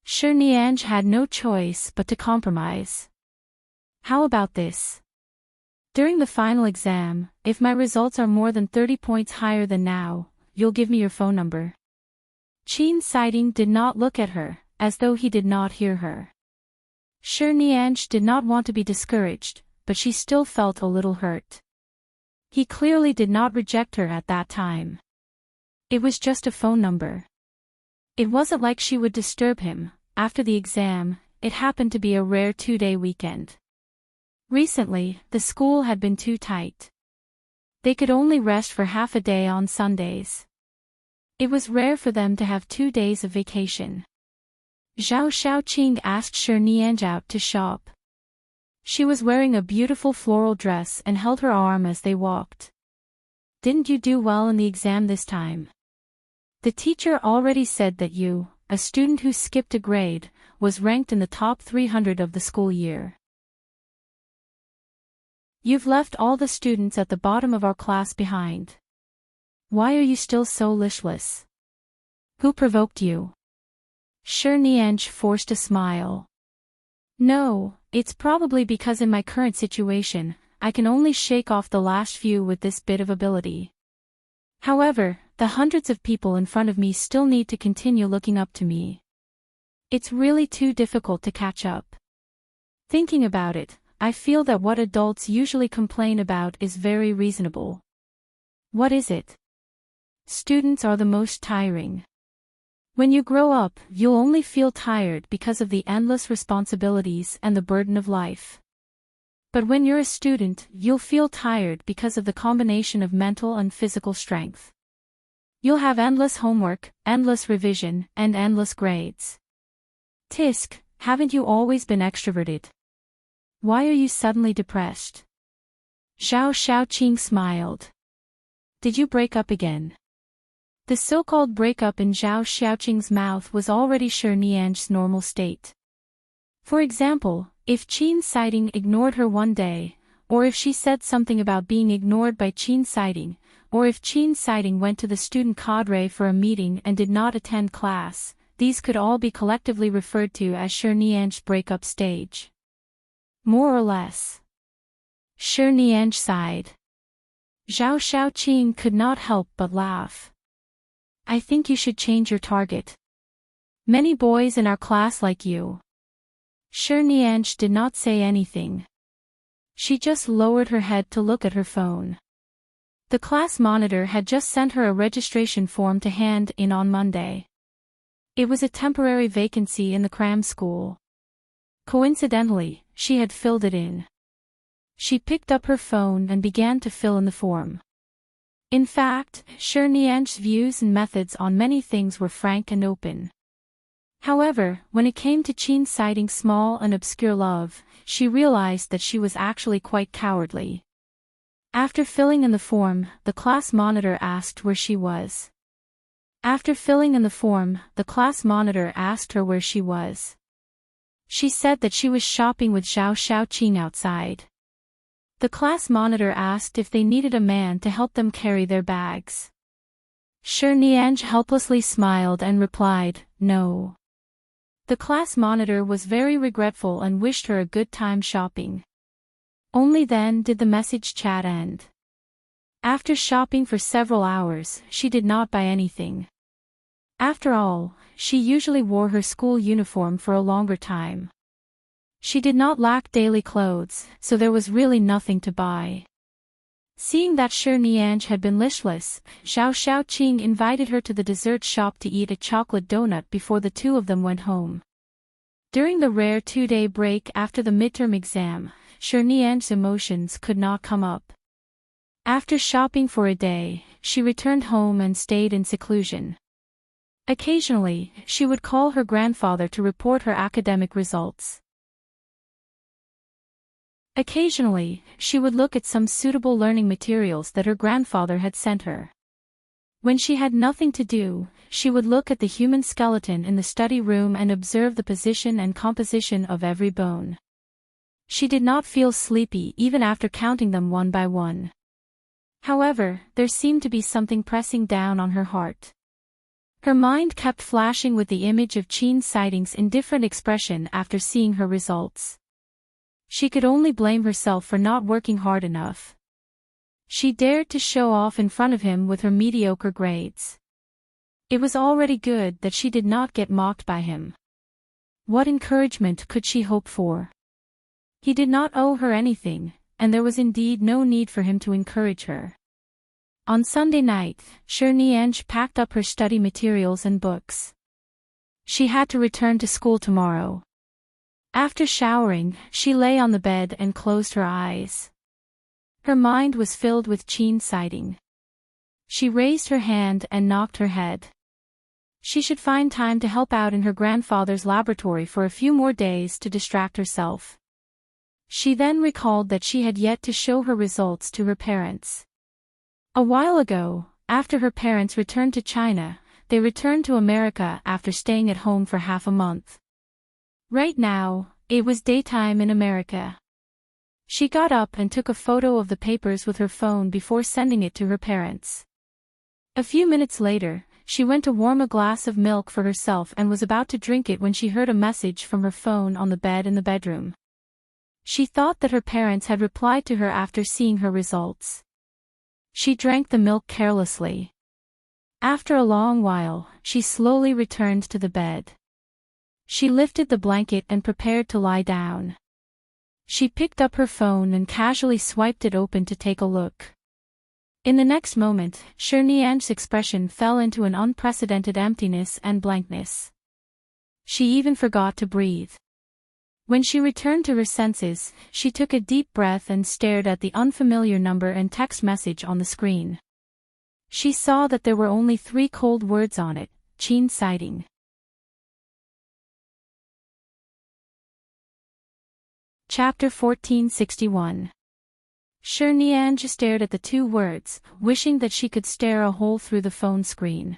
Enchanting had no choice but to compromise. How about this? During the final exam, if my results are more than 30 points higher than now, you'll give me your phone number. Enchanting did not look at her, as though he did not hear her. Enchanting did not want to be discouraged, but she still felt a little hurt. He clearly did not reject her at that time. It was just a phone number. It wasn't like she would disturb him. After the exam, it happened to be a rare 2-day weekend. Recently, the school had been too tight. They could only rest for half a day on Sundays. It was rare for them to have 2 days of vacation. Zhao Xiaoqing asked Enchanting out to shop. She was wearing a beautiful floral dress and held her arm as they walked. Didn't you do well in the exam this time? The teacher already said that you, a student who skipped a grade, was ranked in the top 300 of the school year. You've left all the students at the bottom of our class behind. Why are you still so listless? Who provoked you? Enchanting forced a smile. No, it's probably because in my current situation, I can only shake off the last few with this bit of ability. However, the hundreds of people in front of me still need to continue looking up to me. It's really too difficult to catch up. Thinking about it, I feel that what adults usually complain about is very reasonable. What is it? Students are the most tiring. When you grow up, you'll only feel tired because of the endless responsibilities and the burden of life. But when you're a student, you'll feel tired because of the combination of mental and physical strength. You'll have endless homework, endless revision, and endless grades. Tisk, haven't you always been extroverted? Why are you suddenly depressed? Zhao Xiaoqing smiled. Did you break up again? The so-called breakup in Zhao Xiaoqing's mouth was already Enchanting's normal state. For example, if Enchanting ignored her one day, or if she said something about being ignored by Enchanting, or if Enchanting went to the student cadre for a meeting and did not attend class, these could all be collectively referred to as Enchanting's breakup stage. More or less. Enchanting sighed. Zhao Xiaoqing could not help but laugh. I think you should change your target. Many boys in our class like you. Enchanting did not say anything. She just lowered her head to look at her phone. The class monitor had just sent her a registration form to hand in on Monday. It was a temporary vacancy in the cram school. Coincidentally, she had filled it in. She picked up her phone and began to fill in the form. In fact, Enchanting's views and methods on many things were frank and open. However, when it came to Enchanting's small and obscure love, she realized that she was actually quite cowardly. After filling in the form, the class monitor asked where she was. After filling in the form, the class monitor asked her where she was. She said that she was shopping with Zhao Xiaoqing outside. The class monitor asked if they needed a man to help them carry their bags. Enchanting helplessly smiled and replied, no. The class monitor was very regretful and wished her a good time shopping. Only then did the message chat end. After shopping for several hours, she did not buy anything. After all, she usually wore her school uniform for a longer time. She did not lack daily clothes, so there was really nothing to buy. Seeing that Shi Nianj had been listless, Xiao Xiaoqing invited her to the dessert shop to eat a chocolate donut before the two of them went home. During the rare 2-day break after the midterm exam, Shi Nianj's emotions could not come up. After shopping for a day, she returned home and stayed in seclusion. Occasionally, she would call her grandfather to report her academic results. Occasionally, she would look at some suitable learning materials that her grandfather had sent her. When she had nothing to do, she would look at the human skeleton in the study room and observe the position and composition of every bone. She did not feel sleepy even after counting them one by one. However, there seemed to be something pressing down on her heart. Her mind kept flashing with the image of Qin's sightings in different expression after seeing her results. She could only blame herself for not working hard enough. She dared to show off in front of him with her mediocre grades. It was already good that she did not get mocked by him. What encouragement could she hope for? He did not owe her anything, and there was indeed no need for him to encourage her. On Sunday night, Shi Nianj packed up her study materials and books. She had to return to school tomorrow. After showering, she lay on the bed and closed her eyes. Her mind was filled with Qin's sighting. She raised her hand and knocked her head. She should find time to help out in her grandfather's laboratory for a few more days to distract herself. She then recalled that she had yet to show her results to her parents. A while ago, after her parents returned to China, they returned to America after staying at home for half a month. Right now, it was daytime in America. She got up and took a photo of the papers with her phone before sending it to her parents. A few minutes later, she went to warm a glass of milk for herself and was about to drink it when she heard a message from her phone on the bed in the bedroom. She thought that her parents had replied to her after seeing her results. She drank the milk carelessly. After a long while, she slowly returned to the bed. She lifted the blanket and prepared to lie down. She picked up her phone and casually swiped it open to take a look. In the next moment, Shi Nianj's expression fell into an unprecedented emptiness and blankness. She even forgot to breathe. When she returned to her senses, she took a deep breath and stared at the unfamiliar number and text message on the screen. She saw that there were only 3 cold words on it: Qin sighting. Chapter 1461. Shi Nianj stared at the 2 words, wishing that she could stare a hole through the phone screen.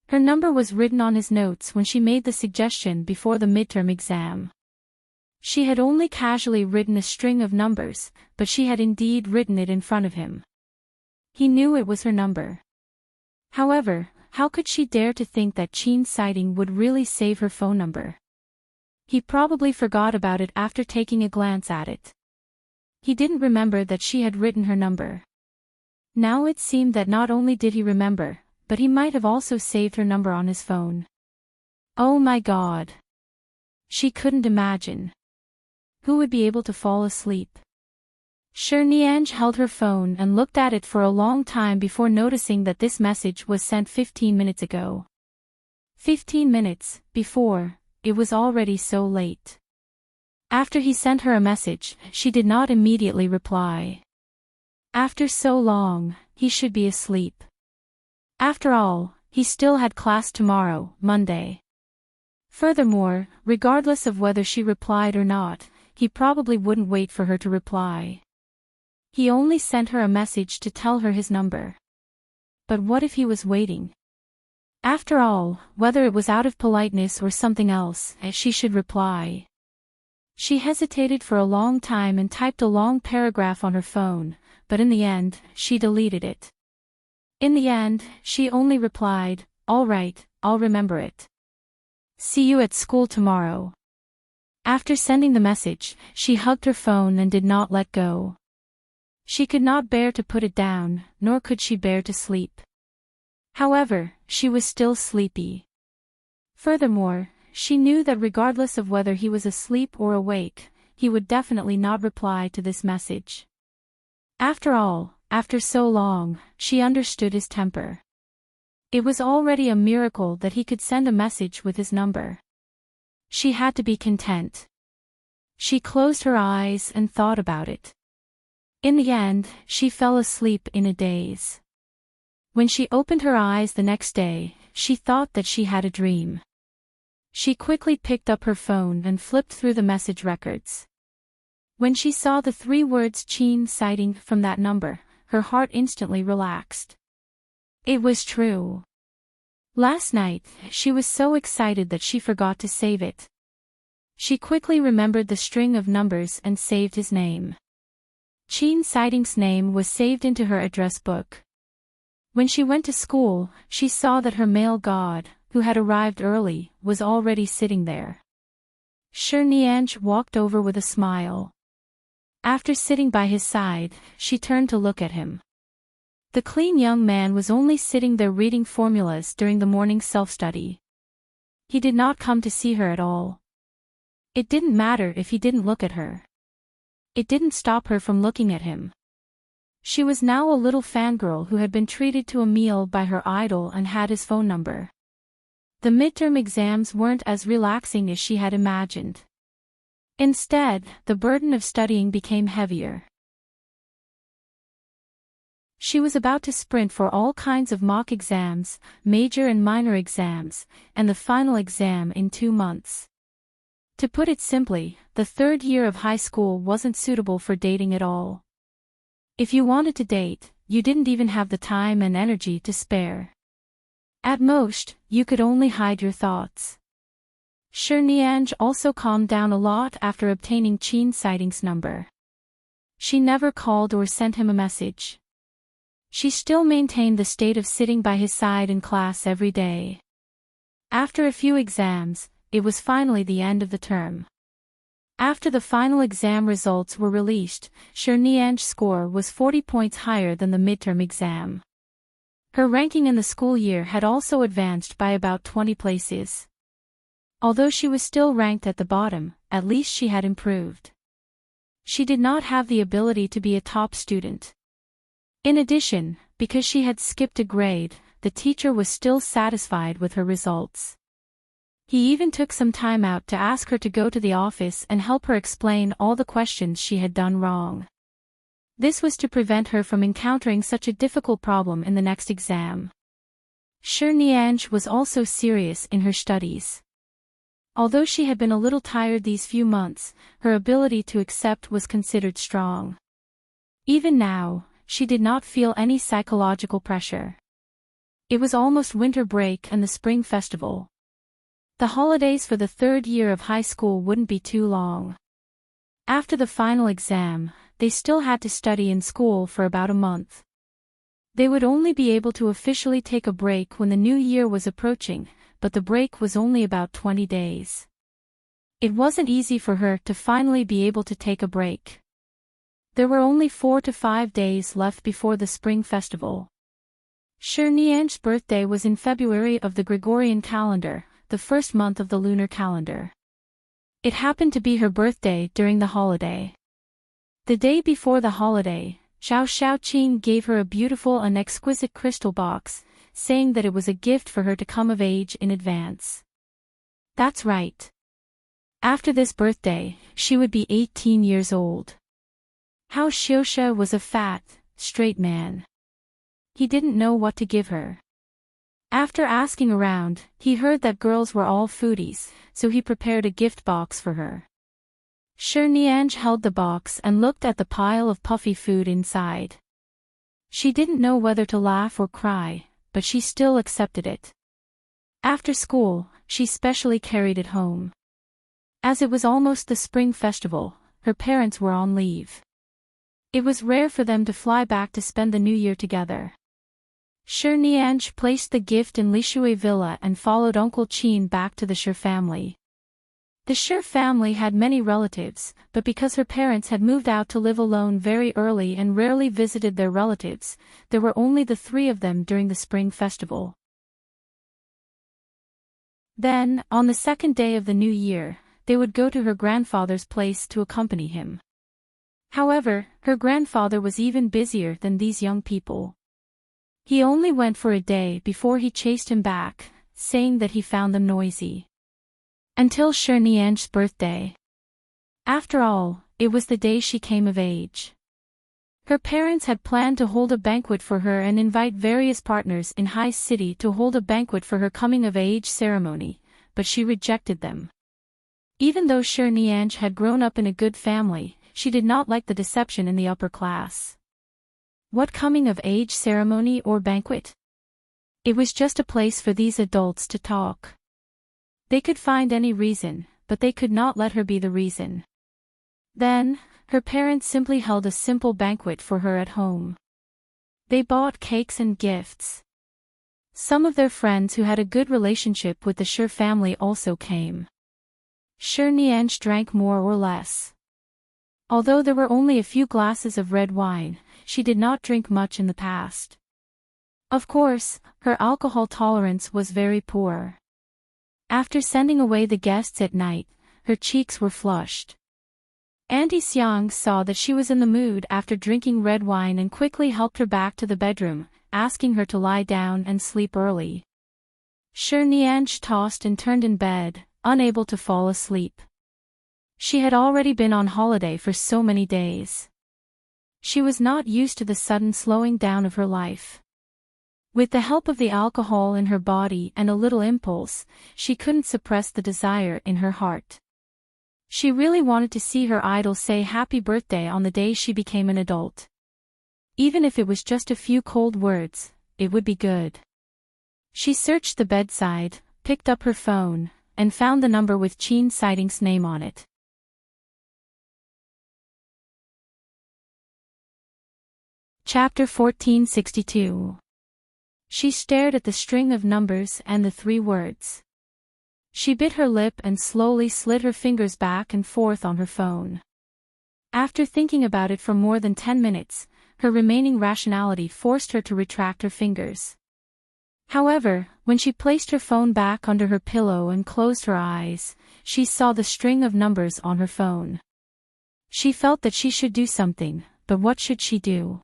Her number was written on his notes when she made the suggestion before the midterm exam. She had only casually written a string of numbers, but she had indeed written it in front of him. He knew it was her number. However, how could she dare to think that Qin's sighting would really save her phone number? He probably forgot about it after taking a glance at it. He didn't remember that she had written her number. Now it seemed that not only did he remember, but he might have also saved her number on his phone. Oh my God! She couldn't imagine. Who would be able to fall asleep? Shi Nianj held her phone and looked at it for a long time before noticing that this message was sent 15 minutes ago. 15 minutes before. It was already so late. After he sent her a message, she did not immediately reply. After so long, he should be asleep. After all, he still had class tomorrow, Monday. Furthermore, regardless of whether she replied or not, he probably wouldn't wait for her to reply. He only sent her a message to tell her his number. But what if he was waiting? After all, whether it was out of politeness or something else, she should reply. She hesitated for a long time and typed a long paragraph on her phone, but in the end, she deleted it. In the end, she only replied, "All right, I'll remember it. See you at school tomorrow." After sending the message, she hugged her phone and did not let go. She could not bear to put it down, nor could she bear to sleep. However, she was still sleepy. Furthermore, she knew that regardless of whether he was asleep or awake, he would definitely not reply to this message. After all, after so long, she understood his temper. It was already a miracle that he could send a message with his number. She had to be content. She closed her eyes and thought about it. In the end, she fell asleep in a daze. When she opened her eyes the next day, she thought that she had a dream. She quickly picked up her phone and flipped through the message records. When she saw the 3 words Enchanting from that number, her heart instantly relaxed. It was true. Last night, she was so excited that she forgot to save it. She quickly remembered the string of numbers and saved his name. Enchanting's name was saved into her address book. When she went to school, she saw that her male god, who had arrived early, was already sitting there. Dreamy walked over with a smile. After sitting by his side, she turned to look at him. The clean young man was only sitting there reading formulas during the morning self-study. He did not come to see her at all. It didn't matter if he didn't look at her. It didn't stop her from looking at him. She was now a little fangirl who had been treated to a meal by her idol and had his phone number. The midterm exams weren't as relaxing as she had imagined. Instead, the burden of studying became heavier. She was about to sprint for all kinds of mock exams, major and minor exams, and the final exam in 2 months. To put it simply, the 3rd year of high school wasn't suitable for dating at all. If you wanted to date, you didn't even have the time and energy to spare. At most, you could only hide your thoughts. Dreamy also calmed down a lot after obtaining Enchanting's number. She never called or sent him a message. She still maintained the state of sitting by his side in class every day. After a few exams, it was finally the end of the term. After the final exam results were released, Dreamy's score was 40 points higher than the midterm exam. Her ranking in the school year had also advanced by about 20 places. Although she was still ranked at the bottom, at least she had improved. She did not have the ability to be a top student. In addition, because she had skipped a grade, the teacher was still satisfied with her results. He even took some time out to ask her to go to the office and help her explain all the questions she had done wrong. This was to prevent her from encountering such a difficult problem in the next exam. Dreamy was also serious in her studies. Although she had been a little tired these few months, her ability to accept was considered strong. Even now, she did not feel any psychological pressure. It was almost winter break and the spring festival. The holidays for the 3rd year of high school wouldn't be too long. After the final exam, they still had to study in school for about a month. They would only be able to officially take a break when the new year was approaching, but the break was only about 20 days. It wasn't easy for her to finally be able to take a break. There were only 4 to 5 days left before the spring festival. Dreamy's birthday was in February of the Gregorian calendar, the first month of the lunar calendar. It happened to be her birthday during the holiday. The day before the holiday, Zhao Xiaoqing gave her a beautiful and exquisite crystal box, saying that it was a gift for her to come of age in advance. That's right. After this birthday, she would be 18 years old. Hao Xiuxia was a fat, straight man. He didn't know what to give her. After asking around, he heard that girls were all foodies, so he prepared a gift box for her. Dreamy held the box and looked at the pile of puffy food inside. She didn't know whether to laugh or cry, but she still accepted it. After school, she specially carried it home. As it was almost the spring festival, her parents were on leave. It was rare for them to fly back to spend the new year together. Dreamy placed the gift in Lishui Villa and followed Uncle Qin back to the Shi family. The Sher family had many relatives, but because her parents had moved out to live alone very early and rarely visited their relatives, there were only the three of them during the spring festival. Then, on the second day of the new year, they would go to her grandfather's place to accompany him. However, her grandfather was even busier than these young people. He only went for a day before he chased him back, saying that he found them noisy. Until Sher Nianj's birthday. After all, it was the day she came of age. Her parents had planned to hold a banquet for her and invite various partners in High City to hold a banquet for her coming-of-age ceremony, but she rejected them. Even though Sher Nianj had grown up in a good family, she did not like the deception in the upper class. What coming-of-age ceremony or banquet? It was just a place for these adults to talk. They could find any reason, but they could not let her be the reason. Then, her parents simply held a simple banquet for her at home. They bought cakes and gifts. Some of their friends who had a good relationship with the Sher family also came. Sher Nianj drank more or less. Although there were only a few glasses of red wine, she did not drink much in the past. Of course, her alcohol tolerance was very poor. After sending away the guests at night, her cheeks were flushed. Auntie Xiang saw that she was in the mood after drinking red wine and quickly helped her back to the bedroom, asking her to lie down and sleep early. Sher Nianj tossed and turned in bed, unable to fall asleep. She had already been on holiday for so many days. She was not used to the sudden slowing down of her life. With the help of the alcohol in her body and a little impulse, she couldn't suppress the desire in her heart. She really wanted to see her idol say happy birthday on the day she became an adult. Even if it was just a few cold words, it would be good. She searched the bedside, picked up her phone, and found the number with Enchanting's name on it. Chapter 1462. She stared at the string of numbers and the three words. She bit her lip and slowly slid her fingers back and forth on her phone. After thinking about it for more than 10 minutes, her remaining rationality forced her to retract her fingers. However, when she placed her phone back under her pillow and closed her eyes, she saw the string of numbers on her phone. She felt that she should do something, but what should she do?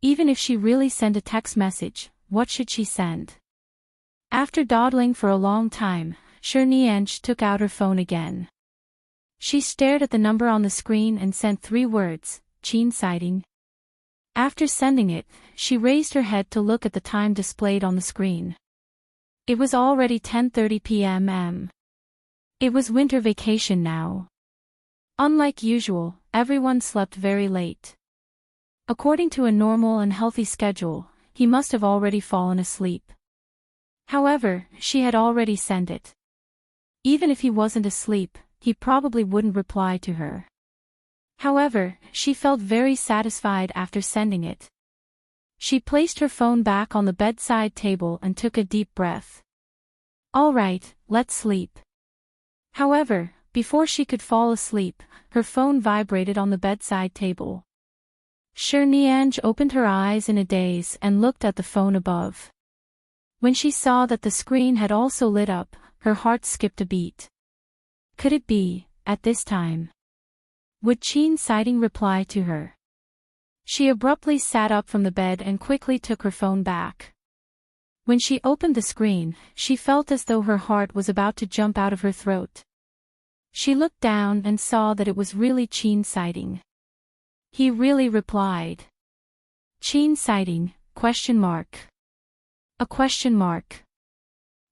Even if she really sent a text message, what should she send? After dawdling for a long time, Sher Nianj took out her phone again. She stared at the number on the screen and sent 3 words, Enchanting. After sending it, she raised her head to look at the time displayed on the screen. It was already 10:30 p.m. It was winter vacation now. Unlike usual, everyone slept very late. According to a normal and healthy schedule, he must have already fallen asleep. However, she had already sent it. Even if he wasn't asleep, he probably wouldn't reply to her. However, she felt very satisfied after sending it. She placed her phone back on the bedside table and took a deep breath. All right, let's sleep. However, before she could fall asleep, her phone vibrated on the bedside table. Sher Nianj opened her eyes in a daze and looked at the phone above. When she saw that the screen had also lit up, her heart skipped a beat. Could it be, at this time? Would Enchanting reply to her? She abruptly sat up from the bed and quickly took her phone back. When she opened the screen, she felt as though her heart was about to jump out of her throat. She looked down and saw that it was really Enchanting. He really replied. Enchanting, ? A question mark.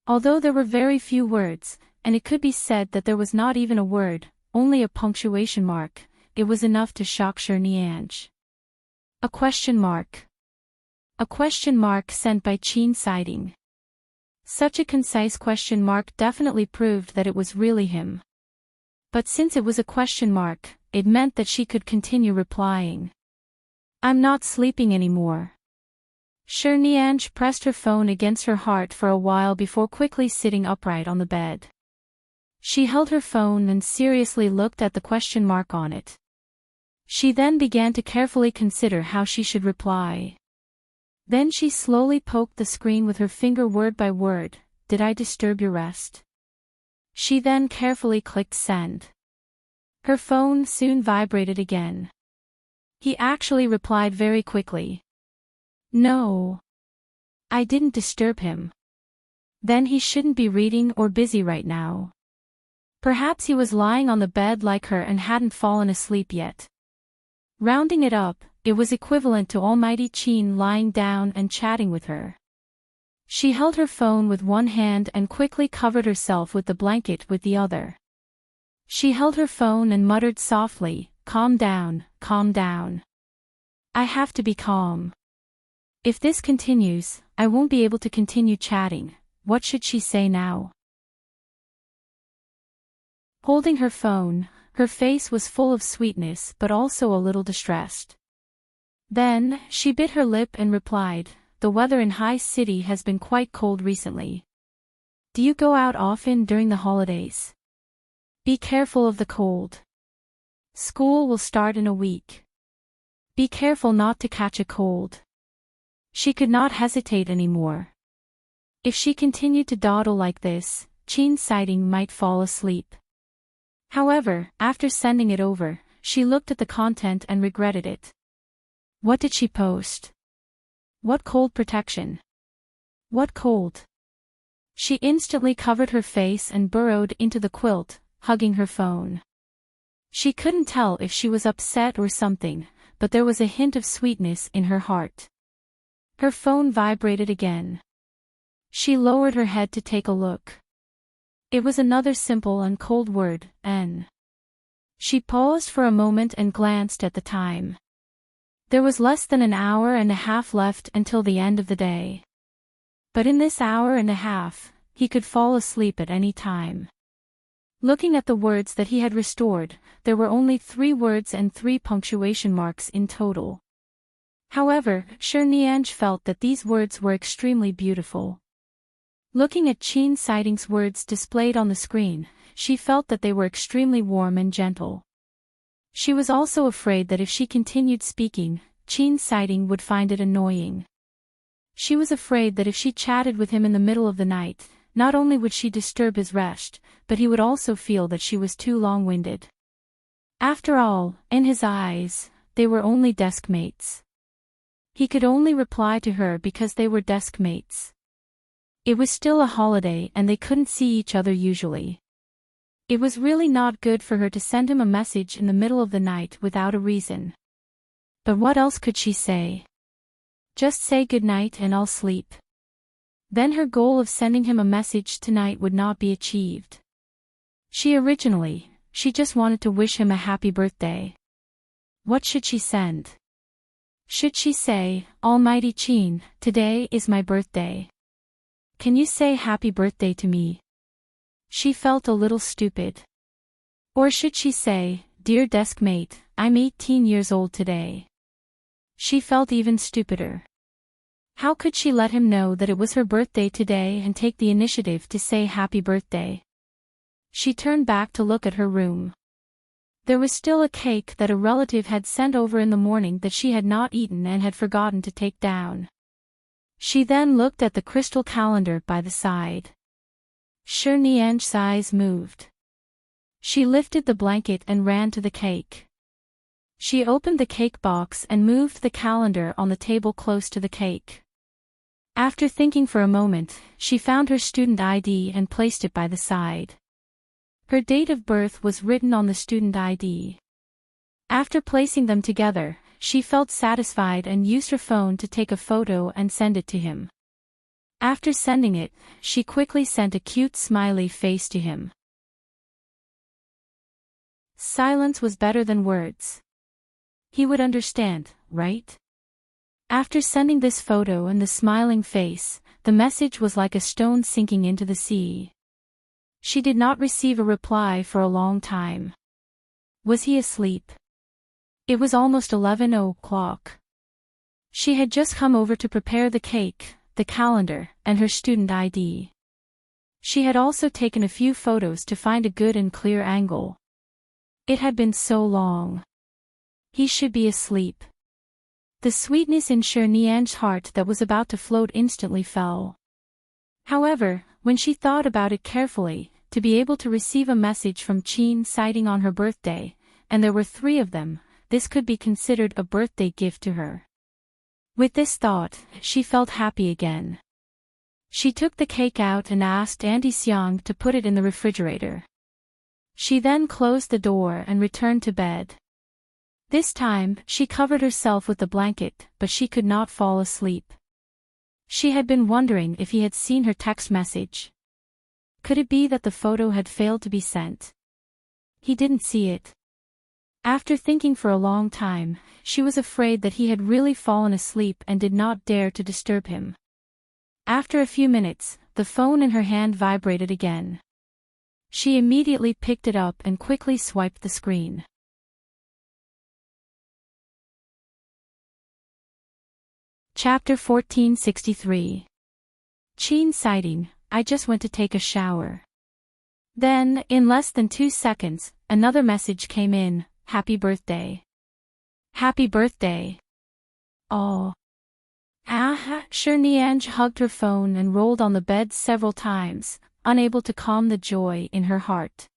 Although there were very few words, and it could be said that there was not even a word, only a punctuation mark, it was enough to shock Sher Nianj. A question mark. A question mark sent by Enchanting. Such a concise question mark definitely proved that it was really him. But since it was a question mark, it meant that she could continue replying. I'm not sleeping anymore. Sher Nianj pressed her phone against her heart for a while before quickly sitting upright on the bed. She held her phone and seriously looked at the question mark on it. She then began to carefully consider how she should reply. Then she slowly poked the screen with her finger word by word. Did I disturb your rest? She then carefully clicked send. Her phone soon vibrated again. He actually replied very quickly. No. I didn't disturb him. Then he shouldn't be reading or busy right now. Perhaps he was lying on the bed like her and hadn't fallen asleep yet. Rounding it up, it was equivalent to Almighty Chin lying down and chatting with her. She held her phone with one hand and quickly covered herself with the blanket with the other. She held her phone and muttered softly, calm down, calm down. I have to be calm. If this continues, I won't be able to continue chatting. What should she say now? Holding her phone, her face was full of sweetness but also a little distressed. Then, she bit her lip and replied, the weather in High City has been quite cold recently. Do you go out often during the holidays? Be careful of the cold. School will start in a week. Be careful not to catch a cold. She could not hesitate anymore. If she continued to dawdle like this, Chin's sighting might fall asleep. However, after sending it over, she looked at the content and regretted it. What did she post? What cold protection? What cold? She instantly covered her face and burrowed into the quilt, hugging her phone. She couldn't tell if she was upset or something, but there was a hint of sweetness in her heart. Her phone vibrated again. She lowered her head to take a look. It was another simple and cold word, N. She paused for a moment and glanced at the time. There was less than an hour and a half left until the end of the day. But in this hour and a half, he could fall asleep at any time. Looking at the words that he had restored, there were only 3 words and 3 punctuation marks in total. However, Nianj felt that these words were extremely beautiful. Looking at Chin Sighting's words displayed on the screen, she felt that they were extremely warm and gentle. She was also afraid that if she continued speaking, Chin Sighting would find it annoying. She was afraid that if she chatted with him in the middle of the night, not only would she disturb his rest, but he would also feel that she was too long-winded. After all, in his eyes, they were only desk mates. He could only reply to her because they were desk mates. It was still a holiday and they couldn't see each other usually. It was really not good for her to send him a message in the middle of the night without a reason. But what else could she say? Just say good night and I'll sleep. Then her goal of sending him a message tonight would not be achieved. She just wanted to wish him a happy birthday. What should she send? Should she say, Almighty Chin, today is my birthday. Can you say happy birthday to me? She felt a little stupid. Or should she say, dear deskmate, I'm 18 years old today. She felt even stupider. How could she let him know that it was her birthday today and take the initiative to say happy birthday? She turned back to look at her room. There was still a cake that a relative had sent over in the morning that she had not eaten and had forgotten to take down. She then looked at the crystal calendar by the side. Nianj's eyes moved. She lifted the blanket and ran to the cake. She opened the cake box and moved the calendar on the table close to the cake. After thinking for a moment, she found her student ID and placed it by the side. Her date of birth was written on the student ID. After placing them together, she felt satisfied and used her phone to take a photo and send it to him. After sending it, she quickly sent a cute smiley face to him. Silence was better than words. He would understand, right? After sending this photo and the smiling face, the message was like a stone sinking into the sea. She did not receive a reply for a long time. Was he asleep? It was almost 11 o'clock. She had just come over to prepare the cake, the calendar, and her student ID. She had also taken a few photos to find a good and clear angle. It had been so long. He should be asleep. The sweetness in Nian's heart that was about to float instantly fell. However, when she thought about it carefully, to be able to receive a message from Qin citing on her birthday, and there were 3 of them, this could be considered a birthday gift to her. With this thought, she felt happy again. She took the cake out and asked Auntie Xiang to put it in the refrigerator. She then closed the door and returned to bed. This time, she covered herself with the blanket, but she could not fall asleep. She had been wondering if he had seen her text message. Could it be that the photo had failed to be sent? He didn't see it. After thinking for a long time, she was afraid that he had really fallen asleep and did not dare to disturb him. After a few minutes, the phone in her hand vibrated again. She immediately picked it up and quickly swiped the screen. Chapter 1463. Qin citing, I just went to take a shower. Then, in less than 2 seconds, another message came in, Happy birthday. Happy birthday. Oh. Nian hugged her phone and rolled on the bed several times, unable to calm the joy in her heart.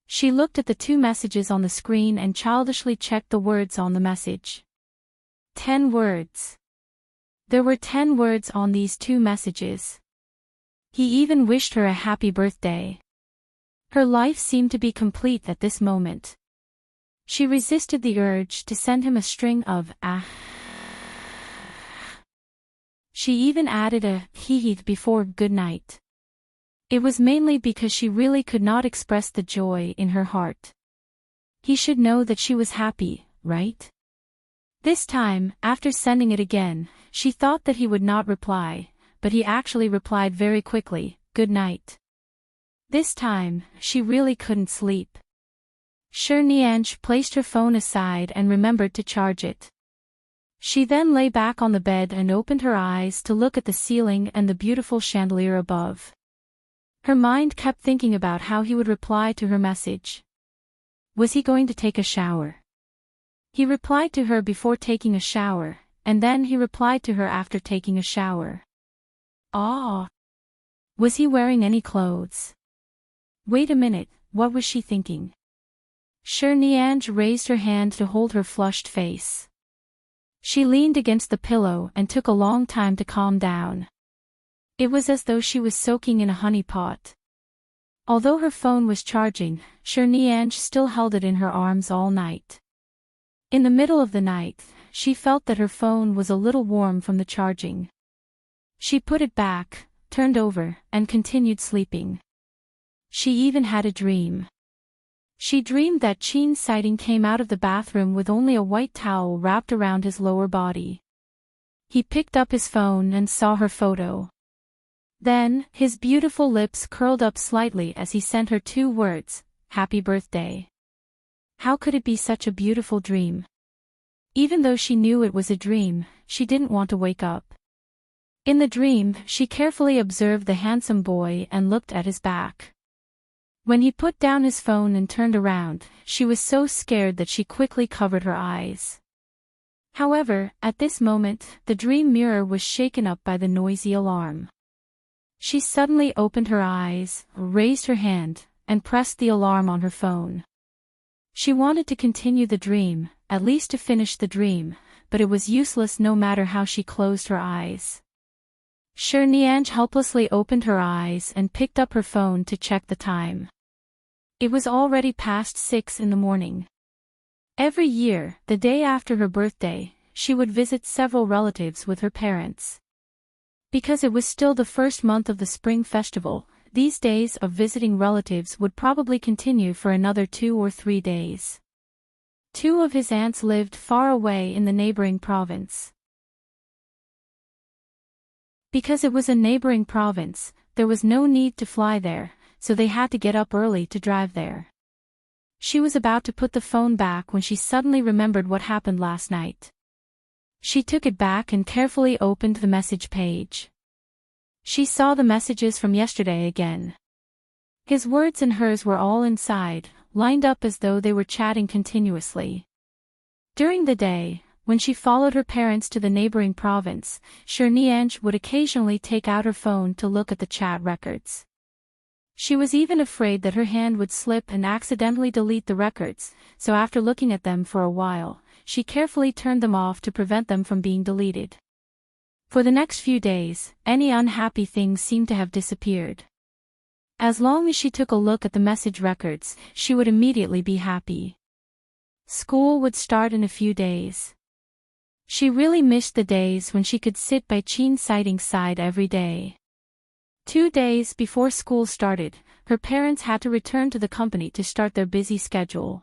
She looked at the 2 messages on the screen and childishly checked the words on the message. 10 words. There were 10 words on these 2 messages. He even wished her a happy birthday. Her life seemed to be complete at this moment. She resisted the urge to send him a string of She even added a hee before good night. It was mainly because she really could not express the joy in her heart. He should know that she was happy, right? This time, after sending it again, she thought that he would not reply, but he actually replied very quickly, good night. This time, she really couldn't sleep. Nianj placed her phone aside and remembered to charge it. She then lay back on the bed and opened her eyes to look at the ceiling and the beautiful chandelier above. Her mind kept thinking about how he would reply to her message. Was he going to take a shower? He replied to her before taking a shower, and then he replied to her after taking a shower. Was he wearing any clothes? Wait a minute, what was she thinking? Nianj raised her hand to hold her flushed face. She leaned against the pillow and took a long time to calm down. It was as though she was soaking in a honey pot. Although her phone was charging, Nianj still held it in her arms all night. In the middle of the night, she felt that her phone was a little warm from the charging. She put it back, turned over, and continued sleeping. She even had a dream. She dreamed that Qin sighting came out of the bathroom with only a white towel wrapped around his lower body. He picked up his phone and saw her photo. Then, his beautiful lips curled up slightly as he sent her 2 words, Happy birthday. How could it be such a beautiful dream? Even though she knew it was a dream, she didn't want to wake up. In the dream, she carefully observed the handsome boy and looked at his back. When he put down his phone and turned around, she was so scared that she quickly covered her eyes. However, at this moment, the dream mirror was shaken up by the noisy alarm. She suddenly opened her eyes, raised her hand, and pressed the alarm on her phone. She wanted to continue the dream, at least to finish the dream, but it was useless no matter how she closed her eyes. Nianj helplessly opened her eyes and picked up her phone to check the time. It was already past 6 in the morning. Every year, the day after her birthday, she would visit several relatives with her parents. Because it was still the first month of the spring festival, these days of visiting relatives would probably continue for another 2 or 3 days. 2 of his aunts lived far away in the neighboring province. Because it was a neighboring province, there was no need to fly there, so they had to get up early to drive there. She was about to put the phone back when she suddenly remembered what happened last night. She took it back and carefully opened the message page. She saw the messages from yesterday again. His words and hers were all inside, lined up as though they were chatting continuously. During the day, when she followed her parents to the neighboring province, Cherniange would occasionally take out her phone to look at the chat records. She was even afraid that her hand would slip and accidentally delete the records, so after looking at them for a while, she carefully turned them off to prevent them from being deleted. For the next few days, any unhappy things seemed to have disappeared. As long as she took a look at the message records, she would immediately be happy. School would start in a few days. She really missed the days when she could sit by Enchanting's side every day. 2 days before school started, her parents had to return to the company to start their busy schedule.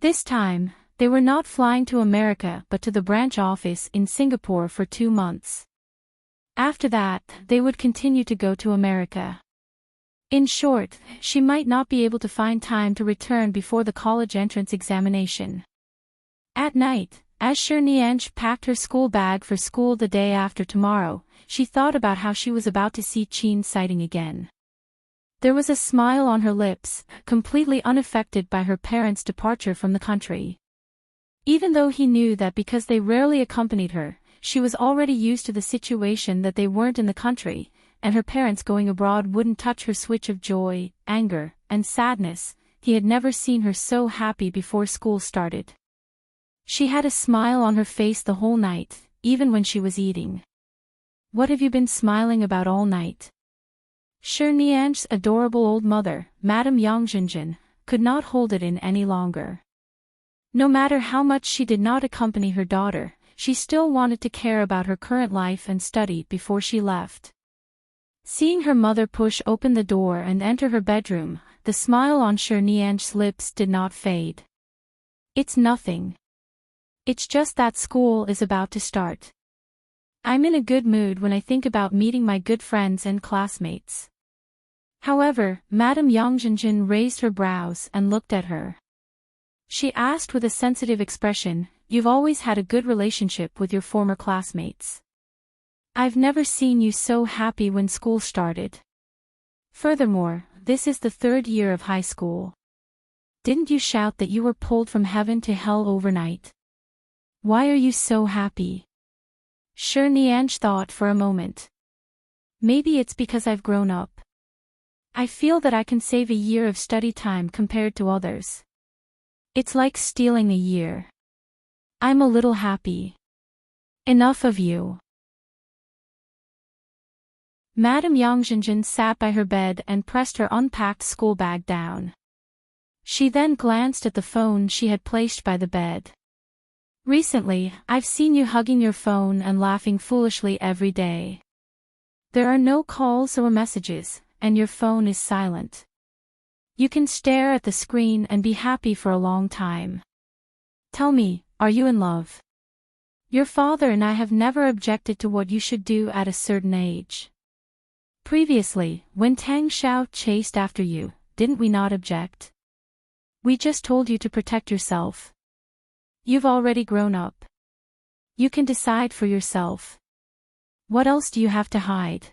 This time, they were not flying to America but to the branch office in Singapore for 2 months. After that, they would continue to go to America. In short, she might not be able to find time to return before the college entrance examination. At night, as Cherniange packed her school bag for school the day after tomorrow, she thought about how she was about to see Enchanting again. There was a smile on her lips, completely unaffected by her parents' departure from the country. Even though he knew that because they rarely accompanied her, she was already used to the situation that they weren't in the country, and her parents going abroad wouldn't touch her switch of joy, anger, and sadness, he had never seen her so happy before school started. She had a smile on her face the whole night, even when she was eating. "What have you been smiling about all night?" Cherniange's adorable old mother, Madame Yongjinjin, could not hold it in any longer. No matter how much she did not accompany her daughter, she still wanted to care about her current life and study before she left. Seeing her mother push open the door and enter her bedroom, the smile on Cherniange's lips did not fade. "It's nothing. It's just that school is about to start. I'm in a good mood when I think about meeting my good friends and classmates." However, Madame Yongjinjin raised her brows and looked at her. She asked with a sensitive expression, "You've always had a good relationship with your former classmates. I've never seen you so happy when school started. Furthermore, this is the 3rd year of high school. Didn't you shout that you were pulled from heaven to hell overnight? Why are you so happy?" Cherniange thought for a moment. "Maybe it's because I've grown up. I feel that I can save a year of study time compared to others. It's like stealing a year. I'm a little happy. Enough of you." Madame Yongjinjin sat by her bed and pressed her unpacked school bag down. She then glanced at the phone she had placed by the bed. "Recently, I've seen you hugging your phone and laughing foolishly every day. There are no calls or messages, and your phone is silent. You can stare at the screen and be happy for a long time. Tell me, are you in love? Your father and I have never objected to what you should do at a certain age. Previously, when Tang Xiao chased after you, didn't we not object? We just told you to protect yourself. You've already grown up. You can decide for yourself. What else do you have to hide?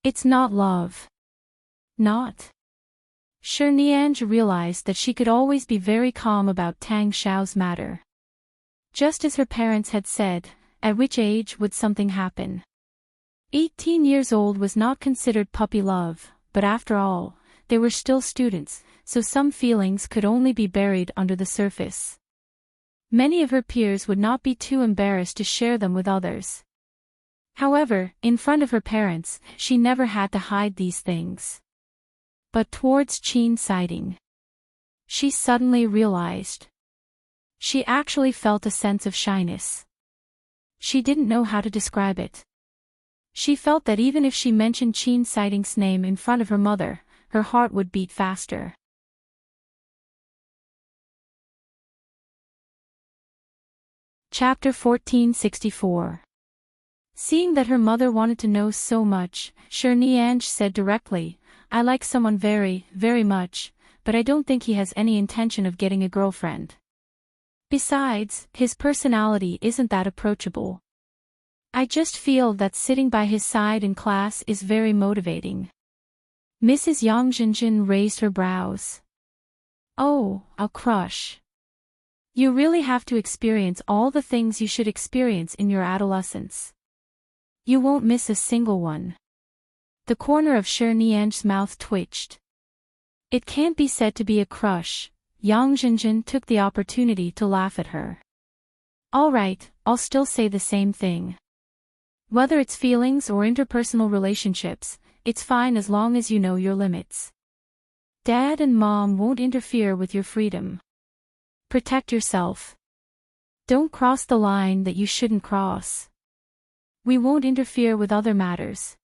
It's not love. Not." Cherniange realized that she could always be very calm about Tang Xiao's matter. Just as her parents had said, at which age would something happen? 18 years old was not considered puppy love, but after all, they were still students, so some feelings could only be buried under the surface. Many of her peers would not be too embarrassed to share them with others. However, in front of her parents, she never had to hide these things. But towards Enchanting, she suddenly realized. She actually felt a sense of shyness. She didn't know how to describe it. She felt that even if she mentioned Enchanting's name in front of her mother, her heart would beat faster. Chapter 1464. Seeing that her mother wanted to know so much, Cherniange said directly, "I like someone very, very much, but I don't think he has any intention of getting a girlfriend. Besides, his personality isn't that approachable. I just feel that sitting by his side in class is very motivating. Mrs. Yang Jinjin raised her brows. Oh, a crush. You really have to experience all the things you should experience in your adolescence. You won't miss a single one. The corner of Shi Nian's mouth twitched. It can't be said to be a crush. Yang Jinjin took the opportunity to laugh at her. All right, I'll still say the same thing. Whether it's feelings or interpersonal relationships, it's fine as long as you know your limits. Dad and Mom won't interfere with your freedom. Protect yourself. Don't cross the line that you shouldn't cross. We won't interfere with other matters.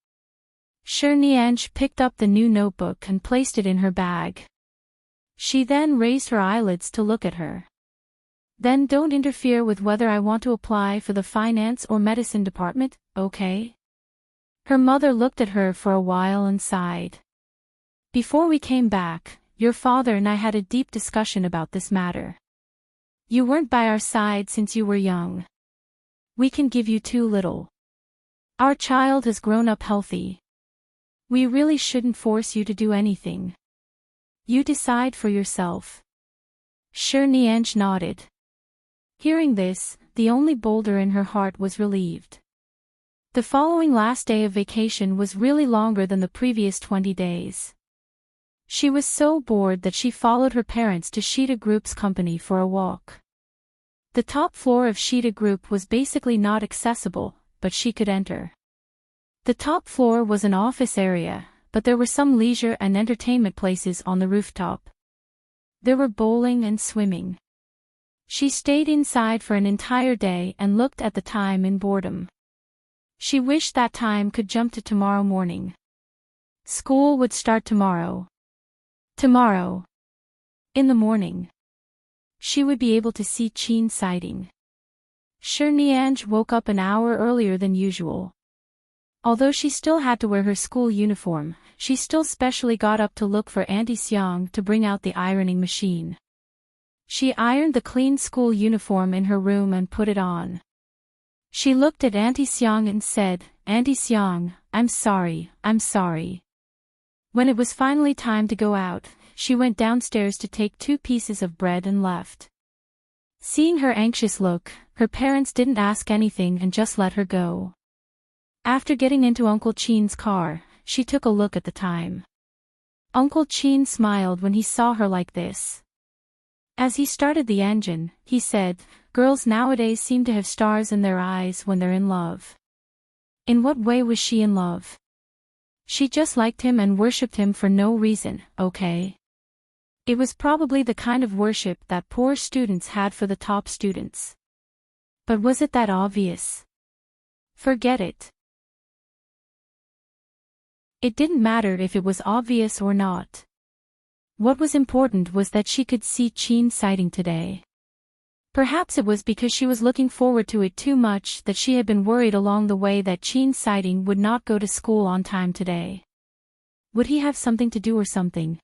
Shi Nianj picked up the new notebook and placed it in her bag. She then raised her eyelids to look at her. Then don't interfere with whether I want to apply for the finance or medicine department, okay? Her mother looked at her for a while and sighed. Before we came back, your father and I had a deep discussion about this matter. You weren't by our side since you were young. We can give you too little. Our child has grown up healthy. We really shouldn't force you to do anything. You decide for yourself. Shi Nianj nodded. Hearing this, the only boulder in her heart was relieved. The following last day of vacation was really longer than the previous 20 days. She was so bored that she followed her parents to Shida Group's company for a walk. The top floor of Shida Group was basically not accessible, but she could enter. The top floor was an office area, but there were some leisure and entertainment places on the rooftop. There were bowling and swimming. She stayed inside for an entire day and looked at the time in boredom. She wished that time could jump to tomorrow morning. School would start tomorrow. Tomorrow. In the morning. She would be able to see Qin sighting. Shi Nianj woke up an hour earlier than usual. Although she still had to wear her school uniform, she still specially got up to look for Auntie Xiang to bring out the ironing machine. She ironed the clean school uniform in her room and put it on. She looked at Auntie Xiang and said, Auntie Xiang, I'm sorry. When it was finally time to go out, she went downstairs to take 2 pieces of bread and left. Seeing her anxious look, her parents didn't ask anything and just let her go. After getting into Uncle Qin's car, she took a look at the time. Uncle Qin smiled when he saw her like this. As he started the engine, he said, girls nowadays seem to have stars in their eyes when they're in love. In what way was she in love? She just liked him and worshipped him for no reason, okay? It was probably the kind of worship that poor students had for the top students. But was it that obvious? Forget it. It didn't matter if it was obvious or not. What was important was that she could see Qin sighting today. Perhaps it was because she was looking forward to it too much that she had been worried along the way that Qin sighting would not go to school on time today. Would he have something to do or something?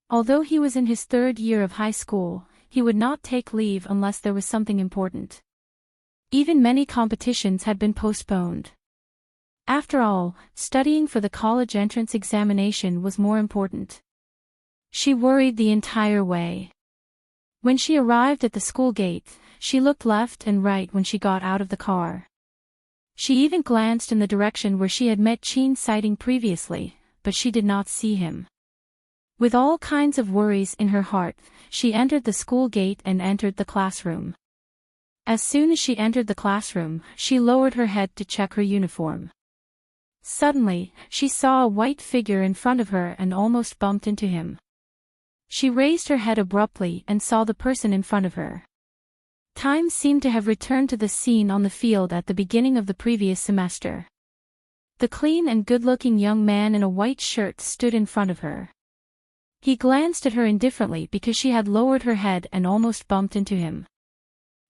Although he was in his 3rd year of high school, he would not take leave unless there was something important. Even many competitions had been postponed. After all, studying for the college entrance examination was more important. She worried the entire way. When she arrived at the school gate, she looked left and right when she got out of the car. She even glanced in the direction where she had met Qin sighting previously, but she did not see him. With all kinds of worries in her heart, she entered the school gate and entered the classroom. As soon as she entered the classroom, she lowered her head to check her uniform. Suddenly, she saw a white figure in front of her and almost bumped into him. She raised her head abruptly and saw the person in front of her. Time seemed to have returned to the scene on the field at the beginning of the previous semester. The clean and good-looking young man in a white shirt stood in front of her. He glanced at her indifferently because she had lowered her head and almost bumped into him.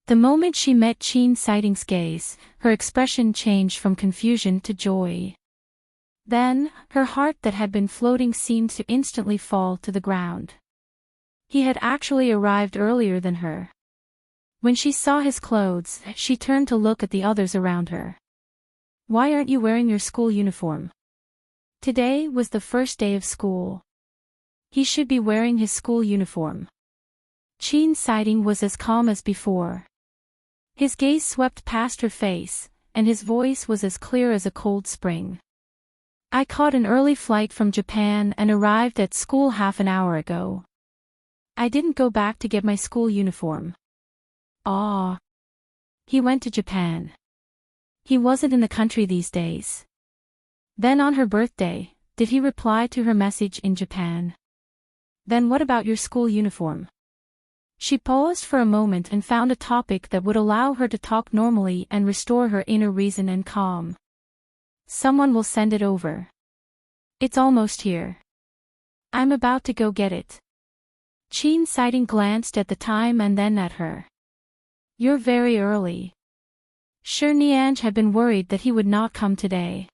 The moment she met Qin sighting's gaze, her expression changed from confusion to joy. Then, her heart that had been floating seemed to instantly fall to the ground. He had actually arrived earlier than her. When she saw his clothes, she turned to look at the others around her. Why aren't you wearing your school uniform? Today was the first day of school. He should be wearing his school uniform. Enchanting was as calm as before. His gaze swept past her face, and his voice was as clear as a cold spring. I caught an early flight from Japan and arrived at school half an hour ago. I didn't go back to get my school uniform. Ah. He went to Japan. He wasn't in the country these days. Then on her birthday, did he reply to her message in Japan? Then what about your school uniform? She paused for a moment and found a topic that would allow her to talk normally and restore her inner reason and calm. Someone will send it over. It's almost here. I'm about to go get it. Enchanting glanced at the time and then at her. You're very early. Enchanting had been worried that he would not come today.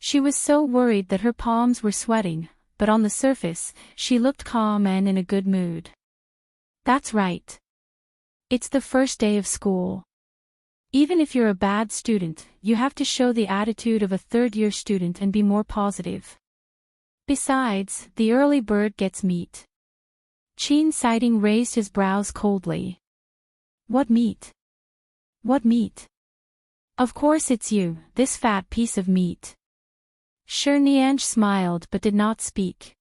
She was so worried that her palms were sweating, but on the surface, she looked calm and in a good mood. That's right. It's the first day of school. Even if you're a bad student, you have to show the attitude of a third-year student and be more positive. Besides, the early bird gets meat. Enchanting raised his brows coldly. What meat? What meat? Of course it's you, this fat piece of meat. Enchanting smiled but did not speak.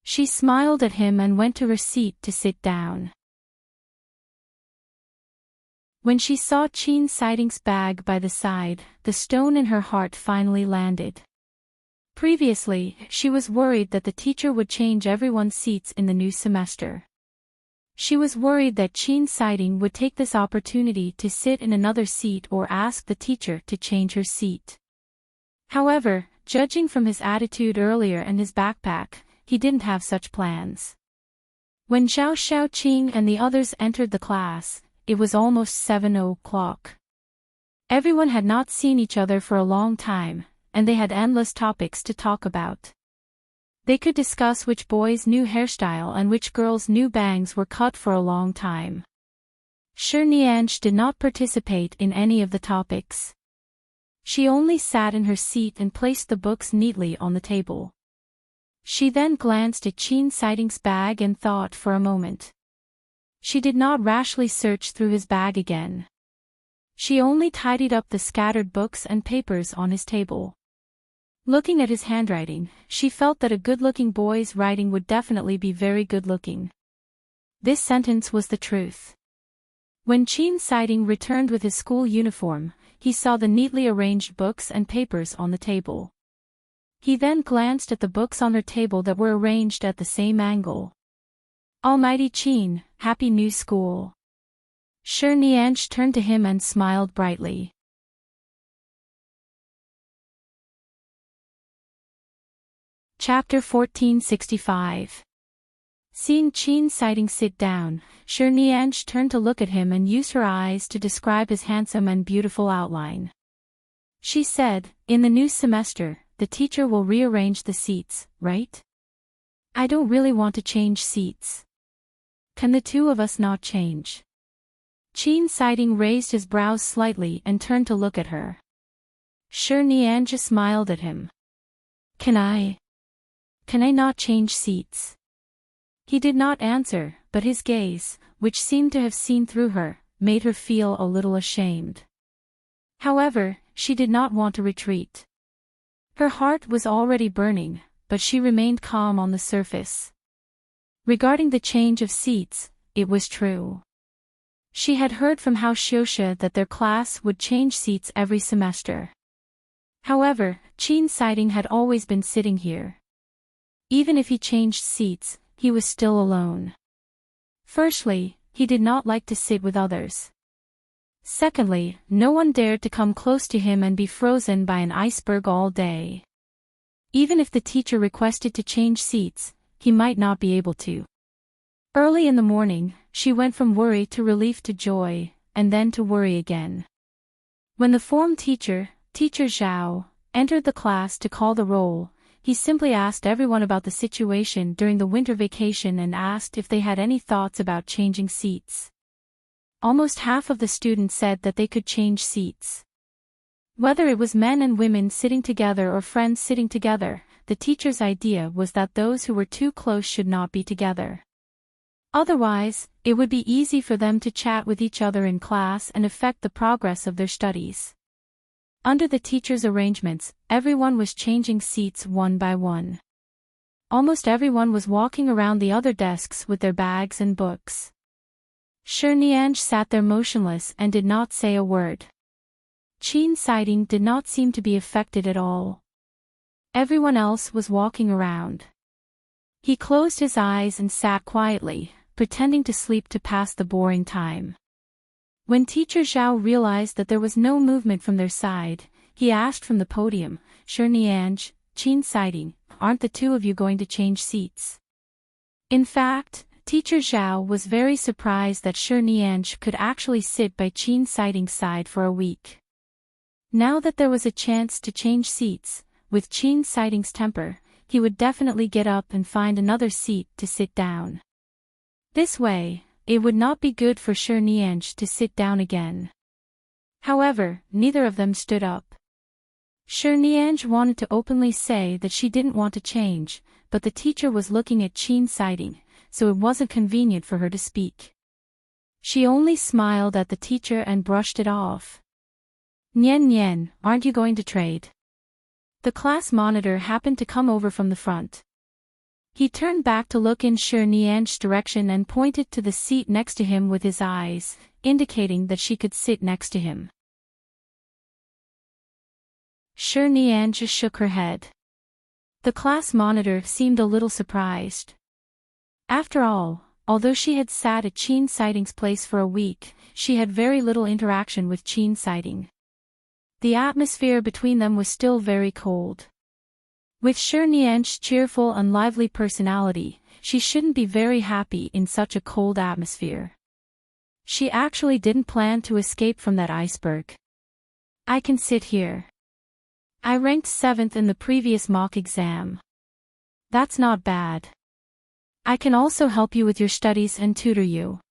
She smiled at him and went to her seat to sit down. When she saw Enchanting's bag by the side, the stone in her heart finally landed. Previously, she was worried that the teacher would change everyone's seats in the new semester. She was worried that Enchanting would take this opportunity to sit in another seat or ask the teacher to change her seat. However, judging from his attitude earlier and his backpack, he didn't have such plans. When Zhao Xiaoqing and the others entered the class, it was almost 7 o'clock. Everyone had not seen each other for a long time, and they had endless topics to talk about. They could discuss which boy's new hairstyle and which girl's new bangs were cut for a long time. Enchanting did not participate in any of the topics. She only sat in her seat and placed the books neatly on the table. She then glanced at Enchanting's bag and thought for a moment. She did not rashly search through his bag again. She only tidied up the scattered books and papers on his table. Looking at his handwriting, she felt that a good-looking boy's writing would definitely be very good-looking. This sentence was the truth. When Enchanting returned with his school uniform, he saw the neatly arranged books and papers on the table. He then glanced at the books on her table that were arranged at the same angle. Almighty Qin, happy new school. Enchanting turned to him and smiled brightly. Chapter 1465. Seeing Enchanting sit down, Enchanting turned to look at him and used her eyes to describe his handsome and beautiful outline. She said, in the new semester, the teacher will rearrange the seats, right? I don't really want to change seats. Can the two of us not change? Enchanting raised his brows slightly and turned to look at her. Enchanting just smiled at him. Can I not change seats? He did not answer, but his gaze, which seemed to have seen through her, made her feel a little ashamed. However, she did not want to retreat. Her heart was already burning, but she remained calm on the surface. Regarding the change of seats, it was true. She had heard from Hao Xiuxia that their class would change seats every semester. However, Enchanting had always been sitting here. Even if he changed seats, he was still alone. Firstly, he did not like to sit with others. Secondly, no one dared to come close to him and be frozen by an iceberg all day. Even if the teacher requested to change seats, he might not be able to. Early in the morning, she went from worry to relief to joy, and then to worry again. When the form teacher, Teacher Zhao, entered the class to call the roll, he simply asked everyone about the situation during the winter vacation and asked if they had any thoughts about changing seats. Almost half of the students said that they could change seats. Whether it was men and women sitting together or friends sitting together, the teacher's idea was that those who were too close should not be together. Otherwise, it would be easy for them to chat with each other in class and affect the progress of their studies. Under the teacher's arrangements, everyone was changing seats one by one. Almost everyone was walking around the other desks with their bags and books. Shirnianj sat there motionless and did not say a word. Chin Sighting did not seem to be affected at all. Everyone else was walking around. He closed his eyes and sat quietly, pretending to sleep to pass the boring time. When Teacher Zhao realized that there was no movement from their side, he asked from the podium, "Shirnianj, Chin Sighting, aren't the two of you going to change seats?" In fact, Teacher Zhao was very surprised that Shirnianj could actually sit by Chin Sighting's side for a week. Now that there was a chance to change seats, with Chin Sighting's temper, he would definitely get up and find another seat to sit down. This way, it would not be good for Shirnianj to sit down again. However, neither of them stood up. Shirnianj wanted to openly say that she didn't want to change, but the teacher was looking at Chin Sighting, so it wasn't convenient for her to speak. She only smiled at the teacher and brushed it off. "Nian Nian, aren't you going to trade?" The class monitor happened to come over from the front. He turned back to look in Shirnianj's direction and pointed to the seat next to him with his eyes, indicating that she could sit next to him. Shirnianj shook her head. The class monitor seemed a little surprised. After all, although she had sat at Chin Sighting's place for a week, she had very little interaction with Chin Sighting. The atmosphere between them was still very cold. With Shirnianj's cheerful and lively personality, she shouldn't be very happy in such a cold atmosphere. She actually didn't plan to escape from that iceberg. "I can sit here. I ranked 7th in the previous mock exam. That's not bad. I can also help you with your studies and tutor you."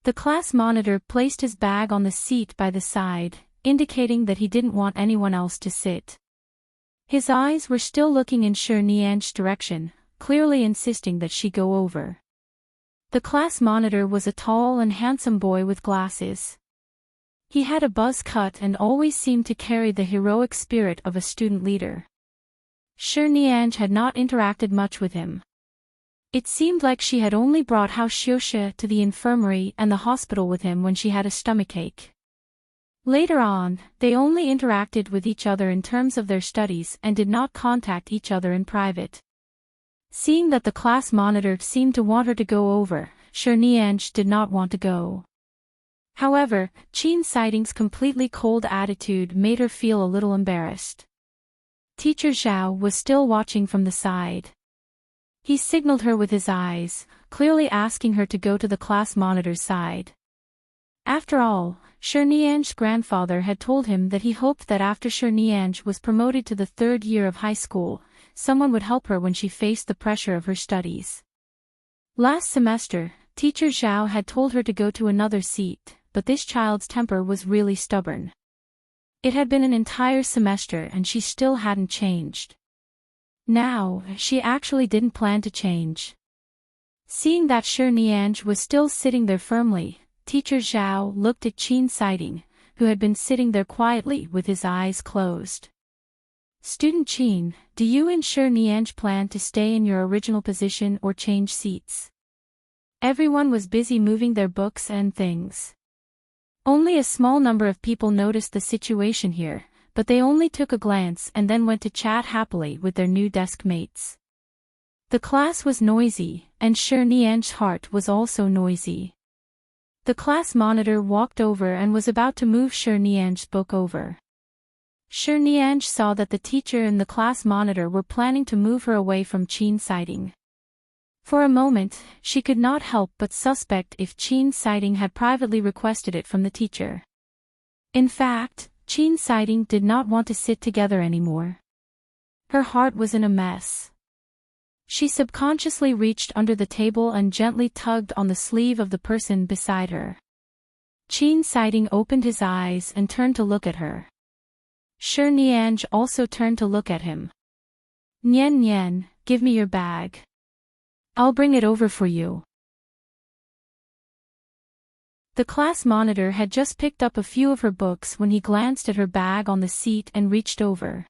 The class monitor placed his bag on the seat by the side, indicating that he didn't want anyone else to sit. His eyes were still looking in Shirnianj's direction, clearly insisting that she go over. The class monitor was a tall and handsome boy with glasses. He had a buzz cut and always seemed to carry the heroic spirit of a student leader. Shirnianj had not interacted much with him. It seemed like she had only brought Hao Xiuxia to the infirmary and the hospital with him when she had a stomachache. Later on, they only interacted with each other in terms of their studies and did not contact each other in private. Seeing that the class monitor seemed to want her to go over, Shirnianj did not want to go. However, Chin Sighting's completely cold attitude made her feel a little embarrassed. Teacher Zhao was still watching from the side. He signaled her with his eyes, clearly asking her to go to the class monitor's side. After all, Shirnianj's grandfather had told him that he hoped that after Shirnianj was promoted to the 3rd year of high school, someone would help her when she faced the pressure of her studies. Last semester, Teacher Zhao had told her to go to another seat, but this child's temper was really stubborn. It had been an entire semester and she still hadn't changed. Now, she actually didn't plan to change. Seeing that Shirnianj was still sitting there firmly, Teacher Zhao looked at Chin Sighting, who had been sitting there quietly with his eyes closed. "Student Chin, do you and Shirnianj plan to stay in your original position or change seats?" Everyone was busy moving their books and things. Only a small number of people noticed the situation here, but they only took a glance and then went to chat happily with their new desk mates. The class was noisy, and Shirnianj's heart was also noisy. The class monitor walked over and was about to move Shirnianj's book over. Shirnianj saw that the teacher and the class monitor were planning to move her away from Chin Sighting. For a moment, she could not help but suspect if Chin Sighting had privately requested it from the teacher. In fact, Chin Sighting did not want to sit together anymore. Her heart was in a mess. She subconsciously reached under the table and gently tugged on the sleeve of the person beside her. Chin Sighting opened his eyes and turned to look at her. Shi Nianj also turned to look at him. Nian Nian, give me your bag. I'll bring it over for you. The class monitor had just picked up a few of her books when he glanced at her bag on the seat and reached over.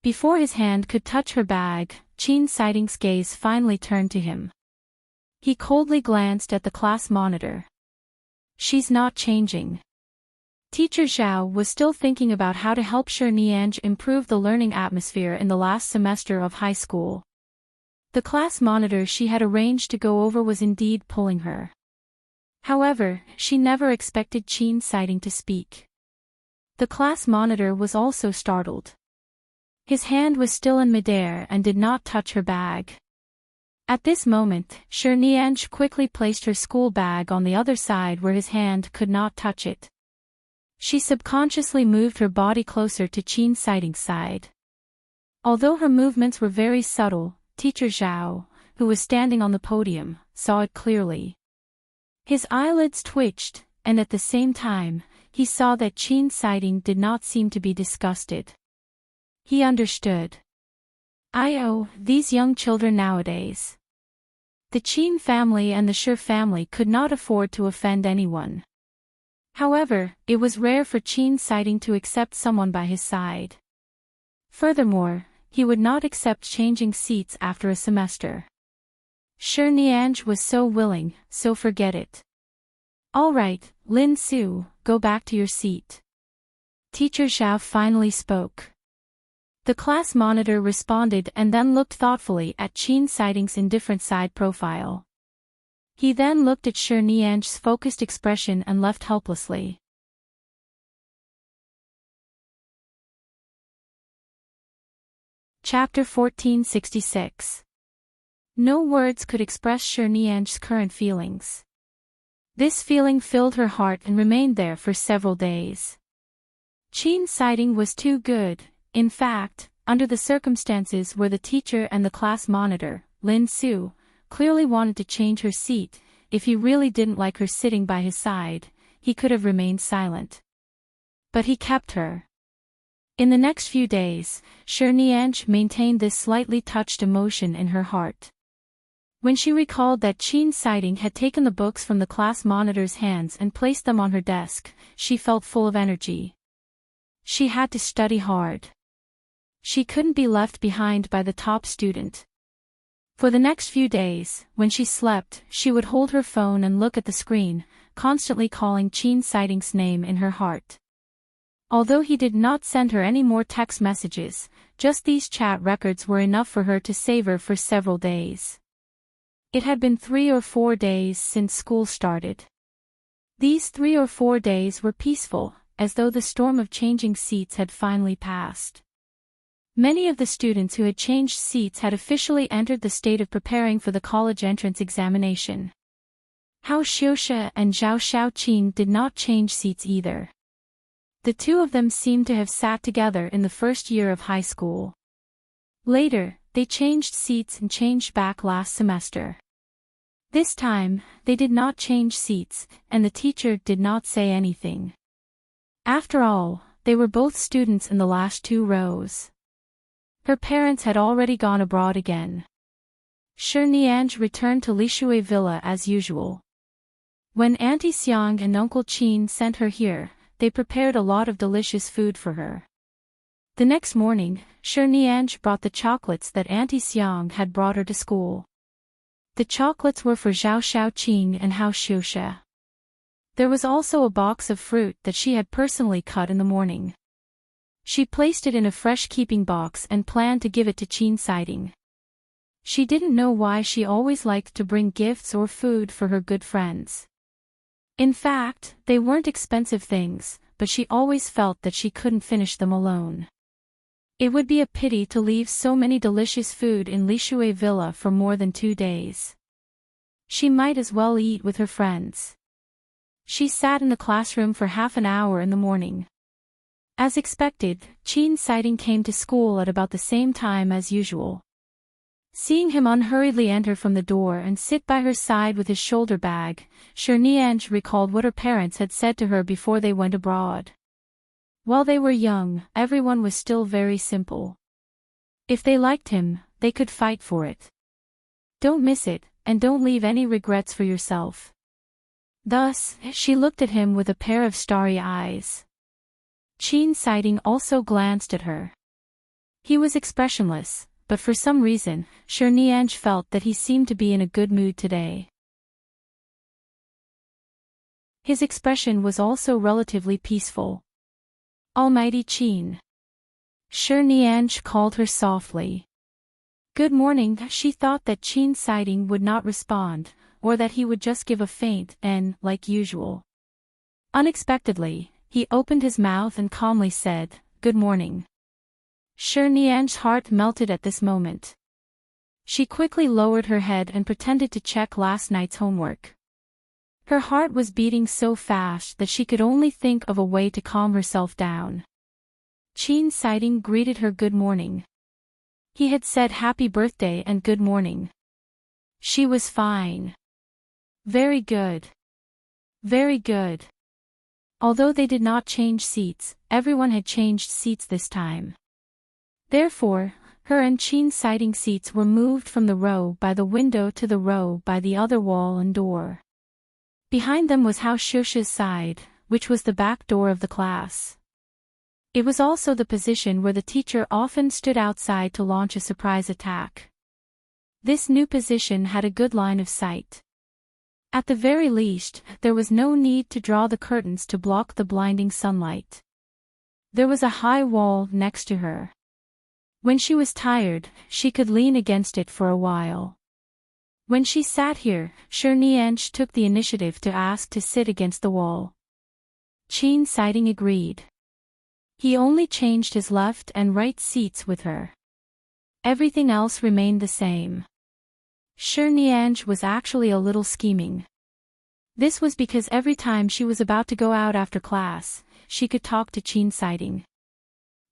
Before his hand could touch her bag, Qin Siding's gaze finally turned to him. He coldly glanced at the class monitor. She's not changing. Teacher Zhao was still thinking about how to help Shi Nianj improve the learning atmosphere in the last semester of high school. The class monitor she had arranged to go over was indeed pulling her. However, she never expected Qin Siding to speak. The class monitor was also startled. His hand was still in midair and did not touch her bag. At this moment, Shi Nianj quickly placed her school bag on the other side where his hand could not touch it. She subconsciously moved her body closer to Qin Siding's side. Although her movements were very subtle, Teacher Zhao, who was standing on the podium, saw it clearly. His eyelids twitched, and at the same time, he saw that Qin Siding did not seem to be disgusted. He understood. These young children nowadays. The Qin family and the Shi family could not afford to offend anyone. However, it was rare for Qin Siding to accept someone by his side. Furthermore, he would not accept changing seats after a semester. Shi Nianj was so willing, so forget it. All right, Lin Su, go back to your seat. Teacher Zhao finally spoke. The class monitor responded and then looked thoughtfully at Qin Siding's indifferent side profile. He then looked at Shi Nianj's focused expression and left helplessly. Chapter 1466. No words could express Shi Nianj's current feelings. This feeling filled her heart and remained there for several days. Qin Siding was too good, in fact, under the circumstances where the teacher and the class monitor, Lin Su, clearly wanted to change her seat. If he really didn't like her sitting by his side, he could have remained silent. But he kept her. In the next few days, Shi Nianj maintained this slightly touched emotion in her heart. When she recalled that Qin Siding had taken the books from the class monitor's hands and placed them on her desk, she felt full of energy. She had to study hard. She couldn't be left behind by the top student. For the next few days, when she slept, she would hold her phone and look at the screen, constantly calling Qin Siding's name in her heart. Although he did not send her any more text messages, just these chat records were enough for her to savor for several days. It had been 3 or 4 days since school started. These 3 or 4 days were peaceful, as though the storm of changing seats had finally passed. Many of the students who had changed seats had officially entered the state of preparing for the college entrance examination. Hao Xiuxia and Zhao Xiaoqin did not change seats either. The two of them seemed to have sat together in the first year of high school. Later, they changed seats and changed back last semester. This time, they did not change seats, and the teacher did not say anything. After all, they were both students in the last 2 rows. Her parents had already gone abroad again. Shi Nianj returned to Lishui Villa as usual. When Auntie Xiang and Uncle Qin sent her here, they prepared a lot of delicious food for her. The next morning, Shi Nianj brought the chocolates that Auntie Xiang had brought her to school. The chocolates were for Zhao Xiaoqing and Hao Xiuxia. There was also a box of fruit that she had personally cut in the morning. She placed it in a fresh keeping box and planned to give it to Qin Siding. She didn't know why she always liked to bring gifts or food for her good friends. In fact, they weren't expensive things, but she always felt that she couldn't finish them alone. It would be a pity to leave so many delicious food in Lishui Villa for more than 2 days. She might as well eat with her friends. She sat in the classroom for half an hour in the morning. As expected, Qin Siding came to school at about the same time as usual. Seeing him unhurriedly enter from the door and sit by her side with his shoulder bag, Shi Nianj recalled what her parents had said to her before they went abroad. While they were young, everyone was still very simple. If they liked him, they could fight for it. Don't miss it, and don't leave any regrets for yourself. Thus, she looked at him with a pair of starry eyes. Enchanting also glanced at her. He was expressionless, but for some reason, Enchanting felt that he seemed to be in a good mood today. His expression was also relatively peaceful. Almighty Chin. Enchanting called her softly. Good morning. She thought that Enchanting would not respond, or that he would just give a faint and, like usual. Unexpectedly, he opened his mouth and calmly said, Good morning. Enchanting's heart melted at this moment. She quickly lowered her head and pretended to check last night's homework. Her heart was beating so fast that she could only think of a way to calm herself down. Enchanting greeted her good morning. He had said happy birthday and good morning. She was fine. Very good. Very good. Although they did not change seats, everyone had changed seats this time. Therefore, her and Enchanting seats were moved from the row by the window to the row by the other wall and door. Behind them was Hao Shusha's side, which was the back door of the class. It was also the position where the teacher often stood outside to launch a surprise attack. This new position had a good line of sight. At the very least, there was no need to draw the curtains to block the blinding sunlight. There was a high wall next to her. When she was tired, she could lean against it for a while. When she sat here, Enchanting took the initiative to ask to sit against the wall. Enchanting agreed. He only changed his left and right seats with her. Everything else remained the same. Enchanting was actually a little scheming. This was because every time she was about to go out after class, she could talk to Enchanting.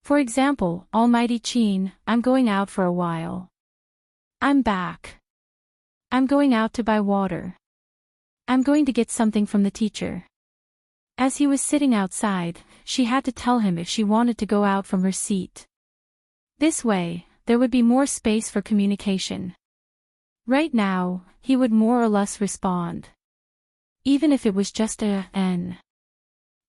For example, Almighty Chin, I'm going out for a while. I'm back. I'm going out to buy water. I'm going to get something from the teacher. As he was sitting outside, she had to tell him if she wanted to go out from her seat. This way, there would be more space for communication. Right now, he would more or less respond. Even if it was just a "n."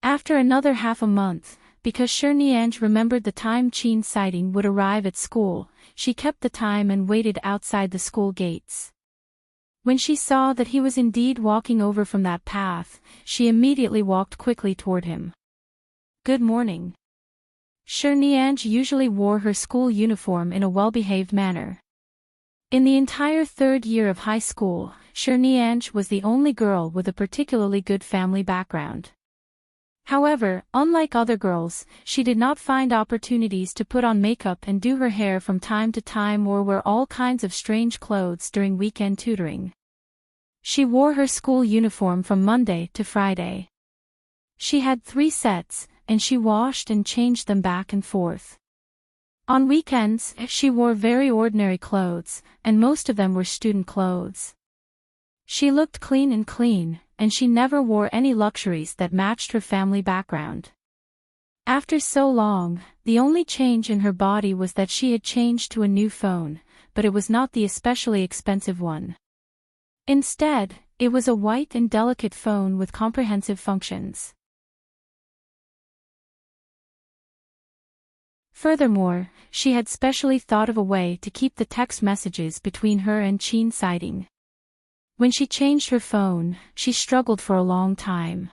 After another half a month, because Enchanting remembered the time Enchanting would arrive at school, she kept the time and waited outside the school gates. When she saw that he was indeed walking over from that path, she immediately walked quickly toward him. Good morning. Enchanting usually wore her school uniform in a well-behaved manner. In the entire third year of high school, Enchanting was the only girl with a particularly good family background. However, unlike other girls, she did not find opportunities to put on makeup and do her hair from time to time or wear all kinds of strange clothes during weekend tutoring. She wore her school uniform from Monday to Friday. She had 3 sets, and she washed and changed them back and forth. On weekends, she wore very ordinary clothes, and most of them were student clothes. She looked clean, and she never wore any luxuries that matched her family background. After so long, the only change in her body was that she had changed to a new phone, but it was not the especially expensive one. Instead, it was a white and delicate phone with comprehensive functions. Furthermore, she had specially thought of a way to keep the text messages between her and Enchanting. When she changed her phone, she struggled for a long time.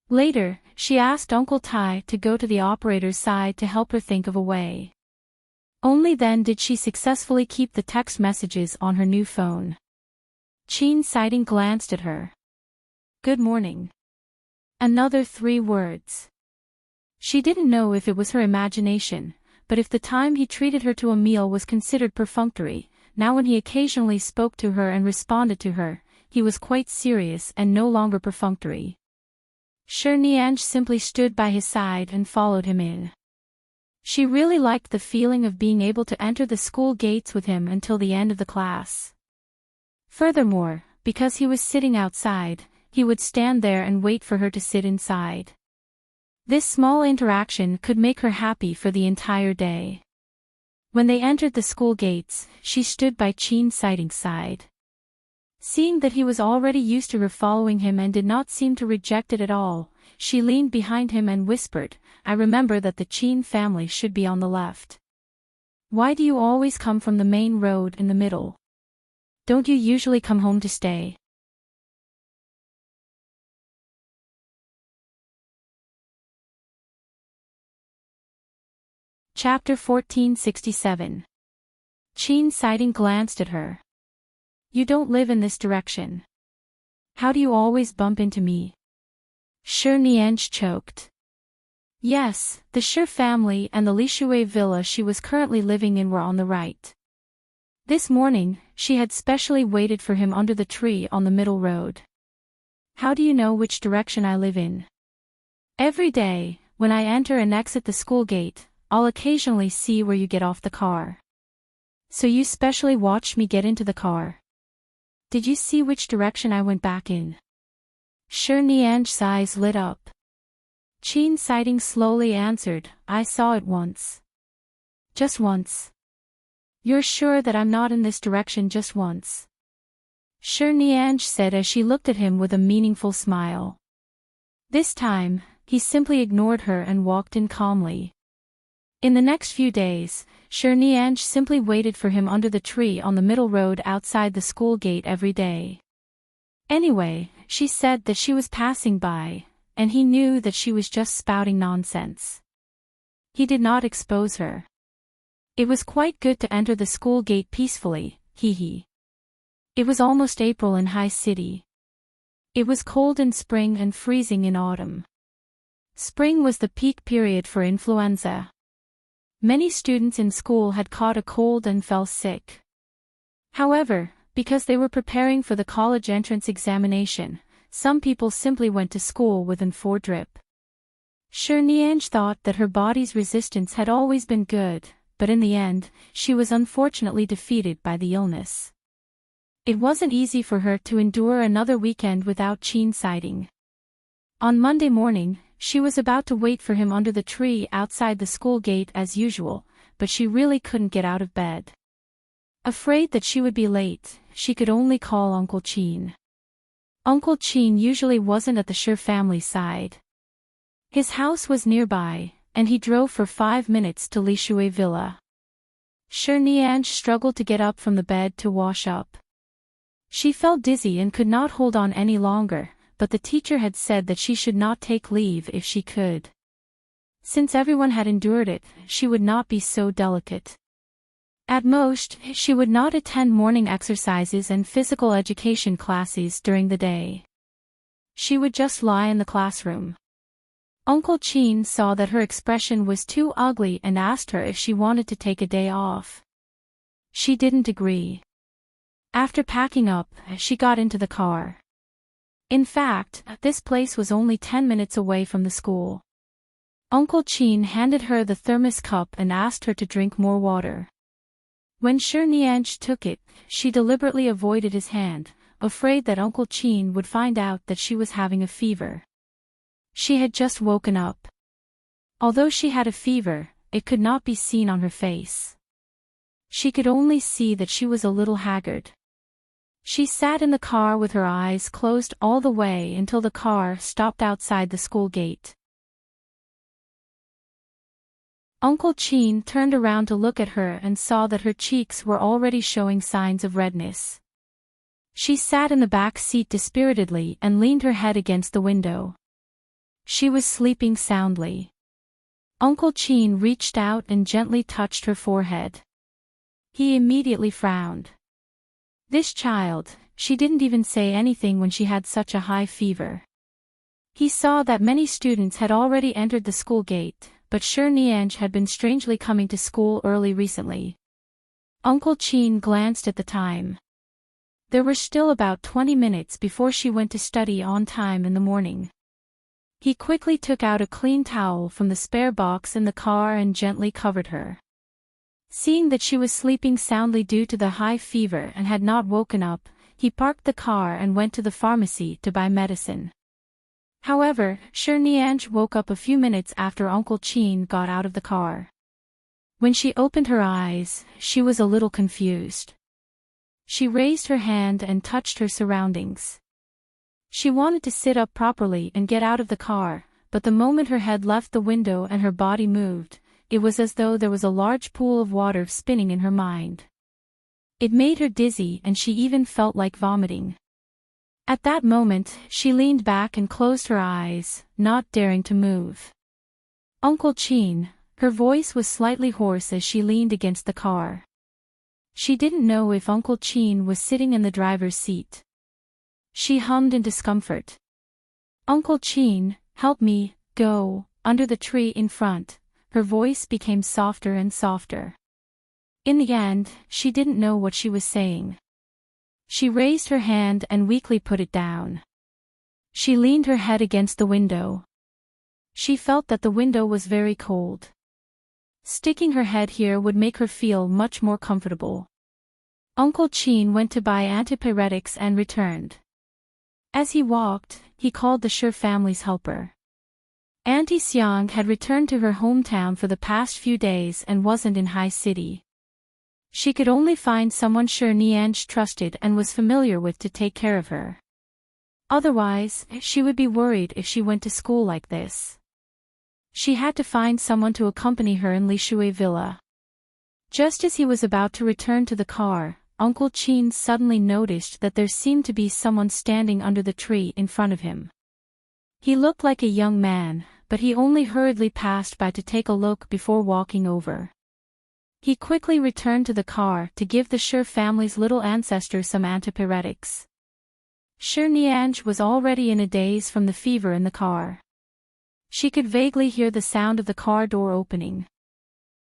Later, she asked Uncle Tai to go to the operator's side to help her think of a way. Only then did she successfully keep the text messages on her new phone. Enchanting glanced at her. Good morning. Another 3 words. She didn't know if it was her imagination, but if the time he treated her to a meal was considered perfunctory, now when he occasionally spoke to her and responded to her, he was quite serious and no longer perfunctory. Enchanting simply stood by his side and followed him in. She really liked the feeling of being able to enter the school gates with him until the end of the class. Furthermore, because he was sitting outside, he would stand there and wait for her to sit inside. This small interaction could make her happy for the entire day. When they entered the school gates, she stood by Enchanting's side. Seeing that he was already used to her following him and did not seem to reject it at all, she leaned behind him and whispered, "I remember that the Enchanting family should be on the left. Why do you always come from the main road in the middle? Don't you usually come home to stay?" Chapter 1467. Enchanting glanced at her. "You don't live in this direction. How do you always bump into me?" Enchanting choked. Yes, the Sher family and the Lishui villa she was currently living in were on the right. This morning, she had specially waited for him under the tree on the middle road. "How do you know which direction I live in?" "Every day, when I enter and exit the school gate, I'll occasionally see where you get off the car. So you specially watched me get into the car. Did you see which direction I went back in?" Enchanting's eyes lit up. Enchanting slowly answered, "I saw it once." "Just once? You're sure that I'm not in this direction just once?" Enchanting said as she looked at him with a meaningful smile. This time, he simply ignored her and walked in calmly. In the next few days, Enchanting simply waited for him under the tree on the middle road outside the school gate every day. Anyway, she said that she was passing by, and he knew that she was just spouting nonsense. He did not expose her. It was quite good to enter the school gate peacefully, hee. It was almost April in High City. It was cold in spring and freezing in autumn. Spring was the peak period for influenza. Many students in school had caught a cold and fell sick. However, because they were preparing for the college entrance examination, some people simply went to school with an 4 drip. Enchanting thought that her body's resistance had always been good, but in the end, she was unfortunately defeated by the illness. It wasn't easy for her to endure another weekend without Enchanting. On Monday morning, she was about to wait for him under the tree outside the school gate as usual, but she really couldn't get out of bed. Afraid that she would be late, she could only call Uncle Enchanting. Uncle Enchanting usually wasn't at the Sher family side. His house was nearby, and he drove for 5 minutes to Lishui villa. Enchanting struggled to get up from the bed to wash up. She felt dizzy and could not hold on any longer, but the teacher had said that she should not take leave if she could. Since everyone had endured it, she would not be so delicate. At most, she would not attend morning exercises and physical education classes during the day. She would just lie in the classroom. Uncle Enchanting saw that her expression was too ugly and asked her if she wanted to take a day off. She didn't agree. After packing up, she got into the car. In fact, this place was only 10 minutes away from the school. Uncle Enchanting handed her the thermos cup and asked her to drink more water. When Enchanting took it, she deliberately avoided his hand, afraid that Uncle Enchanting would find out that she was having a fever. She had just woken up. Although she had a fever, it could not be seen on her face. She could only see that she was a little haggard. She sat in the car with her eyes closed all the way until the car stopped outside the school gate. Uncle Enchanting turned around to look at her and saw that her cheeks were already showing signs of redness. She sat in the back seat dispiritedly and leaned her head against the window. She was sleeping soundly. Uncle Enchanting reached out and gently touched her forehead. He immediately frowned. This child, she didn't even say anything when she had such a high fever. He saw that many students had already entered the school gate, but Enchanting had been strangely coming to school early recently. Uncle Enchanting glanced at the time. There were still about 20 minutes before she went to study on time in the morning. He quickly took out a clean towel from the spare box in the car and gently covered her. Seeing that she was sleeping soundly due to the high fever and had not woken up, he parked the car and went to the pharmacy to buy medicine. However, Shirnianj woke up a few minutes after Uncle Chin got out of the car. When she opened her eyes, she was a little confused. She raised her hand and touched her surroundings. She wanted to sit up properly and get out of the car, but the moment her head left the window and her body moved, it was as though there was a large pool of water spinning in her mind. It made her dizzy and she even felt like vomiting. At that moment, she leaned back and closed her eyes, not daring to move. Uncle Chin, her voice was slightly hoarse as she leaned against the car. She didn't know if Uncle Chin was sitting in the driver's seat. She hummed in discomfort. "Uncle Chin, help me, go," under the tree in front. Her voice became softer and softer. In the end, she didn't know what she was saying. She raised her hand and weakly put it down. She leaned her head against the window. She felt that the window was very cold. Sticking her head here would make her feel much more comfortable. Uncle Chin went to buy antipyretics and returned. As he walked, he called the Shi family's helper. Auntie Xiang had returned to her hometown for the past few days and wasn't in High City. She could only find someone Shirnianj trusted and was familiar with to take care of her. Otherwise, she would be worried if she went to school like this. She had to find someone to accompany her in Lishui Villa. Just as he was about to return to the car, Uncle Chin suddenly noticed that there seemed to be someone standing under the tree in front of him. He looked like a young man, but he only hurriedly passed by to take a look before walking over. He quickly returned to the car to give the Shi family's little ancestor some antipyretics. Shirnianj was already in a daze from the fever in the car. She could vaguely hear the sound of the car door opening.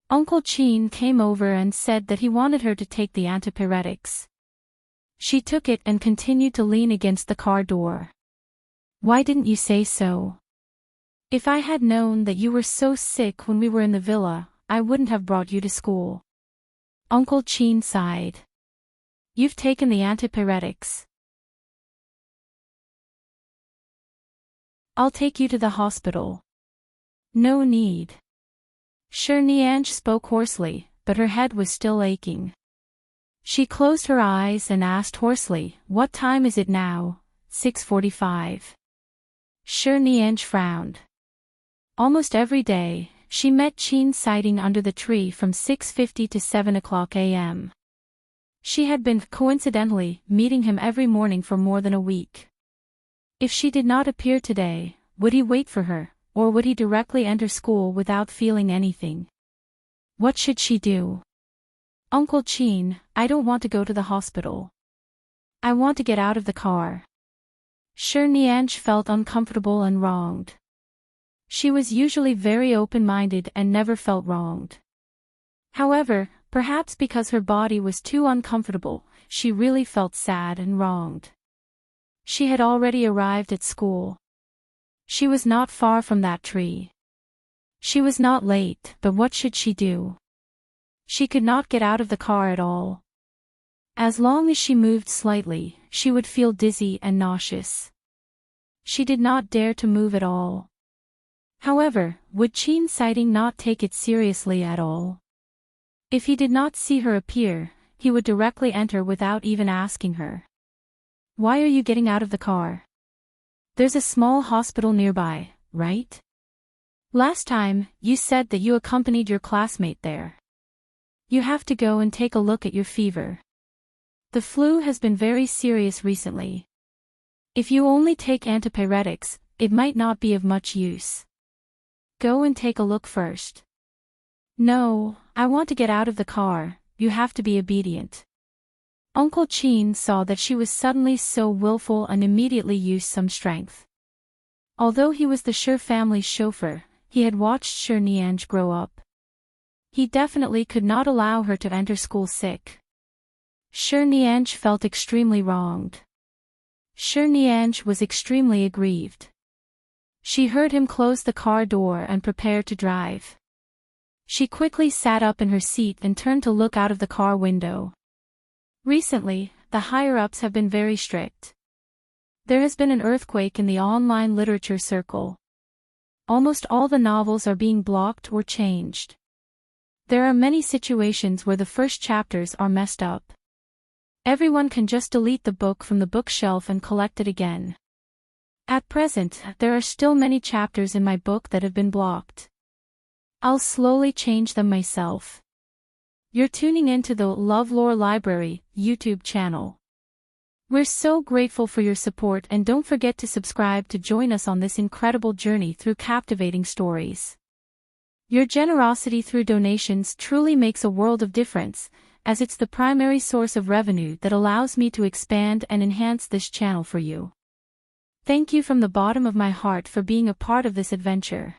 Uncle Chin came over and said that he wanted her to take the antipyretics. She took it and continued to lean against the car door. "Why didn't you say so? If I had known that you were so sick when we were in the villa, I wouldn't have brought you to school." Uncle Chin sighed. "You've taken the antipyretics. I'll take you to the hospital." "No need." Shirnianj spoke hoarsely, but her head was still aching. She closed her eyes and asked hoarsely, "What time is it now?" 6:45. Shirnianj frowned. Almost every day, she met Chin sitting under the tree from 6:50 to 7 o'clock a.m. She had been, coincidentally, meeting him every morning for more than a week. If she did not appear today, would he wait for her, or would he directly enter school without feeling anything? What should she do? "Uncle Chin, I don't want to go to the hospital. I want to get out of the car." Shirnianj felt uncomfortable and wronged. She was usually very open-minded and never felt wronged. However, perhaps because her body was too uncomfortable, she really felt sad and wronged. She had already arrived at school. She was not far from that tree. She was not late, but what should she do? She could not get out of the car at all. As long as she moved slightly, she would feel dizzy and nauseous. She did not dare to move at all. However, would Chin sighting not take it seriously at all? If he did not see her appear, he would directly enter without even asking her. "Why are you getting out of the car? There's a small hospital nearby, right? Last time, you said that you accompanied your classmate there. You have to go and take a look at your fever. The flu has been very serious recently. If you only take antipyretics, it might not be of much use. Go and take a look first." "No, I want to get out of the car, you have to be obedient." Uncle Chin saw that she was suddenly so willful and immediately used some strength. Although he was the Shi family's chauffeur, he had watched Shirnianj grow up. He definitely could not allow her to enter school sick. Shirnianj felt extremely wronged. Shirnianj was extremely aggrieved. She heard him close the car door and prepare to drive. She quickly sat up in her seat and turned to look out of the car window. Recently, the higher-ups have been very strict. There has been an earthquake in the online literature circle. Almost all the novels are being blocked or changed. There are many situations where the first chapters are messed up. Everyone can just delete the book from the bookshelf and collect it again. At present, there are still many chapters in my book that have been blocked. I'll slowly change them myself. You're tuning into the LoveLore Library YouTube channel. We're so grateful for your support, and don't forget to subscribe to join us on this incredible journey through captivating stories. Your generosity through donations truly makes a world of difference, as it's the primary source of revenue that allows me to expand and enhance this channel for you. Thank you from the bottom of my heart for being a part of this adventure.